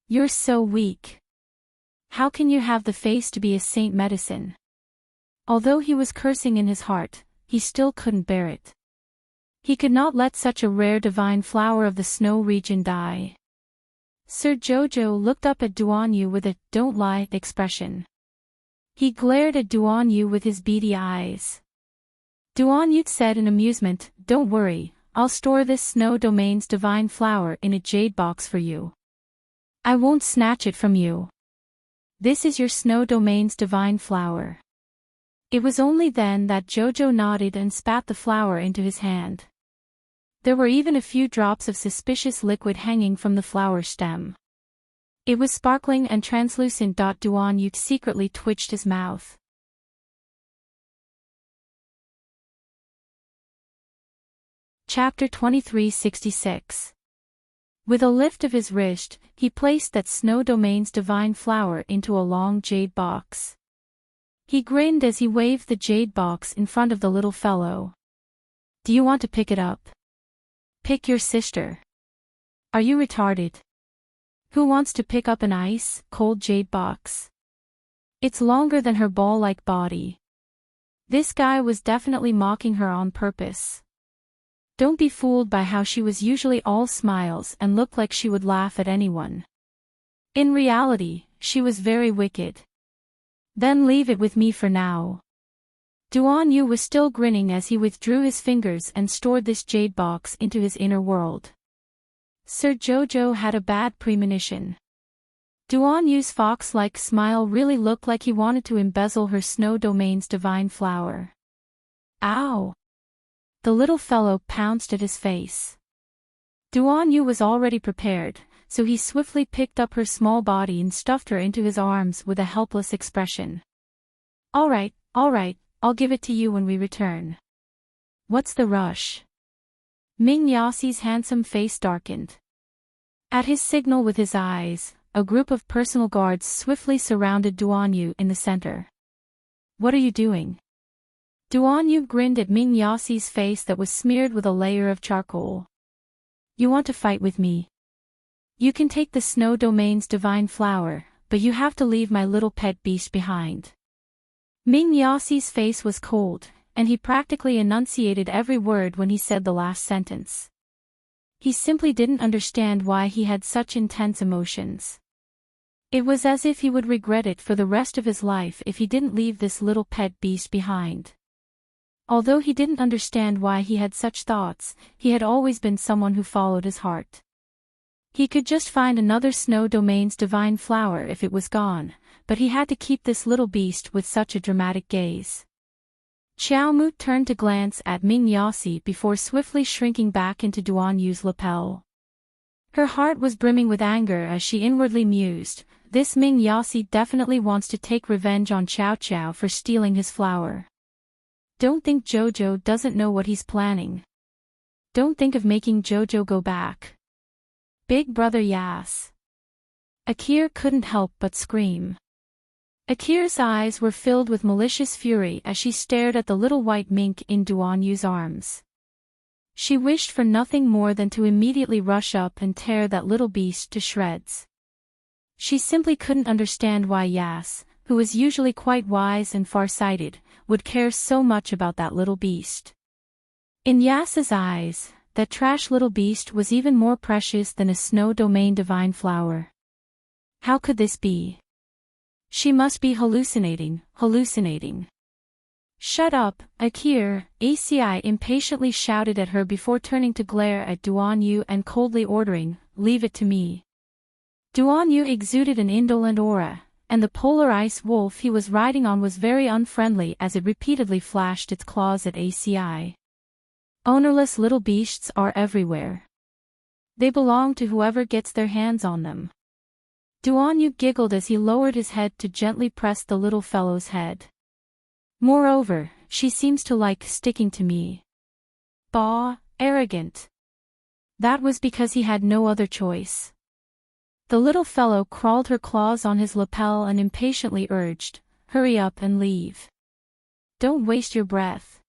You're so weak. How can you have the face to be a saint medicine? Although he was cursing in his heart, he still couldn't bear it. He could not let such a rare divine flower of the snow region die. Sir Jojo looked up at Duan Yu with a "don't lie" expression. He glared at Duan Yu with his beady eyes. Duan Yu said in amusement, don't worry, I'll store this Snow Domain's divine flower in a jade box for you. I won't snatch it from you. This is your Snow Domain's divine flower. It was only then that Jojo nodded and spat the flower into his hand. There were even a few drops of suspicious liquid hanging from the flower stem. It was sparkling and translucent. Duan Yu secretly twitched his mouth. Chapter 2366. With a lift of his wrist, he placed that Snow Domain's divine flower into a long jade box. He grinned as he waved the jade box in front of the little fellow. Do you want to pick it up? Pick your sister. Are you retarded? Who wants to pick up an ice, cold jade box? It's longer than her ball-like body. This guy was definitely mocking her on purpose. Don't be fooled by how she was usually all smiles and looked like she would laugh at anyone. In reality, she was very wicked. Then leave it with me for now. Duan Yu was still grinning as he withdrew his fingers and stored this jade box into his inner world. Sir Jojo had a bad premonition. Duan Yu's fox-like smile really looked like he wanted to embezzle her Snow Domain's divine flower. Ow! the little fellow pounced at his face. Duan Yu was already prepared, so he swiftly picked up her small body and stuffed her into his arms with a helpless expression. All right, I'll give it to you when we return. What's the rush? Ming Yasi's handsome face darkened. At his signal with his eyes, a group of personal guards swiftly surrounded Duan Yu in the center. What are you doing? Duan Yu grinned at Ming Yasi's face that was smeared with a layer of charcoal. You want to fight with me? You can take the Snow Domain's divine flower, but you have to leave my little pet beast behind. Ming Yasi's face was cold, and he practically enunciated every word when he said the last sentence. He simply didn't understand why he had such intense emotions. It was as if he would regret it for the rest of his life if he didn't leave this little pet beast behind. Although he didn't understand why he had such thoughts, he had always been someone who followed his heart. He could just find another Snow Domain's divine flower if it was gone, but he had to keep this little beast with such a dramatic gaze. Xiao Mu turned to glance at Ming Yasi before swiftly shrinking back into Duan Yu's lapel. Her heart was brimming with anger as she inwardly mused, this Ming Yasi definitely wants to take revenge on Xiao Xiao for stealing his flower. Don't think Jojo doesn't know what he's planning. Don't think of making Jojo go back. Big brother Yas. Akir couldn't help but scream. Akir's eyes were filled with malicious fury as she stared at the little white mink in Duan Yu's arms. She wished for nothing more than to immediately rush up and tear that little beast to shreds. She simply couldn't understand why Yas, who was usually quite wise and far-sighted, would care so much about that little beast. In Yas's eyes, that trash little beast was even more precious than a Snow Domain divine flower. How could this be? She must be hallucinating. Shut up, Akir, ACI impatiently shouted at her before turning to glare at Duan Yu and coldly ordering, leave it to me. Duan Yu exuded an indolent aura, and the polar ice wolf he was riding on was very unfriendly as it repeatedly flashed its claws at ACI. Ownerless little beasts are everywhere. They belong to whoever gets their hands on them. Duan Yu giggled as he lowered his head to gently press the little fellow's head. Moreover, she seems to like sticking to me. Bah, arrogant. That was because he had no other choice. The little fellow crawled her claws on his lapel and impatiently urged, hurry up and leave. Don't waste your breath.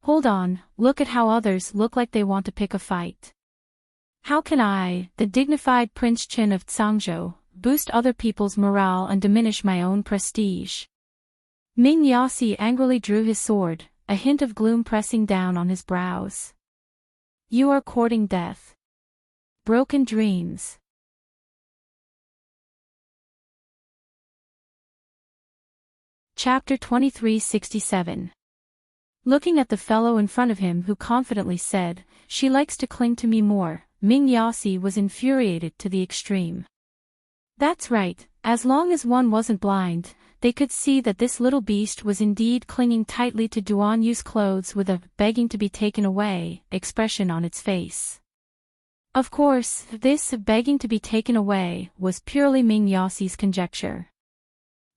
Hold on, look at how others look like they want to pick a fight. How can I, the dignified Prince Qin of Zhangzhou, boost other people's morale and diminish my own prestige? Ming Yasi angrily drew his sword, a hint of gloom pressing down on his brows. You are courting death. Broken dreams. Chapter 2367. Looking at the fellow in front of him who confidently said, she likes to cling to me more, Ming Yasi was infuriated to the extreme. That's right, as long as one wasn't blind, they could see that this little beast was indeed clinging tightly to Duan Yu's clothes with a begging to be taken away expression on its face. Of course, this begging to be taken away was purely Ming Yasi's conjecture.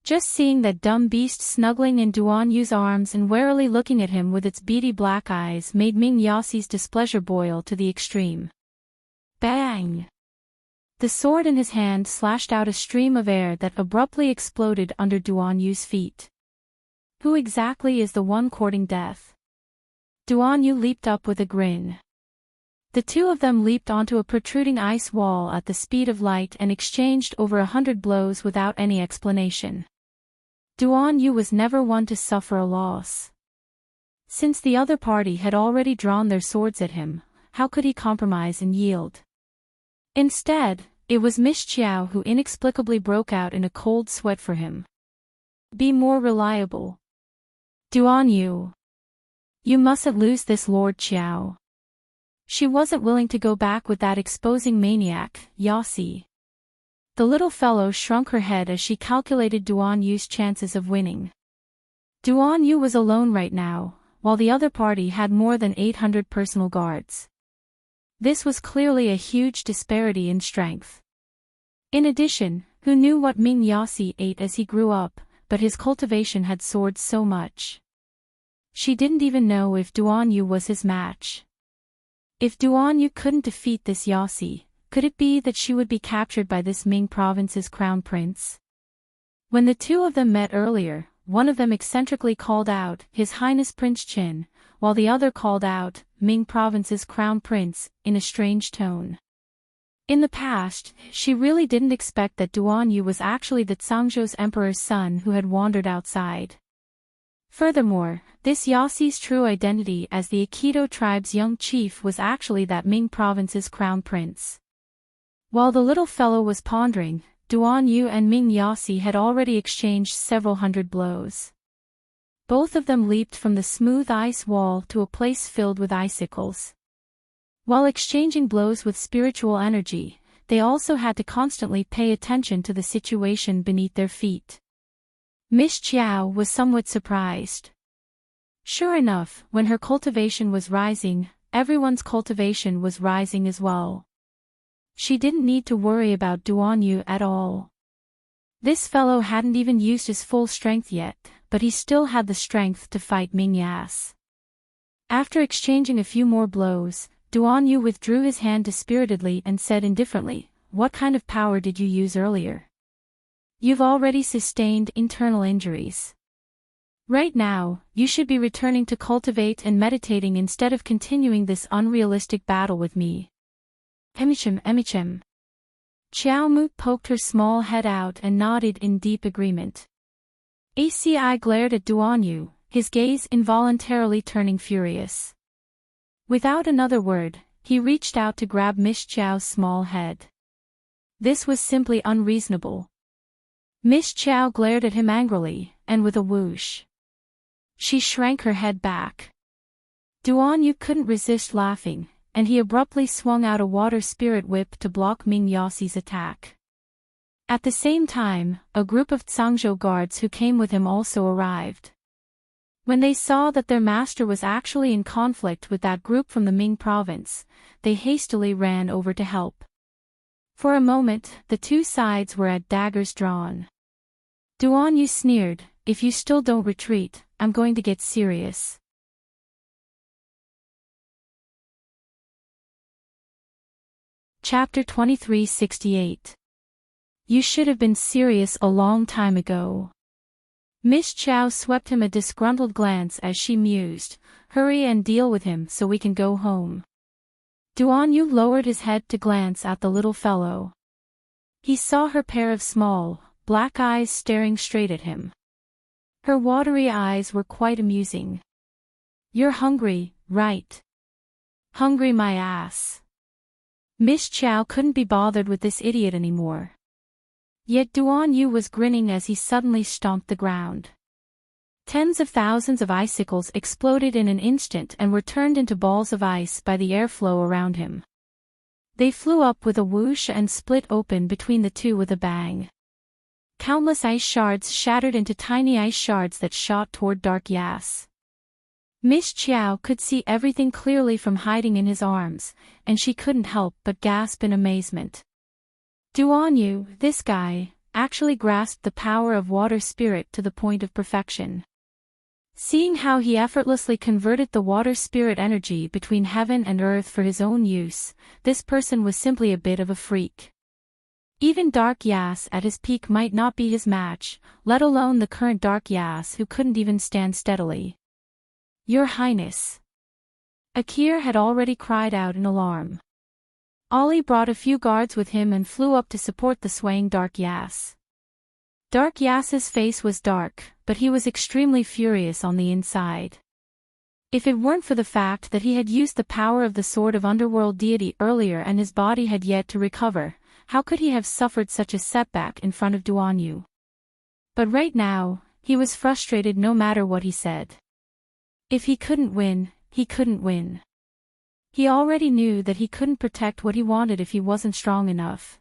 Just seeing that dumb beast snuggling in Duan Yu's arms and warily looking at him with its beady black eyes made Ming Yasi's displeasure boil to the extreme. Bang! The sword in his hand slashed out a stream of air that abruptly exploded under Duan Yu's feet. Who exactly is the one courting death? Duan Yu leaped up with a grin. The two of them leaped onto a protruding ice wall at the speed of light and exchanged over 100 blows without any explanation. Duan Yu was never one to suffer a loss. Since the other party had already drawn their swords at him, how could he compromise and yield? Instead, it was Miss Qiao who inexplicably broke out in a cold sweat for him. Be more reliable. Duan Yu. You mustn't lose this Lord Qiao. She wasn't willing to go back with that exposing maniac, Yasi. The little fellow shrunk her head as she calculated Duan Yu's chances of winning. Duan Yu was alone right now, while the other party had more than 800 personal guards. This was clearly a huge disparity in strength. In addition, who knew what Ming Yasi ate as he grew up, but his cultivation had soared so much. She didn't even know if Duan Yu was his match. If Duan Yu couldn't defeat this Yasi, could it be that she would be captured by this Ming province's crown prince? When the two of them met earlier, one of them eccentrically called out, "His Highness Prince Qin," while the other called out, "Ming province's crown prince," in a strange tone. In the past, she really didn't expect that Duan Yu was actually the Zhangzhou's emperor's son who had wandered outside. Furthermore, this Yasi's true identity as the Aikido tribe's young chief was actually that Ming province's crown prince. While the little fellow was pondering, Duan Yu and Ming Yasi had already exchanged several hundred blows. Both of them leaped from the smooth ice wall to a place filled with icicles. While exchanging blows with spiritual energy, they also had to constantly pay attention to the situation beneath their feet. Miss Chiao was somewhat surprised. Sure enough, when her cultivation was rising, everyone's cultivation was rising as well. She didn't need to worry about Duan Yu at all. This fellow hadn't even used his full strength yet, but he still had the strength to fight Ming Yas. After exchanging a few more blows, Duan Yu withdrew his hand dispiritedly and said indifferently, "What kind of power did you use earlier? You've already sustained internal injuries. Right now, you should be returning to cultivate and meditating instead of continuing this unrealistic battle with me." Emichim. Chiao Mu poked her small head out and nodded in deep agreement. ACI glared at Duan Yu, his gaze involuntarily turning furious. Without another word, he reached out to grab Miss Chiao's small head. This was simply unreasonable. Miss Chiao glared at him angrily, and with a whoosh, she shrank her head back. Duan Yu couldn't resist laughing, and he abruptly swung out a water spirit whip to block Ming Yasi's attack. At the same time, a group of Zhangzhou guards who came with him also arrived. When they saw that their master was actually in conflict with that group from the Ming province, they hastily ran over to help. For a moment, the two sides were at daggers drawn. Duan Yu sneered, "If you still don't retreat, I'm going to get serious." Chapter 2368. You should have been serious a long time ago. Miss Chiao swept him a disgruntled glance as she mused, "Hurry and deal with him so we can go home." Duan Yu lowered his head to glance at the little fellow. He saw her pair of small, black eyes staring straight at him. Her watery eyes were quite amusing. "You're hungry, right?" "Hungry my ass." Miss Chiao couldn't be bothered with this idiot anymore. Yet Duan Yu was grinning as he suddenly stomped the ground. Tens of thousands of icicles exploded in an instant and were turned into balls of ice by the airflow around him. They flew up with a whoosh and split open between the two with a bang. Countless ice shards shattered into tiny ice shards that shot toward Dark Yas. Miss Chiao could see everything clearly from hiding in his arms, and she couldn't help but gasp in amazement. Duan Yu, this guy, actually grasped the power of water spirit to the point of perfection. Seeing how he effortlessly converted the water spirit energy between heaven and earth for his own use, this person was simply a bit of a freak. Even Dark Yas at his peak might not be his match, let alone the current Dark Yas who couldn't even stand steadily. "Your Highness." Akir had already cried out in alarm. Ali brought a few guards with him and flew up to support the swaying Dark Yas. Dark Yas's face was dark, but he was extremely furious on the inside. If it weren't for the fact that he had used the power of the Sword of Underworld deity earlier and his body had yet to recover, how could he have suffered such a setback in front of Duan Yu? But right now, he was frustrated no matter what he said. If he couldn't win, he couldn't win. He already knew that he couldn't protect what he wanted if he wasn't strong enough.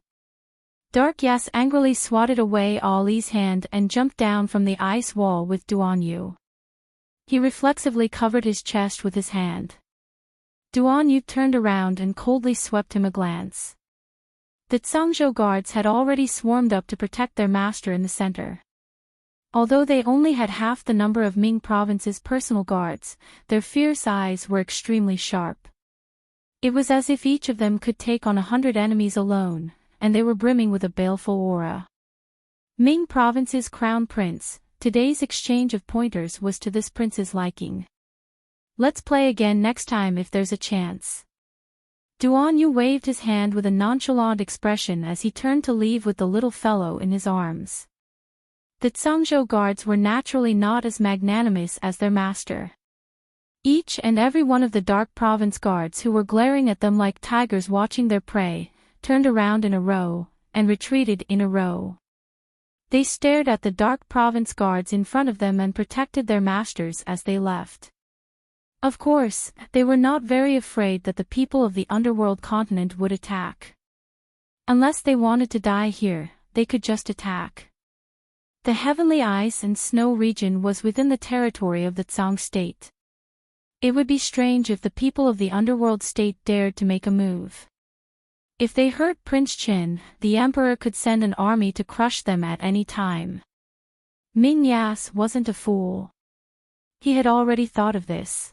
Dark Yas angrily swatted away Ali's hand and jumped down from the ice wall with Duan Yu. He reflexively covered his chest with his hand. Duan Yu turned around and coldly swept him a glance. The Zhangzhou guards had already swarmed up to protect their master in the center. Although they only had half the number of Ming Province's personal guards, their fierce eyes were extremely sharp. It was as if each of them could take on 100 enemies alone, and they were brimming with a baleful aura. Ming Province's crown prince, today's exchange of pointers was to this prince's liking. Let's play again next time if there's a chance. Duan Yu waved his hand with a nonchalant expression as he turned to leave with the little fellow in his arms. The Zhangzhou guards were naturally not as magnanimous as their master. Each and every one of the Dark Province guards who were glaring at them like tigers watching their prey, turned around in a row, and retreated in a row. They stared at the Dark Province guards in front of them and protected their masters as they left. Of course, they were not very afraid that the people of the underworld continent would attack. Unless they wanted to die here, they could just attack. The heavenly ice and snow region was within the territory of the Zhang state. It would be strange if the people of the underworld state dared to make a move. If they hurt Prince Qin, the emperor could send an army to crush them at any time. Ming Yas wasn't a fool. He had already thought of this.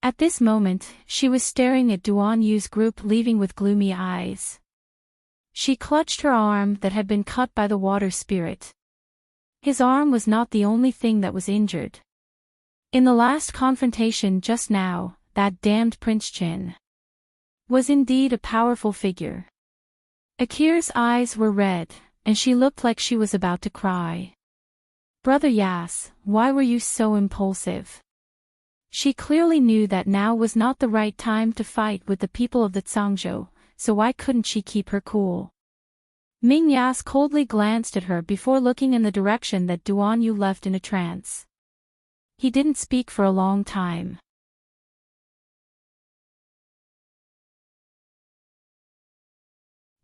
At this moment, she was staring at Duan Yu's group leaving with gloomy eyes. She clutched her arm that had been cut by the water spirit. His arm was not the only thing that was injured. In the last confrontation just now, that damned Prince Qin was indeed a powerful figure. Akira's eyes were red, and she looked like she was about to cry. Brother Yas, why were you so impulsive? She clearly knew that now was not the right time to fight with the people of the Zhangzhou, so why couldn't she keep her cool? Ming Yas coldly glanced at her before looking in the direction that Duan Yu left in a trance. He didn't speak for a long time.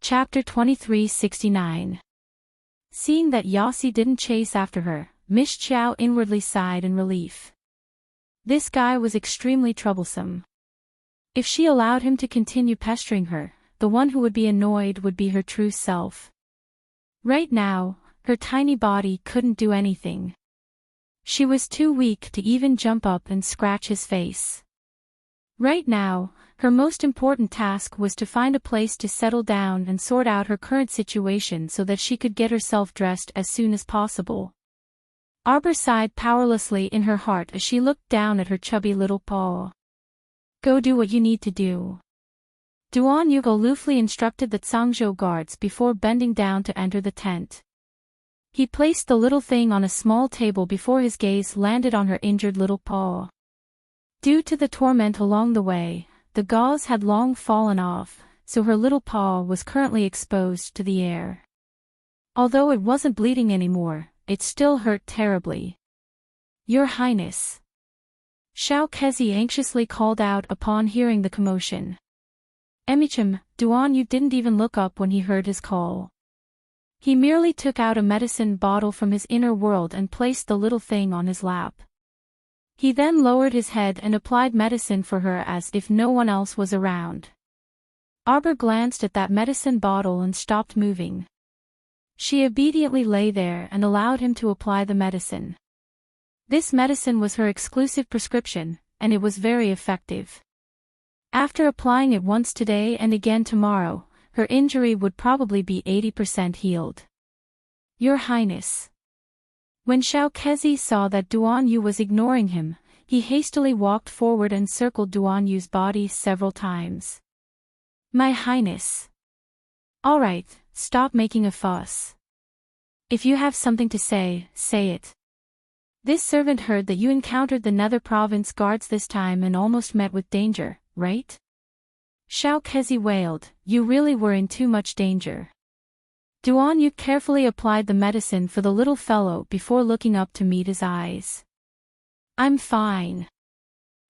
Chapter 2369. Seeing that Yossi didn't chase after her, Miss Qiao inwardly sighed in relief. This guy was extremely troublesome. If she allowed him to continue pestering her, the one who would be annoyed would be her true self. Right now, her tiny body couldn't do anything. She was too weak to even jump up and scratch his face. Right now, her most important task was to find a place to settle down and sort out her current situation so that she could get herself dressed as soon as possible. Arbor sighed powerlessly in her heart as she looked down at her chubby little paw. Go do what you need to do. Duan Yu aloofly instructed the Zhangzhou guards before bending down to enter the tent. He placed the little thing on a small table before his gaze landed on her injured little paw. Due to the torment along the way, the gauze had long fallen off, so her little paw was currently exposed to the air. Although it wasn't bleeding anymore, it still hurt terribly. Your Highness. Xiao Kezi anxiously called out upon hearing the commotion. Emichim, Duan Yu didn't even look up when he heard his call. He merely took out a medicine bottle from his inner world and placed the little thing on his lap. He then lowered his head and applied medicine for her as if no one else was around. Arbor glanced at that medicine bottle and stopped moving. She obediently lay there and allowed him to apply the medicine. This medicine was her exclusive prescription, and it was very effective. After applying it once today and again tomorrow, her injury would probably be 80% healed. Your Highness. When Xiao Kezi saw that Duan Yu was ignoring him, he hastily walked forward and circled Duan Yu's body several times. My Highness. All right, stop making a fuss. If you have something to say, say it. This servant heard that you encountered the Nether Province guards this time and almost met with danger, right? Xiao Kezi wailed, you really were in too much danger. Duan Yu carefully applied the medicine for the little fellow before looking up to meet his eyes. I'm fine.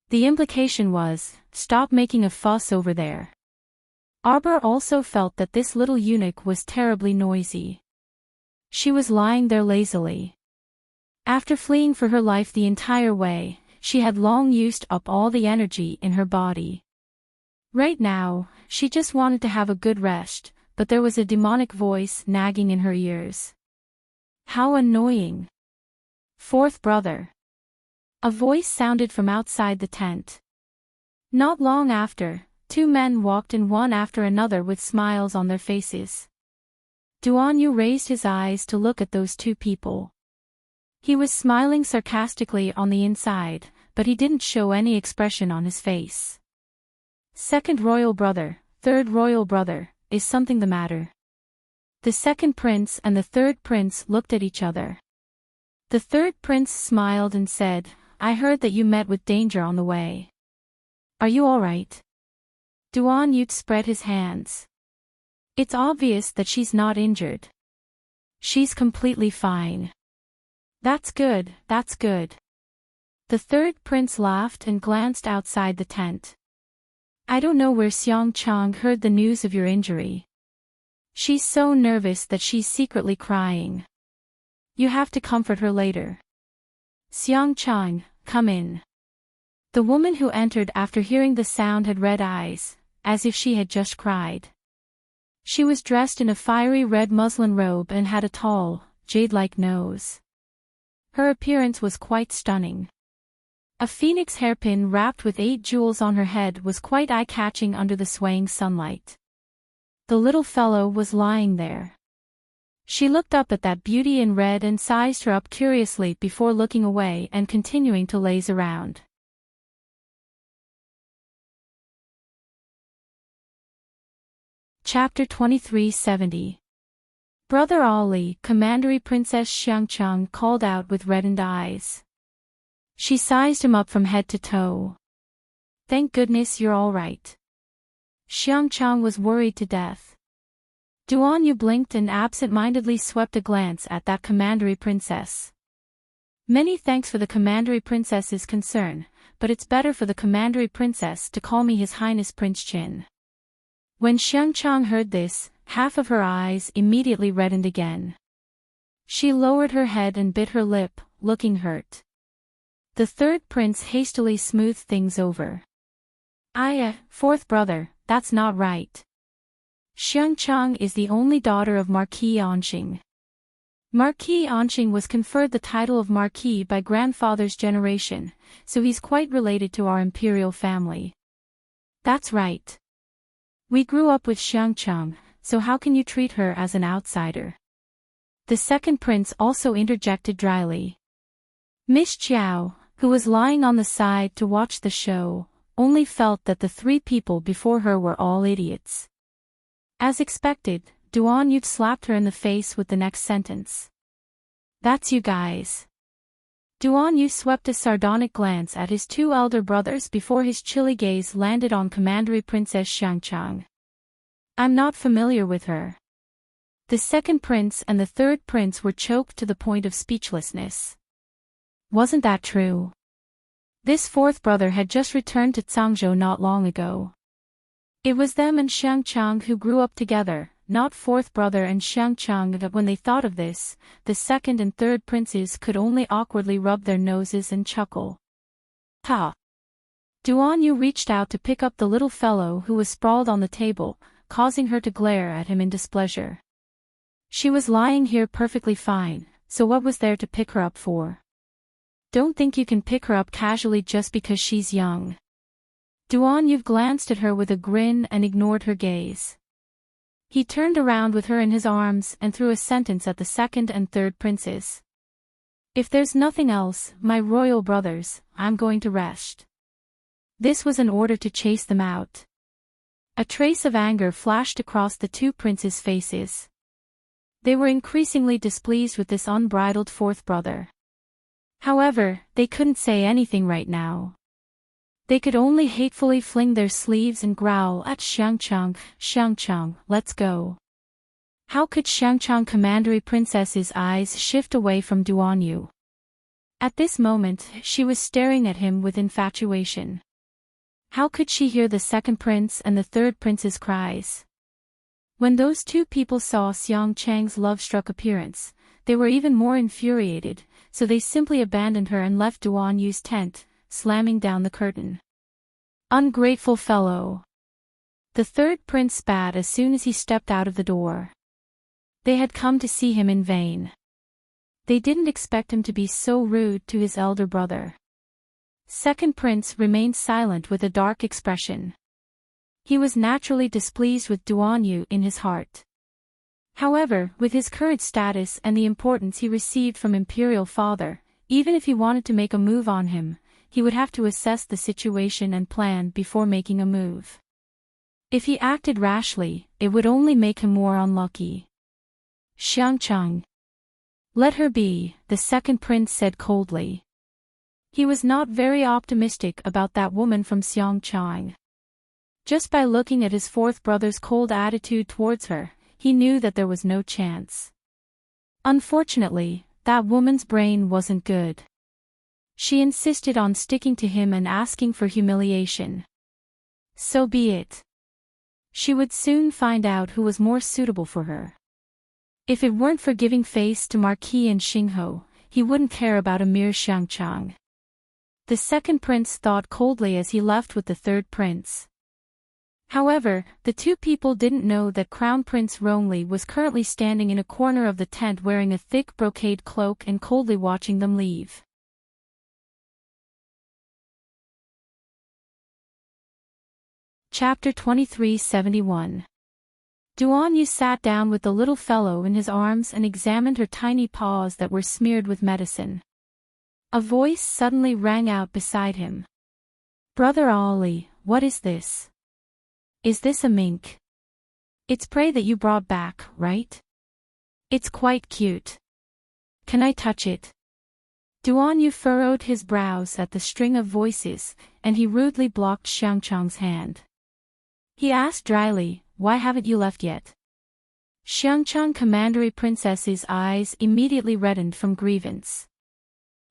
The implication was, stop making a fuss over there. Arbor also felt that this little eunuch was terribly noisy. She was lying there lazily. After fleeing for her life the entire way, she had long used up all the energy in her body. Right now, she just wanted to have a good rest, but there was a demonic voice nagging in her ears. How annoying. Fourth brother. A voice sounded from outside the tent. Not long after, two men walked in one after another with smiles on their faces. Duanyu raised his eyes to look at those two people. He was smiling sarcastically on the inside, but he didn't show any expression on his face. Second royal brother, third royal brother, is something the matter? The second prince and the third prince looked at each other. The third prince smiled and said, I heard that you met with danger on the way. Are you all right? Duanyu spread his hands. It's obvious that she's not injured. She's completely fine. That's good, that's good. The third prince laughed and glanced outside the tent. I don't know where Xiangchang heard the news of your injury. She's so nervous that she's secretly crying. You have to comfort her later. Xiangchang, come in. The woman who entered after hearing the sound had red eyes, as if she had just cried. She was dressed in a fiery red muslin robe and had a tall, jade-like nose. Her appearance was quite stunning. A phoenix hairpin wrapped with 8 jewels on her head was quite eye-catching under the swaying sunlight. The little fellow was lying there. She looked up at that beauty in red and sized her up curiously before looking away and continuing to laze around. Chapter 2370. Brother Ali, Commandery Princess Xiangchang called out with reddened eyes. She sized him up from head to toe. Thank goodness you're all right. Xiangchang was worried to death. Duanyu blinked and absent-mindedly swept a glance at that Commandery Princess. Many thanks for the Commandery Princess's concern, but it's better for the Commandery Princess to call me His Highness Prince Qin. When Xiangchang heard this, half of her eyes immediately reddened again. She lowered her head and bit her lip, looking hurt. The third prince hastily smoothed things over. Fourth brother, that's not right. Xiangchang is the only daughter of Marquis Anqing. Marquis Anqing was conferred the title of Marquis by grandfather's generation, so he's quite related to our imperial family. That's right. We grew up with Xiangchang, so how can you treat her as an outsider? The second prince also interjected dryly. Miss Qiao, who was lying on the side to watch the show, only felt that the 3 people before her were all idiots. As expected, Duanyu slapped her in the face with the next sentence. That's you guys. Duanyu swept a sardonic glance at his 2 elder brothers before his chilly gaze landed on Commandery Princess Xiangchang. I'm not familiar with her. The second prince and the third prince were choked to the point of speechlessness. Wasn't that true? This fourth brother had just returned to Cangzhou not long ago. It was them and Xiangchang who grew up together, not fourth brother and Xiangchang. That when they thought of this, the second and third princes could only awkwardly rub their noses and chuckle. Ha! Duanyu reached out to pick up the little fellow who was sprawled on the table, causing her to glare at him in displeasure. She was lying here perfectly fine, so what was there to pick her up for? Don't think you can pick her up casually just because she's young. Duanyu glanced at her with a grin and ignored her gaze. He turned around with her in his arms and threw a sentence at the second and third princes. If there's nothing else, my royal brothers, I'm going to rest. This was an order to chase them out. A trace of anger flashed across the 2 princes' faces. They were increasingly displeased with this unbridled fourth brother. However, they couldn't say anything right now. They could only hatefully fling their sleeves and growl at Xiangchang. Xiangchang, let's go. How could Xiangchang Commandery Princess's eyes shift away from Duanyu? At this moment, she was staring at him with infatuation. How could she hear the second prince and the third prince's cries? When those 2 people saw Xiangchang's love-struck appearance, they were even more infuriated, so they simply abandoned her and left Duan Yu's tent, slamming down the curtain. Ungrateful fellow! The third prince spat as soon as he stepped out of the door. They had come to see him in vain. They didn't expect him to be so rude to his elder brother. Second prince remained silent with a dark expression. He was naturally displeased with Duan Yu in his heart. However, with his current status and the importance he received from Imperial Father, even if he wanted to make a move on him, he would have to assess the situation and plan before making a move. If he acted rashly, it would only make him more unlucky. Xiangcheng. Let her be, the second prince said coldly. He was not very optimistic about that woman from Xiangcheng. Just by looking at his fourth brother's cold attitude towards her, he knew that there was no chance. Unfortunately, that woman's brain wasn't good. She insisted on sticking to him and asking for humiliation. So be it. She would soon find out who was more suitable for her. If it weren't for giving face to Marquis and Xingho, he wouldn't care about a mere Xiangcheng. The second prince thought coldly as he left with the third prince. However, the two people didn't know that Crown Prince Rongli was currently standing in a corner of the tent wearing a thick brocade cloak and coldly watching them leave. Chapter 2371. Duan Yu sat down with the little fellow in his arms and examined her tiny paws that were smeared with medicine. A voice suddenly rang out beside him. Brother Ali, what is this? Is this a mink? It's prey that you brought back, right? It's quite cute. Can I touch it? Duan Yu furrowed his brows at the string of voices, and he rudely blocked Xiangcheng's hand. He asked dryly, why haven't you left yet? Xiangcheng Commandery Princess's eyes immediately reddened from grievance.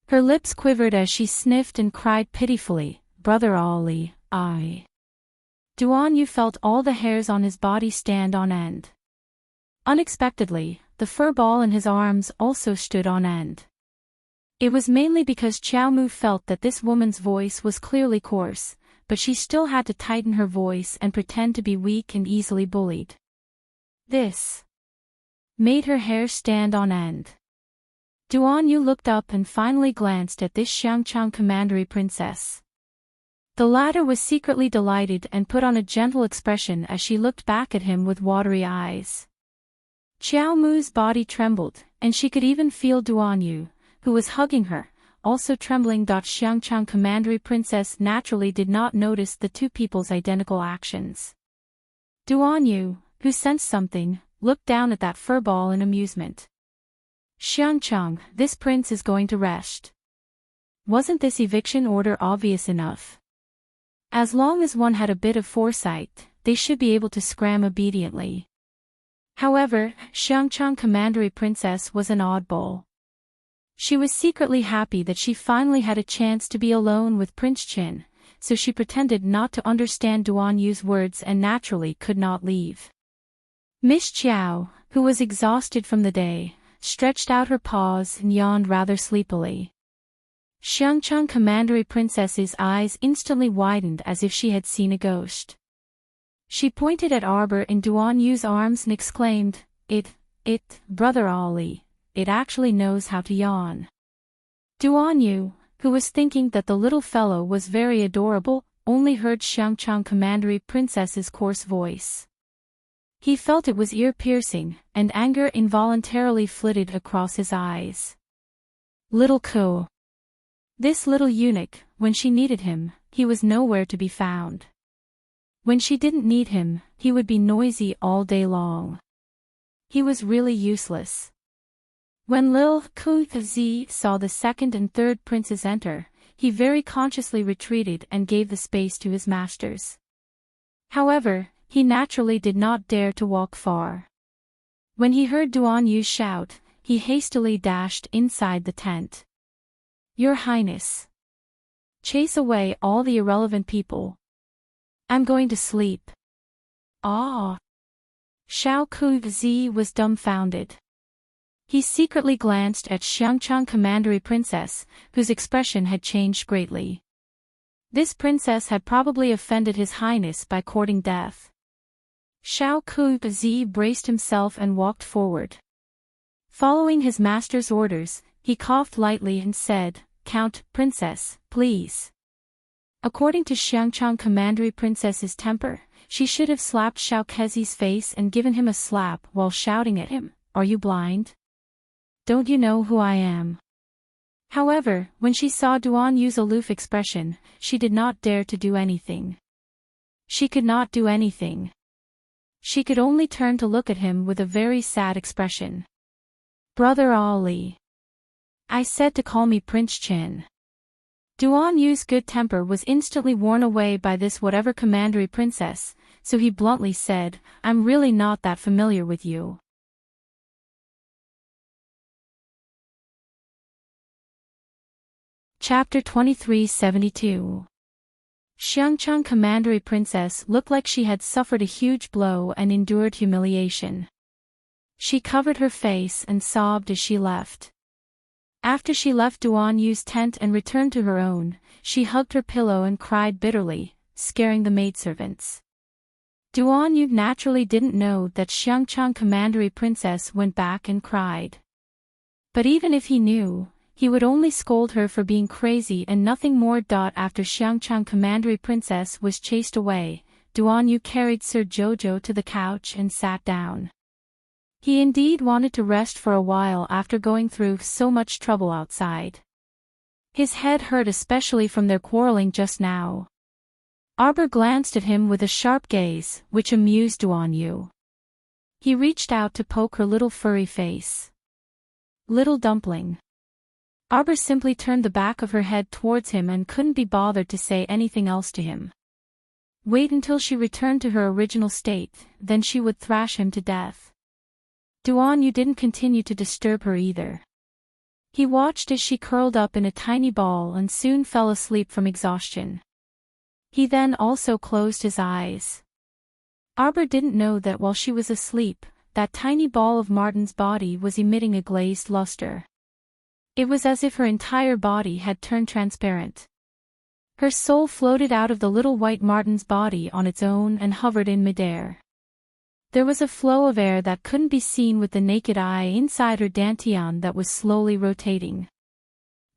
Her lips quivered as she sniffed and cried pitifully, Brother Ali, I. Duan Yu felt all the hairs on his body stand on end. Unexpectedly, the fur ball in his arms also stood on end. It was mainly because Qiao Mu felt that this woman's voice was clearly coarse, but she still had to tighten her voice and pretend to be weak and easily bullied. This made her hair stand on end. Duan Yu looked up and finally glanced at this Xiangcheng Commandery Princess. The latter was secretly delighted and put on a gentle expression as she looked back at him with watery eyes. Qiao Mu's body trembled, and she could even feel Duan Yu, who was hugging her, also trembling. Xiangcheng Commandery Princess naturally did not notice the two people's identical actions. Duan Yu, who sensed something, looked down at that fur ball in amusement. Xiangcheng, this prince is going to rest. Wasn't this eviction order obvious enough? As long as one had a bit of foresight, they should be able to scram obediently. However, Xiangcheng Commandery Princess was an oddball. She was secretly happy that she finally had a chance to be alone with Prince Qin, so she pretended not to understand Duan Yu's words and naturally could not leave. Miss Qiao, who was exhausted from the day, stretched out her paws and yawned rather sleepily. Xiangcheng Commandery Princess's eyes instantly widened as if she had seen a ghost. She pointed at Arbor in Duan Yu's arms and exclaimed, Brother Ali, it actually knows how to yawn. Duan Yu, who was thinking that the little fellow was very adorable, only heard Xiangcheng Commandery Princess's coarse voice. He felt it was ear-piercing, and anger involuntarily flitted across his eyes. Little Ko. This little eunuch, when she needed him, he was nowhere to be found. When she didn't need him, he would be noisy all day long. He was really useless. When Lil Kuzi saw the second and third princes enter, he very consciously retreated and gave the space to his masters. However, he naturally did not dare to walk far. When he heard Duan Yu shout, he hastily dashed inside the tent. Your Highness. Chase away all the irrelevant people. I'm going to sleep. Ah. Xiao Kuzi was dumbfounded. He secretly glanced at Xiangchang Commandery Princess, whose expression had changed greatly. This princess had probably offended His Highness by courting death. Xiao Kuzi braced himself and walked forward. Following his master's orders, he coughed lightly and said, "Count, Princess, please." According to Xiangchang Commandery Princess's temper, she should have slapped Xiao Kezi's face and given him a slap while shouting at him, "Are you blind? Don't you know who I am?" However, when she saw Duan Yu's aloof expression, she did not dare to do anything. She could not do anything. She could only turn to look at him with a very sad expression. "Brother Ali. I said to call me Prince Chin." Duan Yu's good temper was instantly worn away by this whatever commandery princess, so he bluntly said, "I'm really not that familiar with you." Chapter 2372. Xiangchang Commandery Princess looked like she had suffered a huge blow and endured humiliation. She covered her face and sobbed as she left. After she left Duan Yu's tent and returned to her own, she hugged her pillow and cried bitterly, scaring the maidservants. Duan Yu naturally didn't know that Xiangchang Commandery Princess went back and cried. But even if he knew, he would only scold her for being crazy and nothing more. After Xiangchang Commandery Princess was chased away, Duan Yu carried Sir Jojo to the couch and sat down. He indeed wanted to rest for a while after going through so much trouble outside. His head hurt especially from their quarreling just now. Arbor glanced at him with a sharp gaze, which amused Duan Yu. He reached out to poke her little furry face. "Little dumpling." Arbor simply turned the back of her head towards him and couldn't be bothered to say anything else to him. Wait until she returned to her original state, then she would thrash him to death. Duan Yu didn't continue to disturb her either. He watched as she curled up in a tiny ball and soon fell asleep from exhaustion. He then also closed his eyes. Arbor didn't know that while she was asleep, that tiny ball of Martin's body was emitting a glazed luster. It was as if her entire body had turned transparent. Her soul floated out of the little white Martin's body on its own and hovered in midair. There was a flow of air that couldn't be seen with the naked eye inside her dantian that was slowly rotating.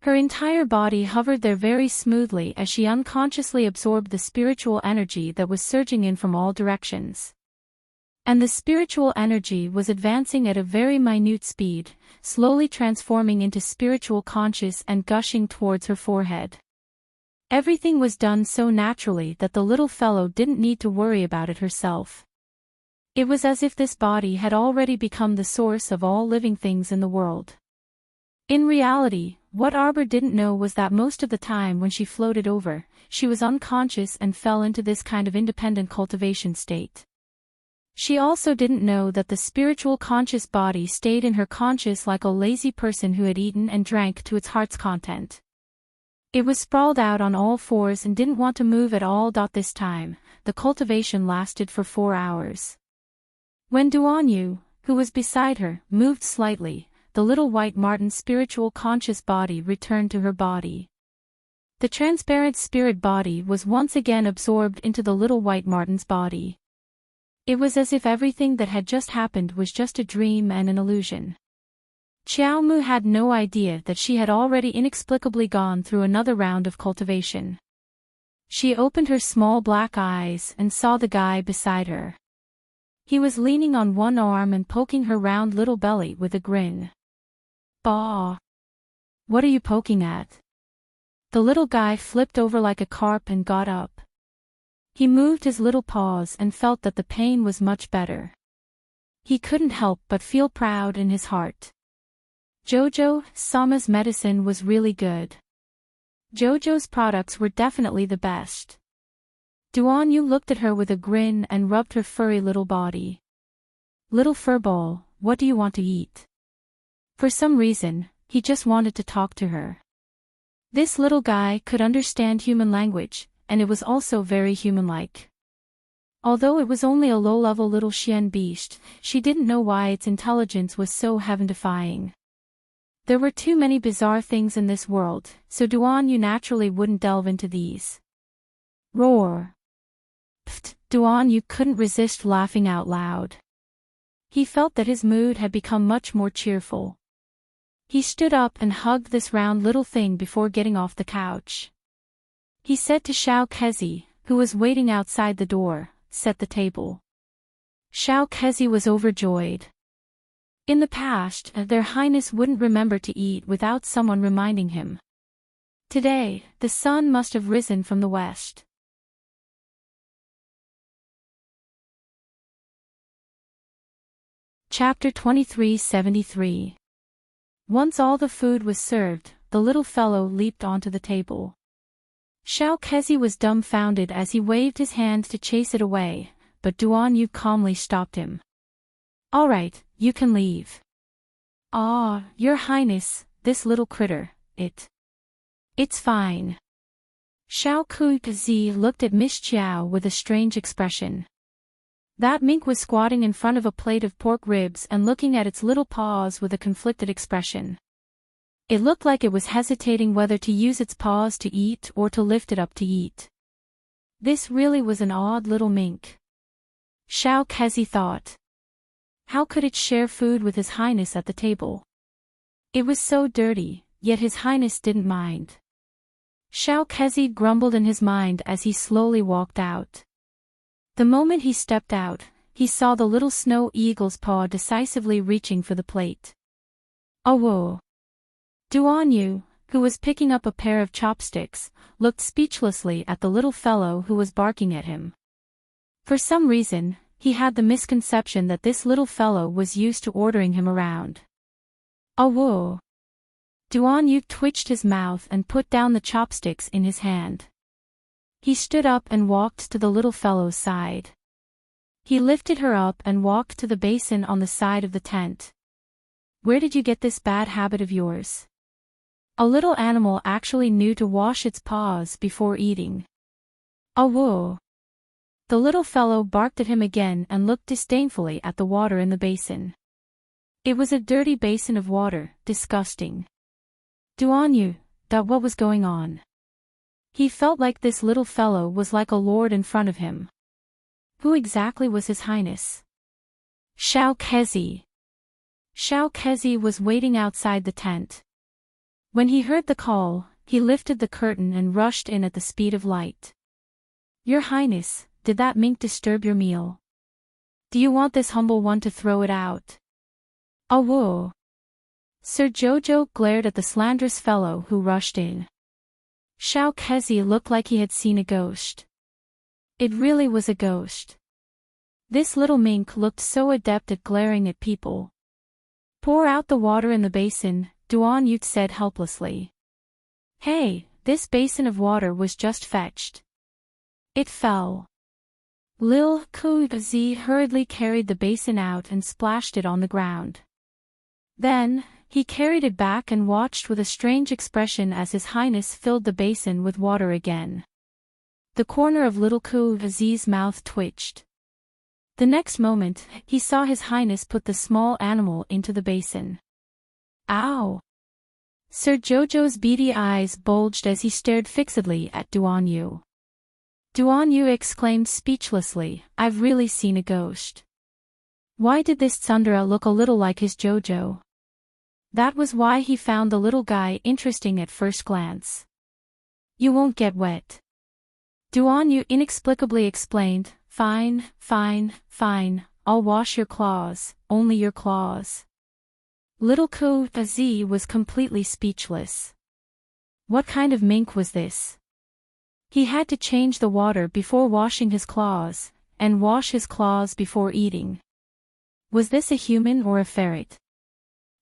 Her entire body hovered there very smoothly as she unconsciously absorbed the spiritual energy that was surging in from all directions. And the spiritual energy was advancing at a very minute speed, slowly transforming into spiritual conscious and gushing towards her forehead. Everything was done so naturally that the little fellow didn't need to worry about it herself. It was as if this body had already become the source of all living things in the world. In reality, what Arbor didn't know was that most of the time when she floated over, she was unconscious and fell into this kind of independent cultivation state. She also didn't know that the spiritual conscious body stayed in her conscious like a lazy person who had eaten and drank to its heart's content. It was sprawled out on all fours and didn't want to move at all. This time, the cultivation lasted for 4 hours. When Duan Yu, who was beside her, moved slightly, the little white Martin's spiritual conscious body returned to her body. The transparent spirit body was once again absorbed into the little white Martin's body. It was as if everything that had just happened was just a dream and an illusion. Qiao Mu had no idea that she had already inexplicably gone through another round of cultivation. She opened her small black eyes and saw the guy beside her. He was leaning on one arm and poking her round little belly with a grin. "Bah! What are you poking at?" The little guy flipped over like a carp and got up. He moved his little paws and felt that the pain was much better. He couldn't help but feel proud in his heart. Jojo Sama's medicine was really good. Jojo's products were definitely the best. Duan Yu looked at her with a grin and rubbed her furry little body. "Little furball, what do you want to eat?" For some reason, he just wanted to talk to her. This little guy could understand human language, and it was also very human-like. Although it was only a low-level little Xian beast, she didn't know why its intelligence was so heaven-defying. There were too many bizarre things in this world, so Duan Yu naturally wouldn't delve into these. Roar! Pfft! Duan Yu couldn't resist laughing out loud. He felt that his mood had become much more cheerful. He stood up and hugged this round little thing before getting off the couch. He said to Xiao Kezi, who was waiting outside the door, "Set the table." Xiao Kezi was overjoyed. In the past, Their Highness wouldn't remember to eat without someone reminding him. Today, the sun must have risen from the west. Chapter 2373. Once all the food was served, the little fellow leaped onto the table. Xiao Kezi was dumbfounded as he waved his hand to chase it away, but Duan Yu calmly stopped him. "All right, you can leave." "Ah, Your Highness, this little critter, it's fine." Xiao Kezi looked at Miss Chiao with a strange expression. That mink was squatting in front of a plate of pork ribs and looking at its little paws with a conflicted expression. It looked like it was hesitating whether to use its paws to eat or to lift it up to eat. This really was an odd little mink. Xiao Kezi thought. How could it share food with His Highness at the table? It was so dirty, yet His Highness didn't mind. Xiao Kezi grumbled in his mind as he slowly walked out. The moment he stepped out, he saw the little snow eagle's paw decisively reaching for the plate. "Oh whoa!" Duan Yu, who was picking up a pair of chopsticks, looked speechlessly at the little fellow who was barking at him. For some reason, he had the misconception that this little fellow was used to ordering him around. "Oh whoa!" Duan Yu twitched his mouth and put down the chopsticks in his hand. He stood up and walked to the little fellow's side. He lifted her up and walked to the basin on the side of the tent. "Where did you get this bad habit of yours?" A little animal actually knew to wash its paws before eating. "Oh whoa!" The little fellow barked at him again and looked disdainfully at the water in the basin. It was a dirty basin of water, disgusting. Duan Yu, what was going on? He felt like this little fellow was like a lord in front of him. Who exactly was His Highness? Xiao Kezi. Xiao Kezi was waiting outside the tent. When he heard the call, he lifted the curtain and rushed in at the speed of light. "Your Highness, did that mink disturb your meal? Do you want this humble one to throw it out?" "Oh whoa!" Sir Jojo glared at the slanderous fellow who rushed in. Xiao Kezi looked like he had seen a ghost. It really was a ghost. This little mink looked so adept at glaring at people. "Pour out the water in the basin," Duan Yu said helplessly. "Hey, this basin of water was just fetched." It fell. Lil Kezi hurriedly carried the basin out and splashed it on the ground. Then, he carried it back and watched with a strange expression as His Highness filled the basin with water again. The corner of little Kezi's mouth twitched. The next moment, he saw His Highness put the small animal into the basin. "Ow!" Sir Jojo's beady eyes bulged as he stared fixedly at Duan Yu. Duan Yu exclaimed speechlessly, "I've really seen a ghost." Why did this tsundere look a little like his Jojo? That was why he found the little guy interesting at first glance. "You won't get wet," Duan Yu inexplicably explained. Fine, I'll wash your claws, only your claws." Little Kezi was completely speechless. What kind of mink was this? He had to change the water before washing his claws, and wash his claws before eating. Was this a human or a ferret?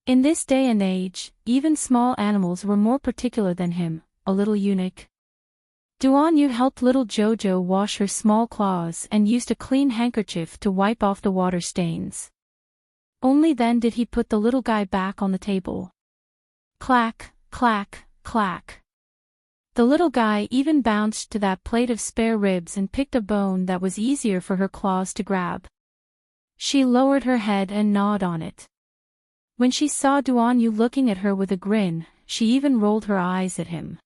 In this day and age, even small animals were more particular than him, a little eunuch. Duan Yu helped little Jojo wash her small claws and used a clean handkerchief to wipe off the water stains. Only then did he put the little guy back on the table. Clack, clack, clack. The little guy even bounced to that plate of spare ribs and picked a bone that was easier for her claws to grab. She lowered her head and gnawed on it. When she saw Duan Yu looking at her with a grin, she even rolled her eyes at him.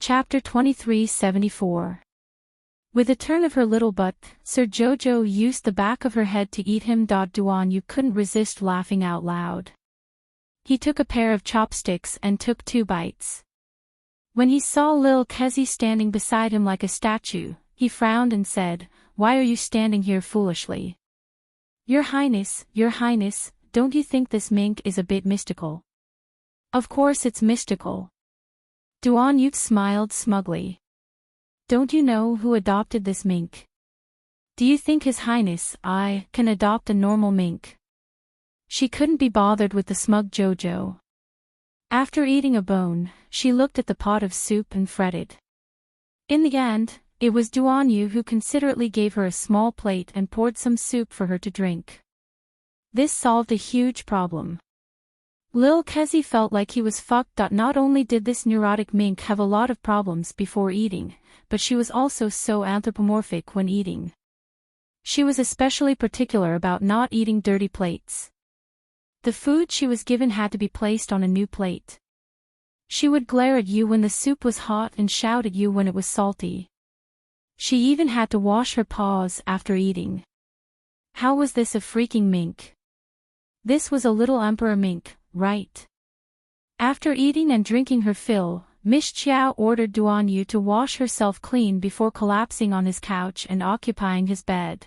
Chapter 2374. With a turn of her little butt, Sir Jojo used the back of her head to eat him. Duan Yu couldn't resist laughing out loud. He took a pair of chopsticks and took 2 bites. When he saw Lil Kezi standing beside him like a statue, he frowned and said, "Why are you standing here foolishly?" Your Highness, don't you think this mink is a bit mystical?" "Of course it's mystical." Duan Yu smiled smugly. "Don't you know who adopted this mink? Do you think His Highness, I, can adopt a normal mink?" She couldn't be bothered with the smug Jojo. After eating a bone, she looked at the pot of soup and fretted. In the end, it was Duan Yu who considerately gave her a small plate and poured some soup for her to drink. This solved a huge problem. Lil Kezi felt like he was fucked. Not only did this neurotic mink have a lot of problems before eating, but she was also so anthropomorphic when eating. She was especially particular about not eating dirty plates. The food she was given had to be placed on a new plate. She would glare at you when the soup was hot and shout at you when it was salty. She even had to wash her paws after eating. How was this a freaking mink? This was a little emperor mink, right? After eating and drinking her fill, Miss Chiao ordered Duan Yu to wash herself clean before collapsing on his couch and occupying his bed.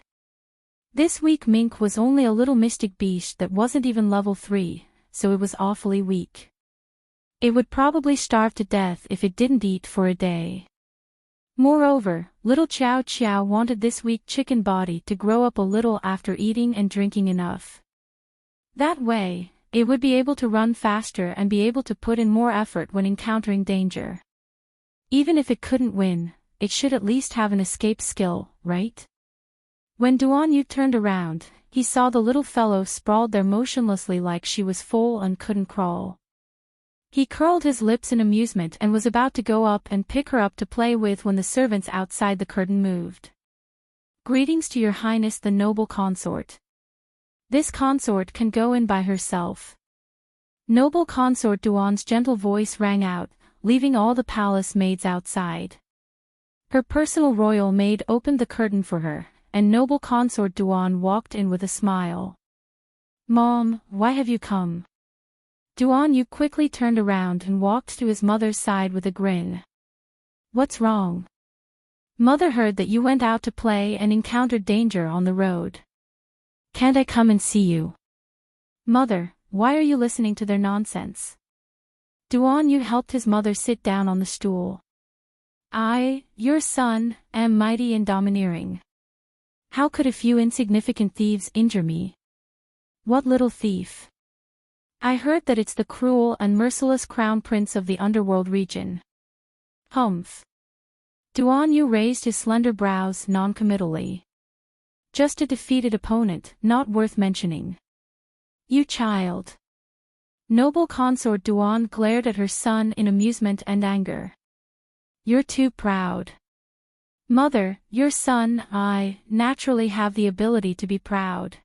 This weak mink was only a little mystic beast that wasn't even level 3, so it was awfully weak. It would probably starve to death if it didn't eat for a day. Moreover, little Chow Chow wanted this weak chicken body to grow up a little after eating and drinking enough. That way, it would be able to run faster and be able to put in more effort when encountering danger. Even if it couldn't win, it should at least have an escape skill, right? When Duan Yu turned around, he saw the little fellow sprawled there motionlessly like she was full and couldn't crawl. He curled his lips in amusement and was about to go up and pick her up to play with when the servants outside the curtain moved. "Greetings to your Highness the noble consort. This consort can go in by herself." Noble consort Duan's gentle voice rang out, leaving all the palace maids outside. Her personal royal maid opened the curtain for her, and noble consort Duan walked in with a smile. "Mom, why have you come?" Duan Yu quickly turned around and walked to his mother's side with a grin. "What's wrong?" "Mother heard that you went out to play and encountered danger on the road. Can't I come and see you?" "Mother, why are you listening to their nonsense?" Duan Yu helped his mother sit down on the stool. "I, your son, am mighty and domineering. How could a few insignificant thieves injure me?" "What little thief?" "I heard that it's the cruel and merciless crown prince of the underworld region." "Humph." Duan Yu raised his slender brows noncommittally. "Just a defeated opponent, not worth mentioning." "You child." Noble consort Duan glared at her son in amusement and anger. "You're too proud." "Mother, your son, I, naturally have the ability to be proud."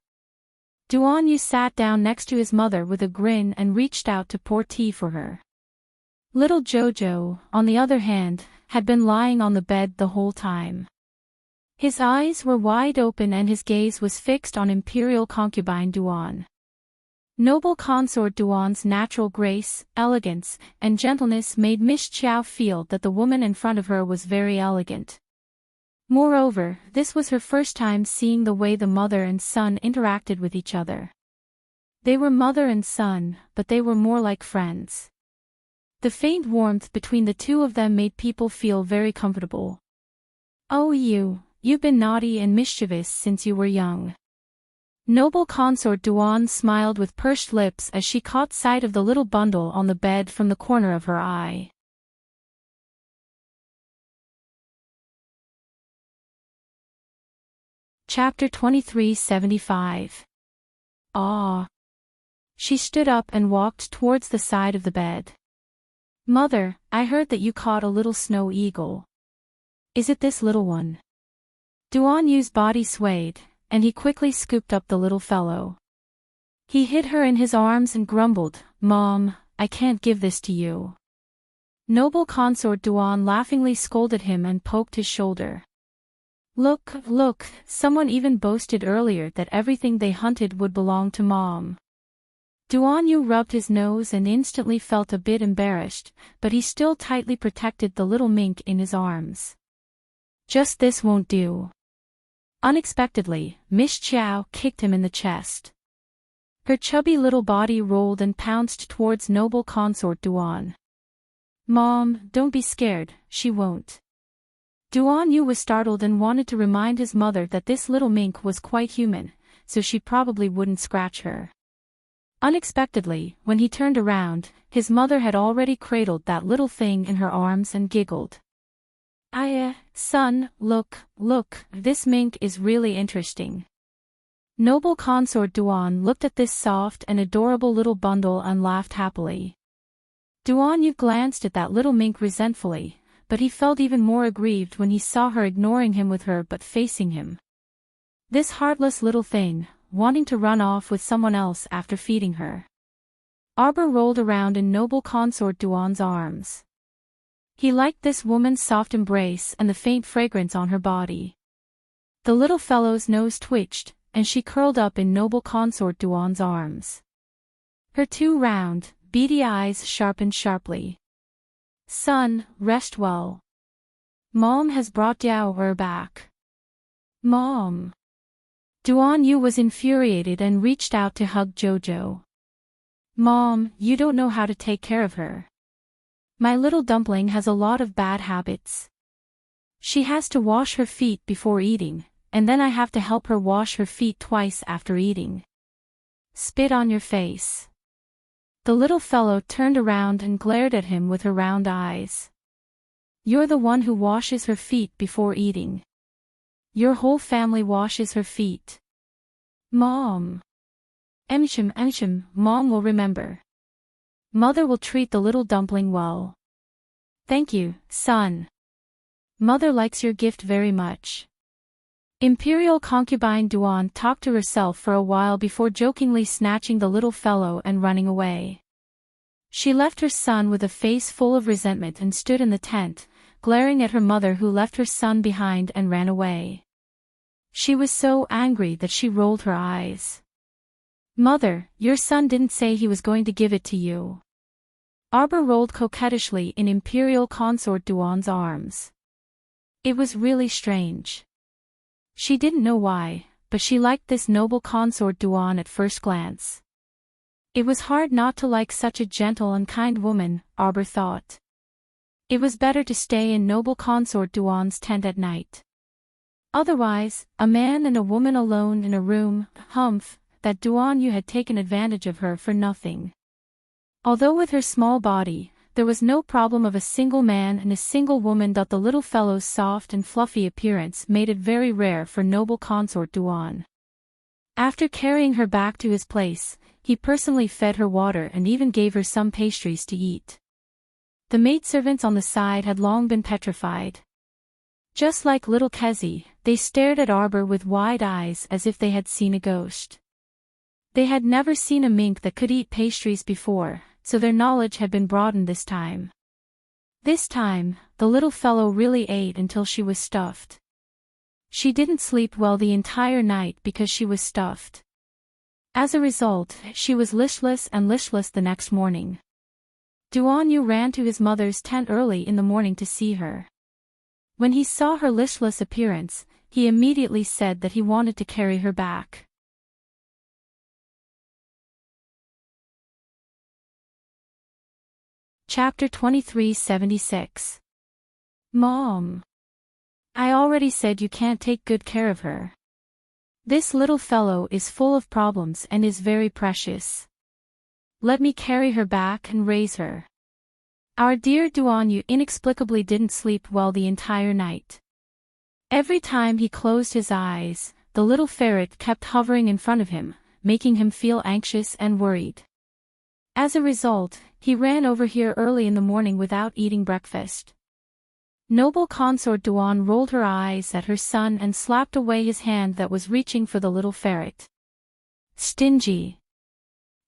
Duan Yu sat down next to his mother with a grin and reached out to pour tea for her. Little Jojo, on the other hand, had been lying on the bed the whole time. His eyes were wide open and his gaze was fixed on imperial concubine Duan. Noble consort Duan's natural grace, elegance, and gentleness made Miss Chiao feel that the woman in front of her was very elegant. Moreover, this was her first time seeing the way the mother and son interacted with each other. They were mother and son, but they were more like friends. The faint warmth between the two of them made people feel very comfortable. "Oh, you've been naughty and mischievous since you were young." Noble consort Duan smiled with pursed lips as she caught sight of the little bundle on the bed from the corner of her eye. Chapter 2375. Aw. She stood up and walked towards the side of the bed. Mother, I heard that you caught a little snow eagle. Is it this little one? Duan Yu's body swayed, and he quickly scooped up the little fellow. He hid her in his arms and grumbled, Mom, I can't give this to you. Noble Consort Duan laughingly scolded him and poked his shoulder. Look, someone even boasted earlier that everything they hunted would belong to Mom. Duan Yu rubbed his nose and instantly felt a bit embarrassed, but he still tightly protected the little mink in his arms. Just this won't do. Unexpectedly, Miss Chiao kicked him in the chest. Her chubby little body rolled and pounced towards Noble Consort Duan. Mom, don't be scared, she won't. Duan Yu was startled and wanted to remind his mother that this little mink was quite human, so she probably wouldn't scratch her. Unexpectedly, when he turned around, his mother had already cradled that little thing in her arms and giggled. Son, look, this mink is really interesting. Noble Consort Duan looked at this soft and adorable little bundle and laughed happily. Duan Yu glanced at that little mink resentfully, but he felt even more aggrieved when he saw her ignoring him with her but facing him. This heartless little thing, wanting to run off with someone else after feeding her. Arbor rolled around in Noble Consort Duan's arms. He liked this woman's soft embrace and the faint fragrance on her body. The little fellow's nose twitched, and she curled up in Noble Consort Duan's arms. Her two round, beady eyes sharpened sharply. Son, rest well. Mom has brought Yao back. Mom. Duan Yu was infuriated and reached out to hug Jojo. Mom, you don't know how to take care of her. My little dumpling has a lot of bad habits. She has to wash her feet before eating, and then I have to help her wash her feet twice after eating. Spit on your face. The little fellow turned around and glared at him with her round eyes. You're the one who washes her feet before eating. Your whole family washes her feet. Mom. Emsham, Mom will remember. Mother will treat the little dumpling well. Thank you, son. Mother likes your gift very much. Imperial concubine Duan talked to herself for a while before jokingly snatching the little fellow and running away. She left her son with a face full of resentment and stood in the tent, glaring at her mother who left her son behind and ran away. She was so angry that she rolled her eyes. Mother, your son didn't say he was going to give it to you. Arbor rolled coquettishly in Imperial Consort Duan's arms. It was really strange. She didn't know why, but she liked this Noble Consort Duan at first glance. It was hard not to like such a gentle and kind woman, Arbor thought. It was better to stay in Noble Consort Duan's tent at night. Otherwise, a man and a woman alone in a room, humph, that Duan Yu had taken advantage of her for nothing. Although with her small body, there was no problem of a single man and a single woman. The little fellow's soft and fluffy appearance made it very rare for Noble Consort Duan. After carrying her back to his place, he personally fed her water and even gave her some pastries to eat. The maidservants on the side had long been petrified. Just like little Kezi, they stared at Arbor with wide eyes as if they had seen a ghost. They had never seen a mink that could eat pastries before, so their knowledge had been broadened this time. This time, the little fellow really ate until she was stuffed. She didn't sleep well the entire night because she was stuffed. As a result, she was listless the next morning. Duan Yu ran to his mother's tent early in the morning to see her. When he saw her listless appearance, he immediately said that he wanted to carry her back. Chapter 2376. Mom. I already said you can't take good care of her. This little fellow is full of problems and is very precious. Let me carry her back and raise her. Our dear Duan Yu inexplicably didn't sleep well the entire night. Every time he closed his eyes, the little ferret kept hovering in front of him, making him feel anxious and worried. As a result, he ran over here early in the morning without eating breakfast. Noble Consort Duan rolled her eyes at her son and slapped away his hand that was reaching for the little ferret. Stingy.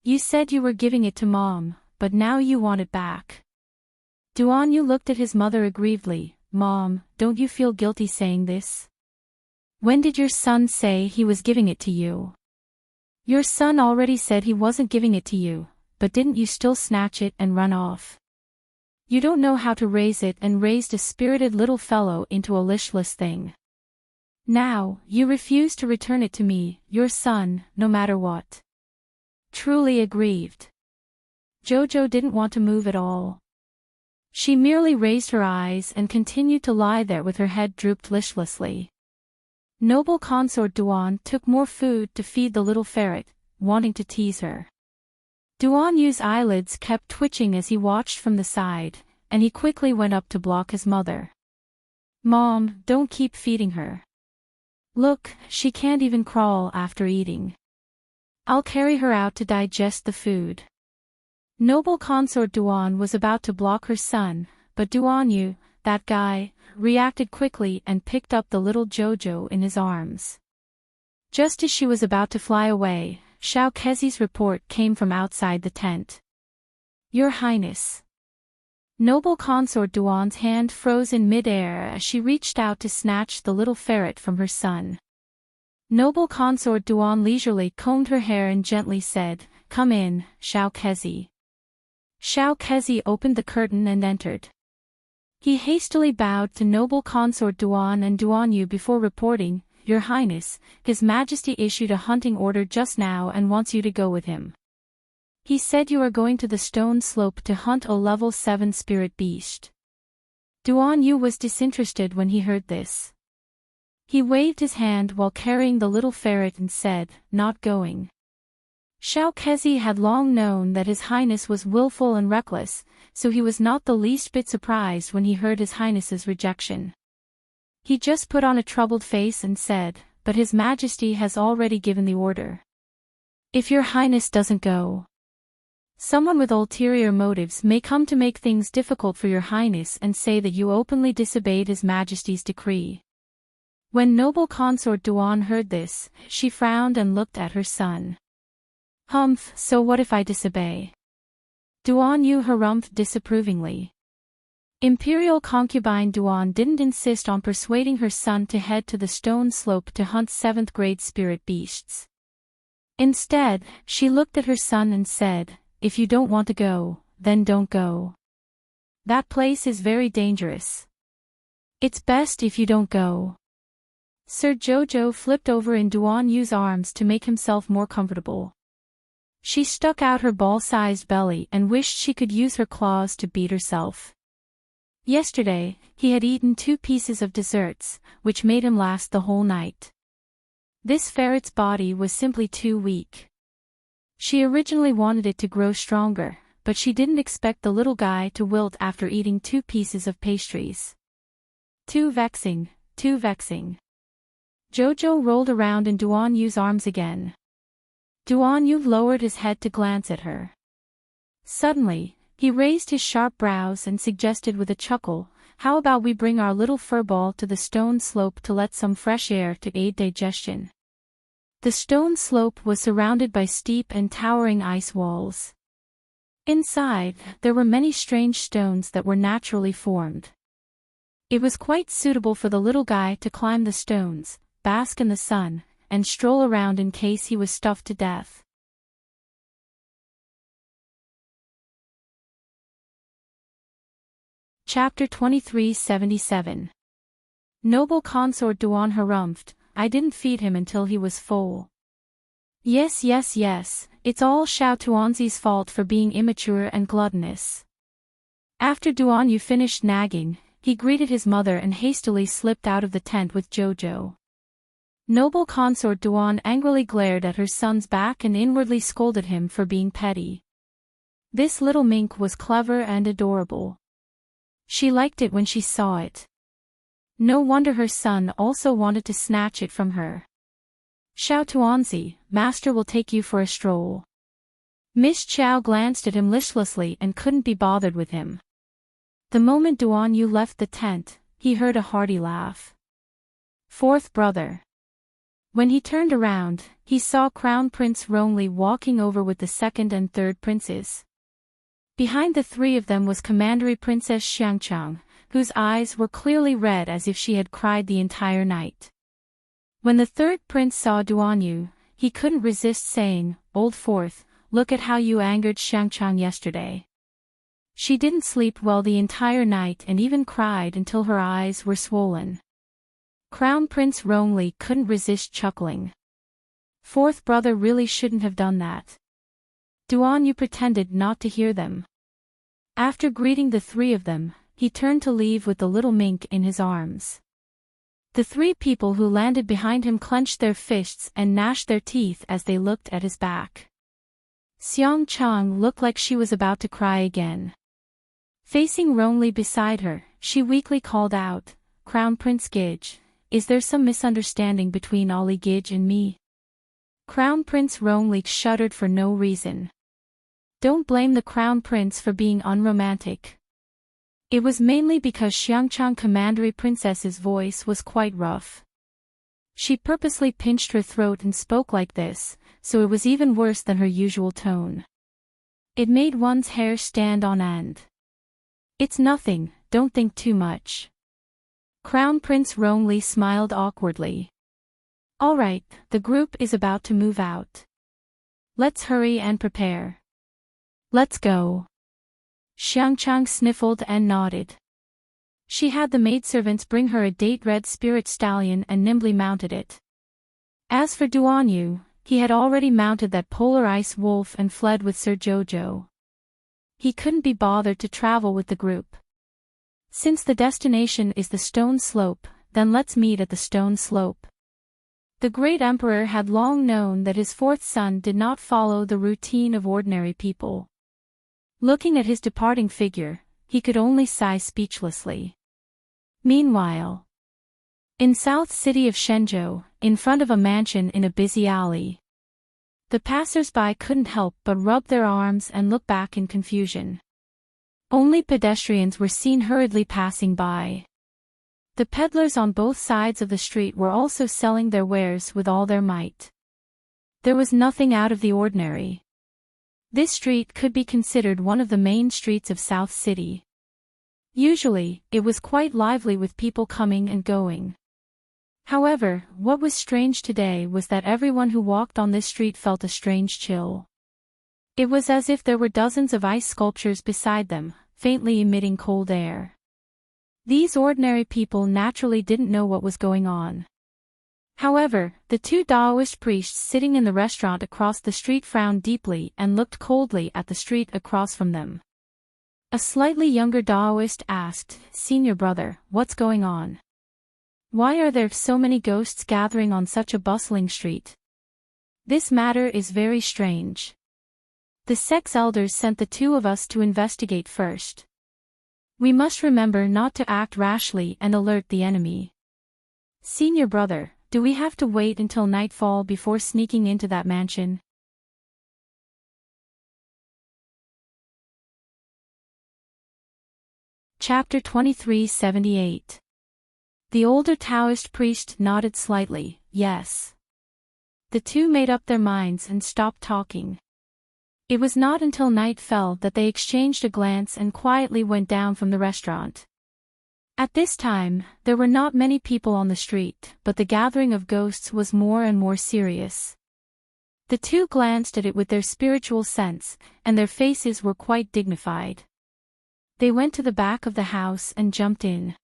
You said you were giving it to Mom, but now you want it back. Duan Yu looked at his mother aggrievedly. Mom, don't you feel guilty saying this? When did your son say he was giving it to you? Your son already said he wasn't giving it to you, but didn't you still snatch it and run off? You don't know how to raise it and raised a spirited little fellow into a lishless thing. Now, you refuse to return it to me, your son, no matter what. Truly aggrieved. Jojo didn't want to move at all. She merely raised her eyes and continued to lie there with her head drooped listlessly. Noble Consort Duan took more food to feed the little ferret, wanting to tease her. Duan Yu's eyelids kept twitching as he watched from the side, and he quickly went up to block his mother. Mom, don't keep feeding her. Look, she can't even crawl after eating. I'll carry her out to digest the food. Noble Consort Duan was about to block her son, but Duan Yu, that guy, reacted quickly and picked up the little Jojo in his arms. Just as she was about to fly away, Xiao Kezi's report came from outside the tent. Your Highness. Noble Consort Duan's hand froze in mid-air as she reached out to snatch the little ferret from her son. Noble Consort Duan leisurely combed her hair and gently said, Come in, Xiao Kezi. Xiao Kezi opened the curtain and entered. He hastily bowed to Noble Consort Duan and Duan Yu before reporting, Your Highness, His Majesty issued a hunting order just now and wants you to go with him. He said you are going to the stone slope to hunt a level 7 spirit beast. Duan Yu was disinterested when he heard this. He waved his hand while carrying the little ferret and said, Not going. Xiao Kezi had long known that His Highness was willful and reckless, so he was not the least bit surprised when he heard His Highness's rejection. He just put on a troubled face and said, But His Majesty has already given the order. If Your Highness doesn't go, someone with ulterior motives may come to make things difficult for Your Highness and say that you openly disobeyed His Majesty's decree. When Noble Consort Duan heard this, she frowned and looked at her son. Humph, so what if I disobey? Duan Yu harumphed disapprovingly. Imperial concubine Duan didn't insist on persuading her son to head to the stone slope to hunt 7th grade spirit beasts. Instead, she looked at her son and said, If you don't want to go, then don't go. That place is very dangerous. It's best if you don't go. Sir Jojo flipped over in Duan Yu's arms to make himself more comfortable. She stuck out her ball-sized belly and wished she could use her claws to beat herself. Yesterday, he had eaten 2 pieces of desserts, which made him last the whole night. This ferret's body was simply too weak. She originally wanted it to grow stronger, but she didn't expect the little guy to wilt after eating 2 pieces of pastries. Too vexing, too vexing. Jojo rolled around in Duan Yu's arms again. Duan Yu lowered his head to glance at her. Suddenly, he raised his sharp brows and suggested with a chuckle, How about we bring our little furball to the stone slope to let some fresh air to aid digestion? The stone slope was surrounded by steep and towering ice walls. Inside, there were many strange stones that were naturally formed. It was quite suitable for the little guy to climb the stones, bask in the sun, and stroll around in case he was stuffed to death. Chapter 2377. Noble Consort Duan harumphed, I didn't feed him until he was full. Yes, it's all Xiao Tuanzi's fault for being immature and gluttonous. After Duan Yu finished nagging, he greeted his mother and hastily slipped out of the tent with Jojo. Noble Consort Duan angrily glared at her son's back and inwardly scolded him for being petty. This little mink was clever and adorable. She liked it when she saw it. No wonder her son also wanted to snatch it from her. Xiao Tuanzi, master will take you for a stroll. Miss Chow glanced at him listlessly and couldn't be bothered with him. The moment Duan Yu left the tent, he heard a hearty laugh. Fourth brother. When he turned around, he saw Crown Prince Rongli walking over with the second and third princes. Behind the three of them was Commandery Princess Xiangchang, whose eyes were clearly red as if she had cried the entire night. When the third prince saw Duan Yu, he couldn't resist saying, "Old Fourth, look at how you angered Xiangchang yesterday. She didn't sleep well the entire night and even cried until her eyes were swollen." Crown Prince Rongli couldn't resist chuckling. Fourth brother really shouldn't have done that. Duan Yu pretended not to hear them. After greeting the three of them, he turned to leave with the little mink in his arms. The three people who landed behind him clenched their fists and gnashed their teeth as they looked at his back. Xiang Chang looked like she was about to cry again. Facing Rongli beside her, she weakly called out, "Crown Prince Gij, is there some misunderstanding between Ali Gij and me?" Crown Prince Rongli shuddered for no reason. Don't blame the Crown Prince for being unromantic. It was mainly because Xiangchang Commandery Princess's voice was quite rough. She purposely pinched her throat and spoke like this, so it was even worse than her usual tone. It made one's hair stand on end. "It's nothing, don't think too much." Crown Prince Rongli smiled awkwardly. "All right, the group is about to move out. Let's hurry and prepare. Let's go." Xiangchang sniffled and nodded. She had the maidservants bring her a date-red spirit stallion and nimbly mounted it. As for Duan Yu, he had already mounted that polar ice wolf and fled with Sir Jojo. He couldn't be bothered to travel with the group. Since the destination is the Stone Slope, then let's meet at the Stone Slope. The great emperor had long known that his fourth son did not follow the routine of ordinary people. Looking at his departing figure, he could only sigh speechlessly. Meanwhile, in South City of Shenzhou, in front of a mansion in a busy alley, the passers-by couldn't help but rub their arms and look back in confusion. Only pedestrians were seen hurriedly passing by. The peddlers on both sides of the street were also selling their wares with all their might. There was nothing out of the ordinary. This street could be considered one of the main streets of South City. Usually, it was quite lively with people coming and going. However, what was strange today was that everyone who walked on this street felt a strange chill. It was as if there were dozens of ice sculptures beside them, faintly emitting cold air. These ordinary people naturally didn't know what was going on. However, the two Taoist priests sitting in the restaurant across the street frowned deeply and looked coldly at the street across from them. A slightly younger Taoist asked, "Senior brother, what's going on? Why are there so many ghosts gathering on such a bustling street? This matter is very strange. The sex elders sent the two of us to investigate first. We must remember not to act rashly and alert the enemy. Senior brother, do we have to wait until nightfall before sneaking into that mansion?" Chapter 2378. The older Taoist priest nodded slightly, yes. The two made up their minds and stopped talking. It was not until night fell that they exchanged a glance and quietly went down from the restaurant. At this time, there were not many people on the street, but the gathering of ghosts was more and more serious. The two glanced at it with their spiritual sense, and their faces were quite dignified. They went to the back of the house and jumped in.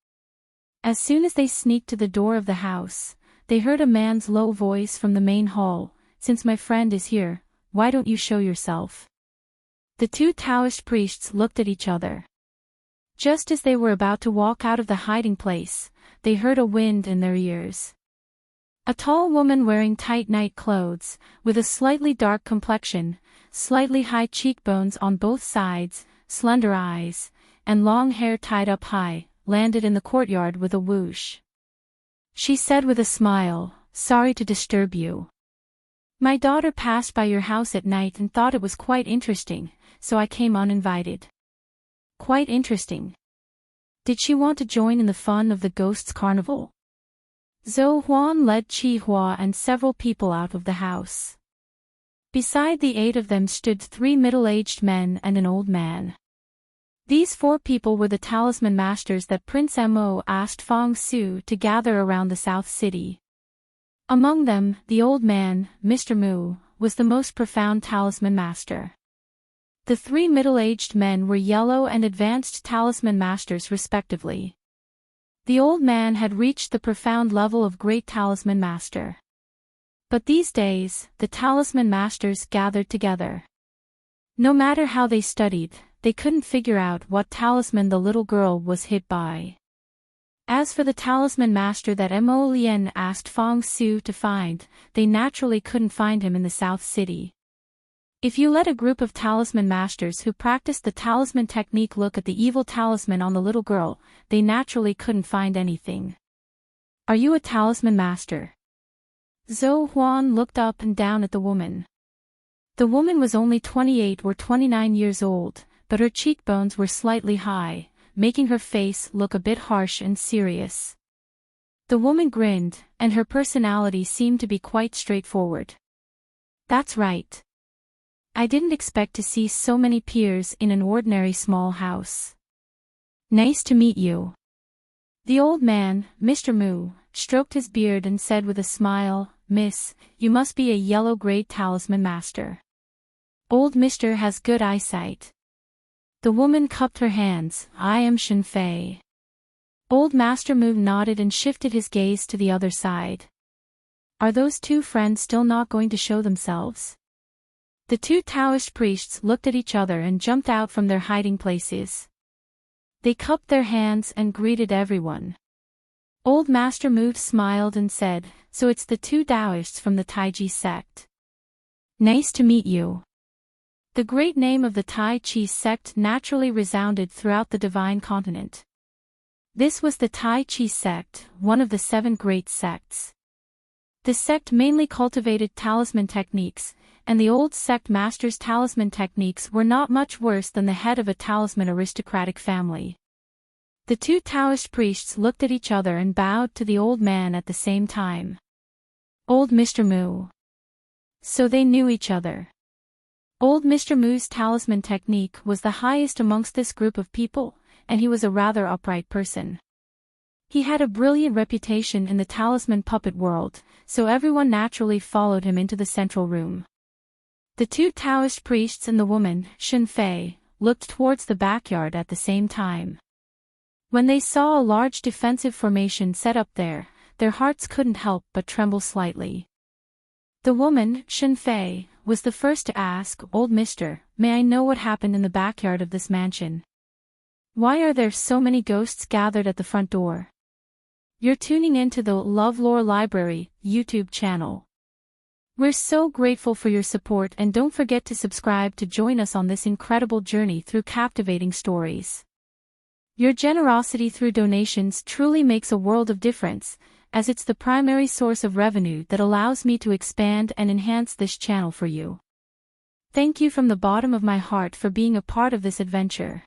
As soon as they sneaked to the door of the house, they heard a man's low voice from the main hall, "Since my friend is here, why don't you show yourself?" The two Taoist priests looked at each other. Just as they were about to walk out of the hiding place, they heard a wind in their ears. A tall woman wearing tight night clothes, with a slightly dark complexion, slightly high cheekbones on both sides, slender eyes, and long hair tied up high, landed in the courtyard with a whoosh. She said with a smile, "Sorry to disturb you. My daughter passed by your house at night and thought it was quite interesting, so I came uninvited. Quite interesting. Did she want to join in the fun of the ghosts' carnival? Zhou Huan led Qi Hua and several people out of the house. Beside the 8 of them stood 3 middle-aged men and an old man. These 4 people were the talisman masters that Prince Mo asked Fong Su to gather around the South City. Among them, the old man, Mr. Mu, was the most profound talisman master. The 3 middle-aged men were yellow and advanced talisman masters respectively. The old man had reached the profound level of great talisman master. But these days, the talisman masters gathered together. No matter how they studied, they couldn't figure out what talisman the little girl was hit by. As for the talisman master that Mo Lian asked Fong Su to find, they naturally couldn't find him in the South City. If you let a group of talisman masters who practiced the talisman technique look at the evil talisman on the little girl, they naturally couldn't find anything. Are you a talisman master? Zhou Huan looked up and down at the woman. The woman was only 28 or 29 years old, but her cheekbones were slightly high, making her face look a bit harsh and serious. The woman grinned, and her personality seemed to be quite straightforward. That's right. I didn't expect to see so many peers in an ordinary small house. Nice to meet you. The old man, Mr. Mu, stroked his beard and said with a smile, Miss, you must be a yellow-grade talisman master. Old Mr. has good eyesight. The woman cupped her hands, I am Shen Fei. Old Master Mu nodded and shifted his gaze to the other side. Are those 2 friends still not going to show themselves? The 2 Taoist priests looked at each other and jumped out from their hiding places. They cupped their hands and greeted everyone. Old Master Mu smiled and said, so it's the 2 Taoists from the Taiji sect. Nice to meet you. The great name of the Tai Chi sect naturally resounded throughout the divine continent. This was the Tai Chi sect, one of the 7 great sects. The sect mainly cultivated talisman techniques, and the old sect master's talisman techniques were not much worse than the head of a talisman aristocratic family. The 2 Taoist priests looked at each other and bowed to the old man at the same time. Old Mr. Mu. So they knew each other. Old Mr. Mu's talisman technique was the highest amongst this group of people, and he was a rather upright person. He had a brilliant reputation in the talisman puppet world, so everyone naturally followed him into the central room. The 2 Taoist priests and the woman, Shen Fei, looked towards the backyard at the same time. When they saw a large defensive formation set up there, their hearts couldn't help but tremble slightly. The woman, Shen Fei, was the first to ask, Old Mister, may I know what happened in the backyard of this mansion? Why are there so many ghosts gathered at the front door? You're tuning into the LoveLore Library YouTube channel. We're so grateful for your support, and don't forget to subscribe to join us on this incredible journey through captivating stories. Your generosity through donations truly makes a world of difference, as it's the primary source of revenue that allows me to expand and enhance this channel for you. Thank you from the bottom of my heart for being a part of this adventure.